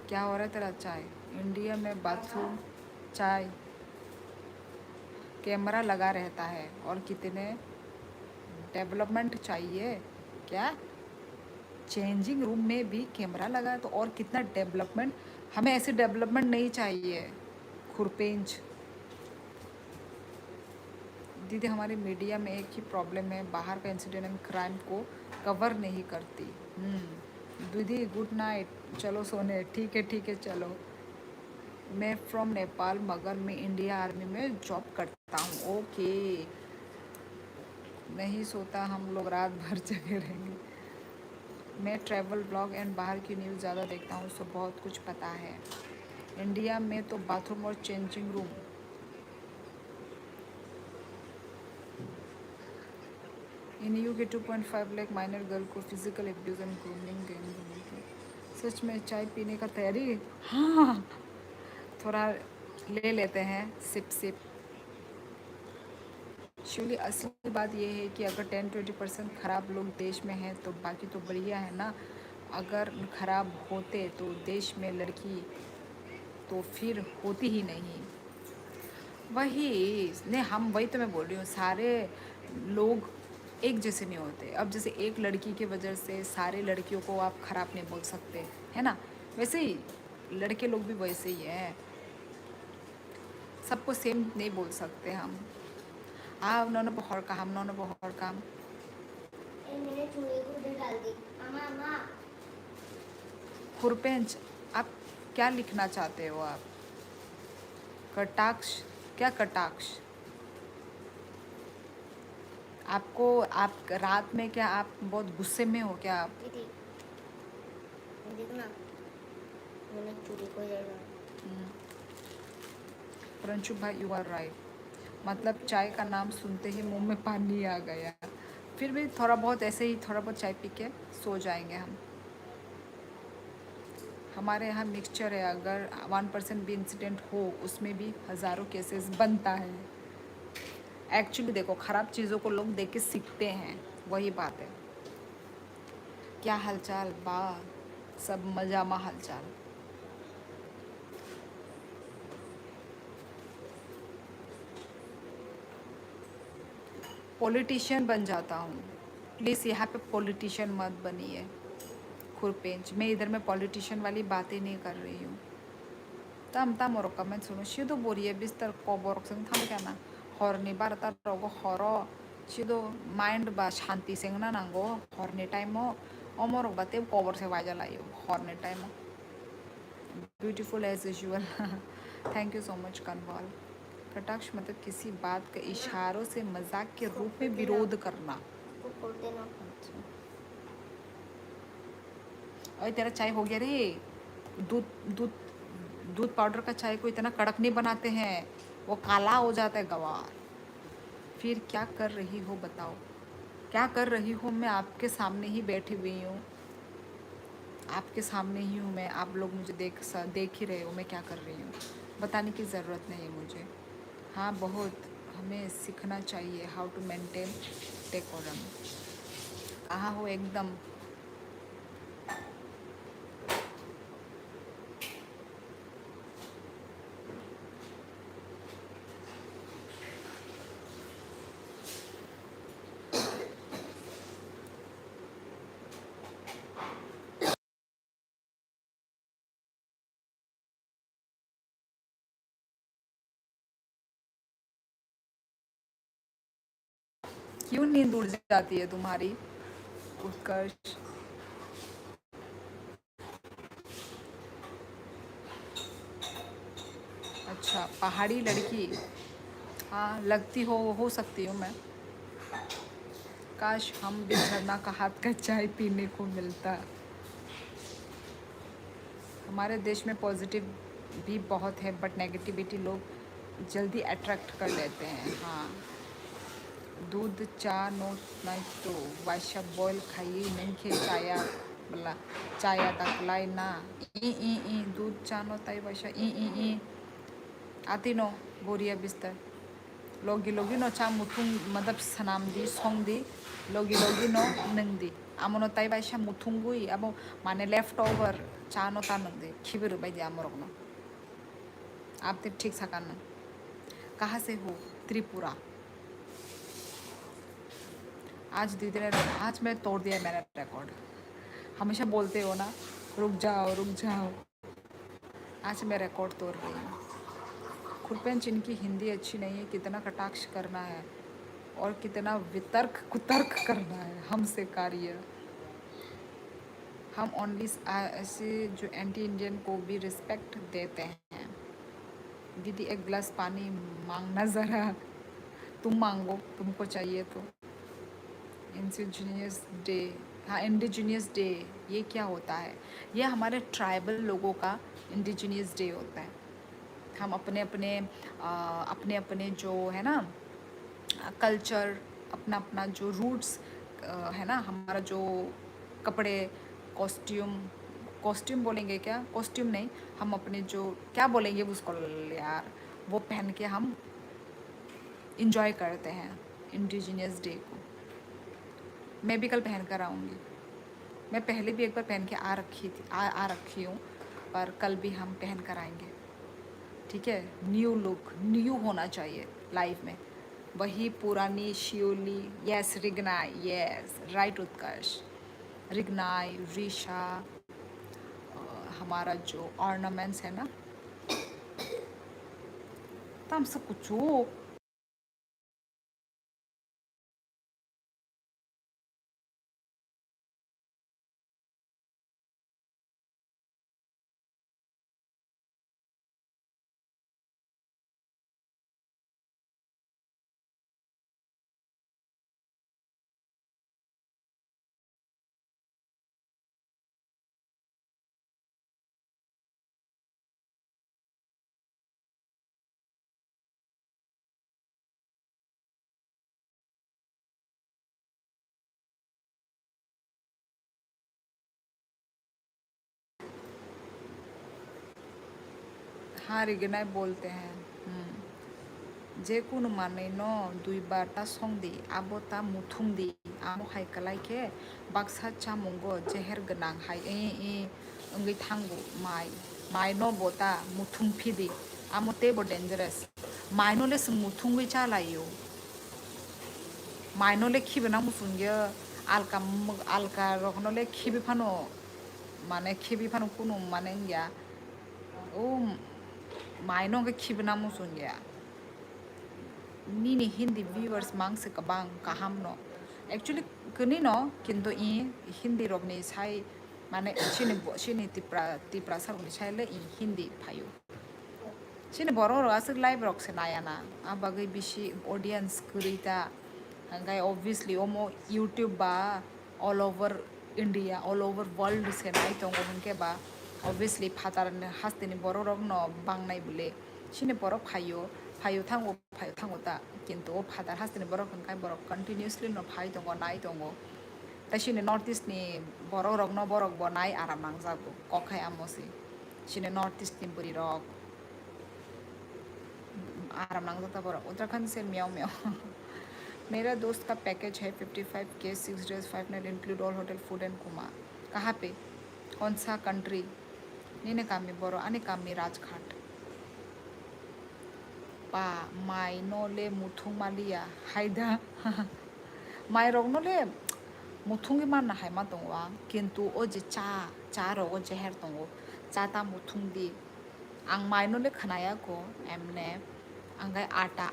क्या हो रहा है तेरा चाय? इंडिया में बाथरूम चाय कैमरा लगा रहता है और कितने डेवलपमेंट चाहिए क्या? चेंजिंग रूम में भी कैमरा लगा है तो और कितना डेवलपमेंट? हमें ऐसे डेवलपमेंट नहीं चाहिए खुरपेंच। दीदी हमारी मीडिया में एक ही प्रॉब्लम है, बाहर का इंसिडेंट एंड क्राइम को कवर नहीं करती। दीदी गुड नाइट, चलो सोने। ठीक है चलो। मैं फ्रॉम नेपाल मगर मैं इंडिया आर्मी में जॉब करता हूँ। ओके, नहीं सोता हम लोग, रात भर जगे रहेंगे। मैं ट्रैवल ब्लॉग एंड बाहर की न्यूज़ ज़्यादा देखता हूँ, सो बहुत कुछ पता है। इंडिया में तो बाथरूम और changing room in UK 2.5 lakh minor girl को फिजिकल एब्यूज एंड ग्रूमिंग। सच में चाय पीने का तैयारी? हाँ, थोड़ा ले लेते हैं सिप सिप। एक्चुअली असली बात ये है कि अगर 10-20% ख़राब लोग देश में हैं तो बाकी तो बढ़िया है ना। अगर ख़राब होते तो देश में लड़की तो फिर होती ही नहीं। वही नहीं, हम वही तो मैं बोल रही हूँ, सारे लोग एक जैसे नहीं होते। अब जैसे एक लड़की की वजह से सारे लड़कियों को आप ख़राब नहीं बोल सकते, है ना। वैसे ही लड़के लोग भी वैसे ही हैं, सबको सेम नहीं बोल सकते हम। हाँ, उन्होंने बहुत काम, उन्होंने बहुत काम। मैंने चूड़ी को उधर डाल दी। अम्मा अम्मा खुरपेंच, आप क्या लिखना चाहते हो आप? कटाक्ष, क्या कटाक्ष? आपको, आप रात में क्या आप बहुत गुस्से में हो क्या आप? दीदी देखो ना, मैंने चूड़ी को इधर डाला। परंशु भाई, यू आर राइट। मतलब चाय का नाम सुनते ही मुंह में पानी आ गया। फिर भी थोड़ा बहुत ऐसे ही थोड़ा बहुत चाय पी के सो जाएंगे हम। हमारे यहाँ मिक्सचर है, अगर 1% भी इंसिडेंट हो उसमें भी हज़ारों केसेस बनता है। एक्चुअली देखो, ख़राब चीज़ों को लोग देख के सीखते हैं, वही बात है। क्या हालचाल बा? सब मजा में हालचाल। पॉलिटिशियन बन जाता हूँ, प्लीज़ यहाँ पे पॉलिटिशियन मत बनिए खुरपेंच। मैं इधर में पॉलिटिशियन वाली बातें नहीं कर रही हूँ। तम तम और कमेंट सुनो शिदो बोरिए बिस्तर को बोरक संग थम क्या ना हॉर्नी बारता रोगो हॉरो शिदो माइंड बा शांति सिंग ना नांगो हॉर्नी टाइम हो अमर बाते कोबर से वाजा लाइयो हॉर्नी टाइम हो। Beautiful as usual. Thank you so much Kanwal. कटाक्ष मतलब किसी बात का इशारों से मजाक के रूप में विरोध करना। वो खोल देना। अच्छा, अरे तेरा चाय हो गया रे। दूध दूध दूध पाउडर का चाय को इतना कड़क नहीं बनाते हैं, वो काला हो जाता है गवार। फिर क्या कर रही हो बताओ? क्या कर रही हो? मैं आपके सामने ही बैठी हुई हूँ, आपके सामने ही हूँ मैं। आप लोग मुझे देख ही रहे हो मैं क्या कर रही हूँ। बताने की ज़रूरत नहीं है मुझे। हाँ, बहुत हमें सीखना चाहिए हाउ टू मेंटेन डेकोरम। कहाँ हो एकदम? क्यों नींद उड़ जाती है तुम्हारी उत्कर्ष? अच्छा, पहाड़ी लड़की। हाँ, लगती हो सकती हूँ मैं। काश हम भी झरना का हाथ का चाय पीने को मिलता। हमारे देश में पॉजिटिव भी बहुत है बट नेगेटिविटी लोग जल्दी अट्रैक्ट कर लेते हैं। हाँ, दूध चा नो नहीं तो वाशा बॉयल खाइए नहीं खे चाया बला चाया तकलाई ना ई दूध चा नो ताई वाशा ई आती नो बोरिया बिस्तर लोगी लोगी नो चा मुथुंग मतलब सनाम दी सोंग दी लोगी लोगी नो नंग दी आमनो ताई वाशा मुथुंगुई अब माने लेफ्ट ओवर चा नो ता नंग दी खिबिर बाई दी आमरोग नो। आप तो ठीक सा करना। कहाँ से हो? त्रिपुरा। आज दीदी ने, आज मैं तोड़ दिया मैंने रिकॉर्ड। हमेशा बोलते हो ना रुक जाओ रुक जाओ, आज मैं रिकॉर्ड तोड़ रही हूँ। खुरपेंच, इनकी हिंदी अच्छी नहीं है, कितना कटाक्ष करना है और कितना वितर्क कुतर्क करना है हमसे कार्य। हम ओनली ऐसे जो एंटी इंडियन को भी रिस्पेक्ट देते हैं। दीदी एक गिलास पानी मांगना ज़रा। तुम मांगो, तुमको चाहिए तो। इंडिजिनियस डे, हाँ इंडिजिनियस डे ये क्या होता है? ये हमारे ट्राइबल लोगों का इंडिजिनियस डे होता है। हम अपने अपने जो है ना कल्चर, अपना अपना जो रूट्स है ना, हमारा जो कपड़े, कॉस्ट्यूम, कॉस्ट्यूम बोलेंगे क्या? कॉस्ट्यूम नहीं, हम अपने जो क्या बोलेंगे उसको यार, वो पहन के हम इंजॉय करते हैं। इंडिजिनियस डे को। मैं भी कल पहन कर आऊँगी। मैं पहले भी एक बार पहन के आ रखी हूँ, पर कल भी हम पहन कर आएंगे। ठीक है, न्यू लुक, न्यू होना चाहिए लाइफ में। वही पुरानी शियोली, यस रिग्नाई, यस राइट उत्कर्ष, रिग्नाई रीशा, हमारा जो ऑर्नामेंट्स है ना, तम सब कुछ हाँ रिग्नाई बोलते हैं। जे कुनु माने न दुई बारता संदी आबोता मुथुंदी आमो हाय कलाइके बाक्सा चामुंगो जेहेर गनां हाय अंगै थांगो माय न बोता मुथुं फिदी आमो तेबो डेंजरस माय न लेस मुथुंगै चालायो माय न ले खिबना मुसुंगे आलका रखनले खिबि फानो माने खिबि फानो कुनु माने या ओ माय न के खिबना मुसुंगे Nini Hindi viewers mangse kabang kaham no. Actually kini no kinto Hindi rogni sai mane sini tipra saruni sai le Hindi payo. Sini boro ro asik live rog se naya na. Abagai bishi audience kurita. Hangai obviously omo YouTube ba all over India, all over world se nai tongo hangke ba. Obviously phatar hastini boro rog no bang nai bule. Sini boro payo tango ta kinto phatar hastini boro hangkai boro continuously no payo tongo nai tongo. Ta sini northeast ni boro rog no borok bo nai aram nangjago kokhai amosi. Sini northeast ni buri rog आराम नांगता बड़ा उत्तराखंड से म्याओ म्याओ मेरा दोस्त का package है 55K 6 days 5 night include all hotel food and कुमा कहाँ पे कौन सा कंट्री नीने कामी बरो आने कामी राजघाट पा माई नोले मुथुंग मालिया हाइदा माई रोग नोले मुथुंगी मारना हाय मा दंगवा किंतु ओ जे चा रोगो जेहर दंगो चाता मुथुंग दी आं माई नोले खनाया को एमने angkai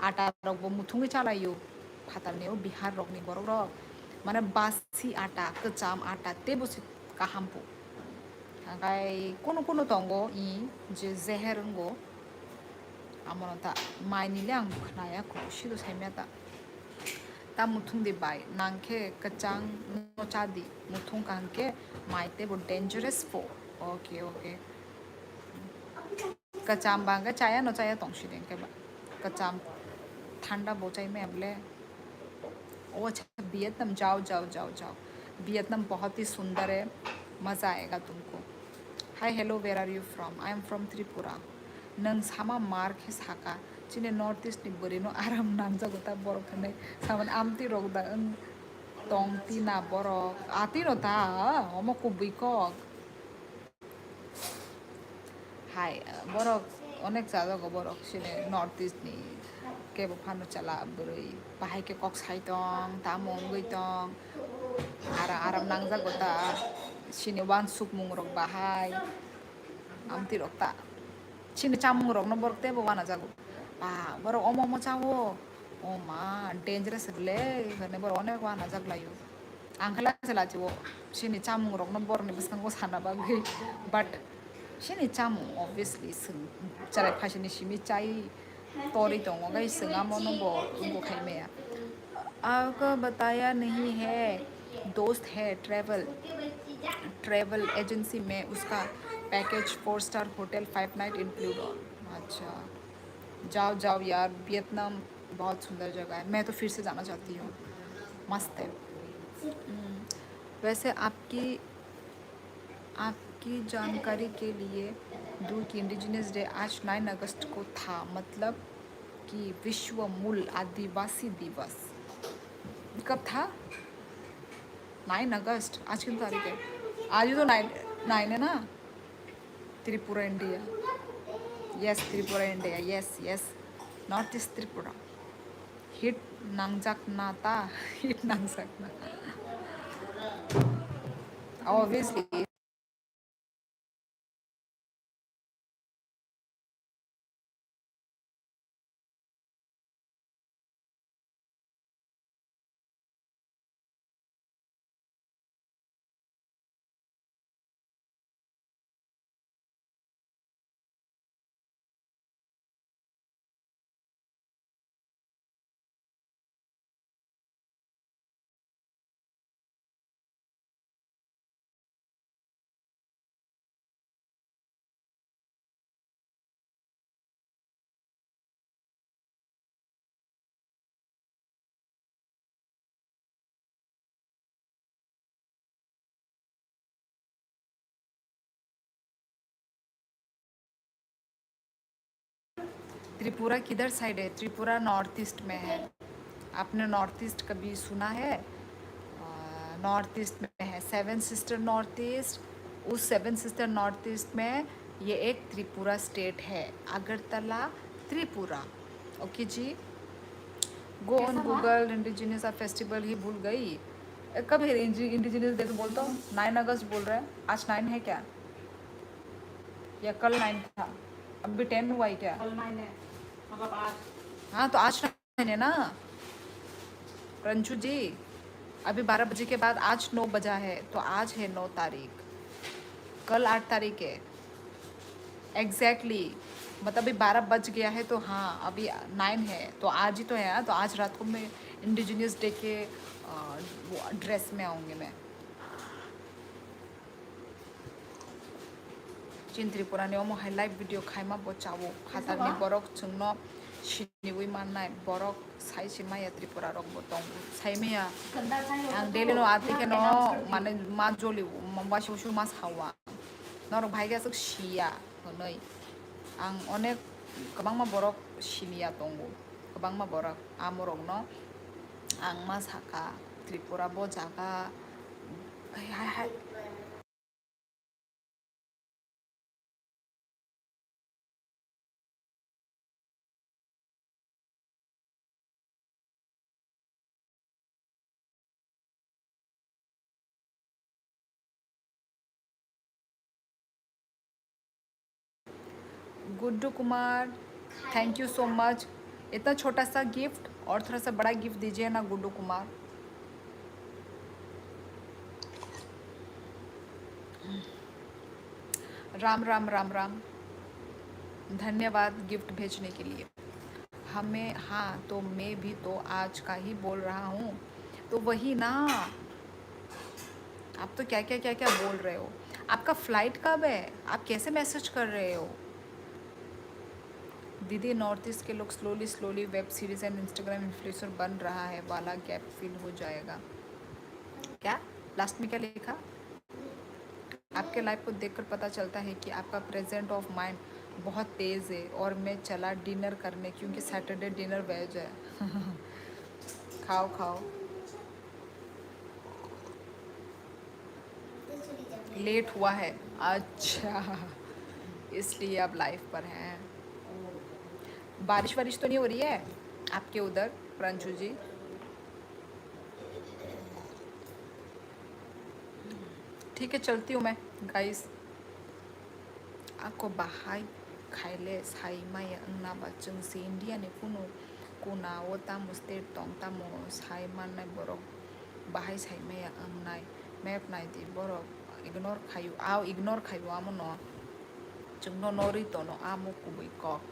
ata rogbo muthungi chalayo phatarneo bihar rogni borok rok mane basi ata kecham ata tebo si kahampo angkai kono tongo je zeher ngo amono ta mai ni lang khnaya ko shido saimya ta muthung de bai nangke kachang no chadi muthung kangke mai tebo dangerous fo okay kacham banga chaya no chaya tongshi den ke ba कचाम ठंडा बोचाई में अबले ओ अच्छा Vietnam जाओ Vietnam बहुत ही सुंदर है मज़ा आएगा तुमको hi hello where are you from I am from Tripura नंग सामा मार्क है साका चिने नॉर्थ ईस्ट नि बोरिनो आराम नांजा गोता बरक खने सामान आमती रोगदा तोंगती ना बरक आती रोता ओमो कुबिकक हाय बरक अनेक ज़्यादा को बरक सिने नॉर्थ ईस्ट नि के फानो चला बरई बाहाय के कक साइतों तामों गईतों आराम नांगजा गोता सिने वान सुक मुंग रक बाहाय आमती रकता सिने चामुंग रक न बरक तेबो वाना जागो बा बरक ओमो चावो ओ मा डेंजरस ले हने बर अनेक वाना जागलायो आंखला चला चिवो सिने चामुंग रक न बरक नि बिसंगो साना बागै बट सिने चामुं obviously sing चला फासिनि सिमि चाय तोरी तोंगो गई सिंगा मोनोबो उनको खाई में आपको बताया नहीं है दोस्त है ट्रैवल एजेंसी में उसका package 4 star hotel 5 night include अच्छा जाओ यार वियतनाम बहुत सुंदर जगह है मैं तो फिर से जाना चाहती हूँ मस्त है वैसे आपकी जानकारी के लिए दूर की इंडिजिनियस डे आज 9 अगस्त को था मतलब कि विश्व मूल आदिवासी दिवस कब था? 9 अगस्त। आज कितनी तारीख है? आज ही तो 9 है ना? Tripura India. Yes, Tripura India. Yes yes, north east Tripura. Hit नांगजाक था। हिट नांगजाक ना, ऑब्वियसली। त्रिपुरा किधर साइड है? त्रिपुरा नॉर्थ ईस्ट में है। आपने नॉर्थ ईस्ट कभी सुना है? नॉर्थ ईस्ट में है सेवन सिस्टर नॉर्थ ईस्ट। उस सेवन सिस्टर नॉर्थ ईस्ट में ये एक त्रिपुरा स्टेट है, Agartala Tripura. Okay ji, go on Google. Indigenous festival ही भूल गई। कब है इंडिजिनियस डे? तो बोलता हूँ 9 अगस्त बोल रहा है। आज 9 है क्या, या कल 9 था? अभी 10 हुआ ही क्या? कल 9 है, मतलब आज। हाँ तो आज 9 है ना रंजू जी? अभी 12 बजे के बाद आज 9 बजा है, तो आज है 9 तारीख। कल 8 तारीख है एग्जैक्टली। मतलब अभी 12 बज गया है, तो हाँ अभी 9 है, तो आज ही तो है। तो आज रात को मैं इंडिजिनियस डे के ड्रेस में आऊँगी मैं। चिन त्रिपुरा ने ओमो हाई लाइव वीडियो खाइमा बचावो खातारनि बरक जोंनो सिनिवै माननाय बरक साइसिमाया त्रिपुरा रक बतंग साइमेया आं डेली नो आते के नो माने मा जलि वासि उसु मा सावा नरक भाइगा सक सिया हनै आं अनेक गोबां मा बरक सिनिया दंगो गोबां मा बरक आमरक न आं मा साका त्रिपुरा बजागा hi hi. Guddu Kumar, thank you so much. इतना छोटा सा गिफ्ट और थोड़ा सा बड़ा गिफ्ट दीजिए ना गुड्डू कुमार। राम राम राम राम, धन्यवाद गिफ्ट भेजने के लिए हमें। हाँ तो मैं भी तो आज का ही बोल रहा हूँ, तो वही ना। आप तो क्या क्या क्या क्या बोल रहे हो? आपका फ्लाइट कब है? आप कैसे मैसेज कर रहे हो? दीदी नॉर्थ ईस्ट के लोग slowly slowly web series and Instagram influencer बन रहा है वाला गैप फिल हो जाएगा क्या? लास्ट में क्या लिखा? आपके लाइफ को देखकर पता चलता है कि आपका प्रेजेंट ऑफ माइंड बहुत तेज़ है। और मैं चला डिनर करने, क्योंकि सैटरडे डिनर वेज है। खाओ खाओ, लेट हुआ है। अच्छा, इसलिए आप लाइफ पर हैं। बारिश वारिश तो नहीं हो रही है आपके उधर प्रांशु जी? ठीक है, चलती हूँ मैं गाइस। आपको बाहाई खाइले साई माया अंगनाबा जोंसी इंडिया ने कुना वो तामो स्टेट तोंग तामो साई माननाय बरक बाहाई साई माया अंगनाय मैप नायदि बरक इग्नोर खायु आव इग्नोर खायु आमो न जोंनो नोरितो न आमो कुबै कक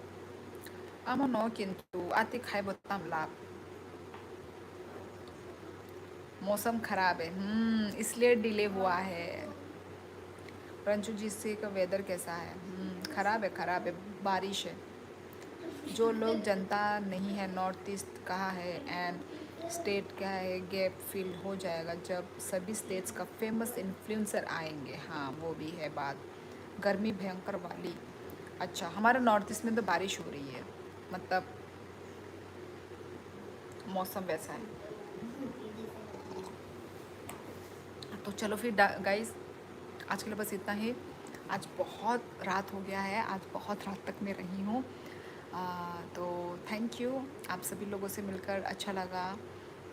आमो न किंतु आते खाई बताम लाभ। मौसम खराब है, इसलिए डिले हुआ है। रंजू जी से का वेदर कैसा है? खराब है, बारिश है। जो लोग जनता नहीं है नॉर्थ ईस्ट कहाँ है एंड स्टेट क्या है, गैप फिल हो जाएगा जब सभी स्टेट्स का फेमस इन्फ्लुएंसर आएंगे। हाँ वो भी है बात, गर्मी भयंकर वाली। अच्छा, हमारे नॉर्थ ईस्ट में तो बारिश हो रही है, मतलब मौसम वैसा है। तो चलो फिर गाइस, आज के लिए बस इतना ही। आज बहुत रात हो गया है, आज बहुत रात तक मैं रही हूँ। तो थैंक यू, आप सभी लोगों से मिलकर अच्छा लगा।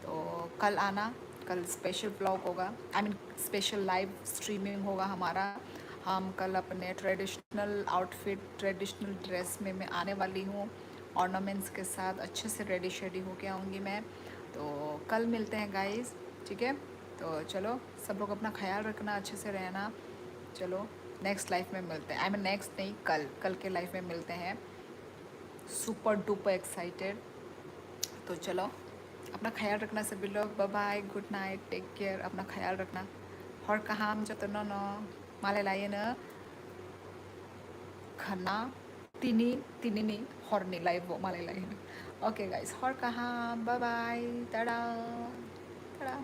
तो कल आना, कल स्पेशल ब्लॉग होगा, I mean special live streaming होगा हमारा। हम कल अपने ट्रेडिशनल आउटफिट, ट्रेडिशनल ड्रेस में मैं आने वाली हूँ, ऑर्नामेंट्स के साथ अच्छे से रेडी शेडी होके आऊँगी मैं। तो कल मिलते हैं गाइस, ठीक है। तो चलो, सब लोग अपना ख्याल रखना, अच्छे से रहना। चलो नेक्स्ट लाइफ में मिलते हैं, आई मीन नेक्स्ट नहीं, कल के लाइफ में मिलते हैं। Super duper excited. तो चलो, अपना ख्याल रखना सभी लोग। Bye bye, good night, take care, अपना ख्याल रखना। हर कहाम जतन न माले लाये न खाना तिनी हरनि लाइव माले लाये। ओके गाइस, हर कहाम, बाय बाय, टाडा टाडा।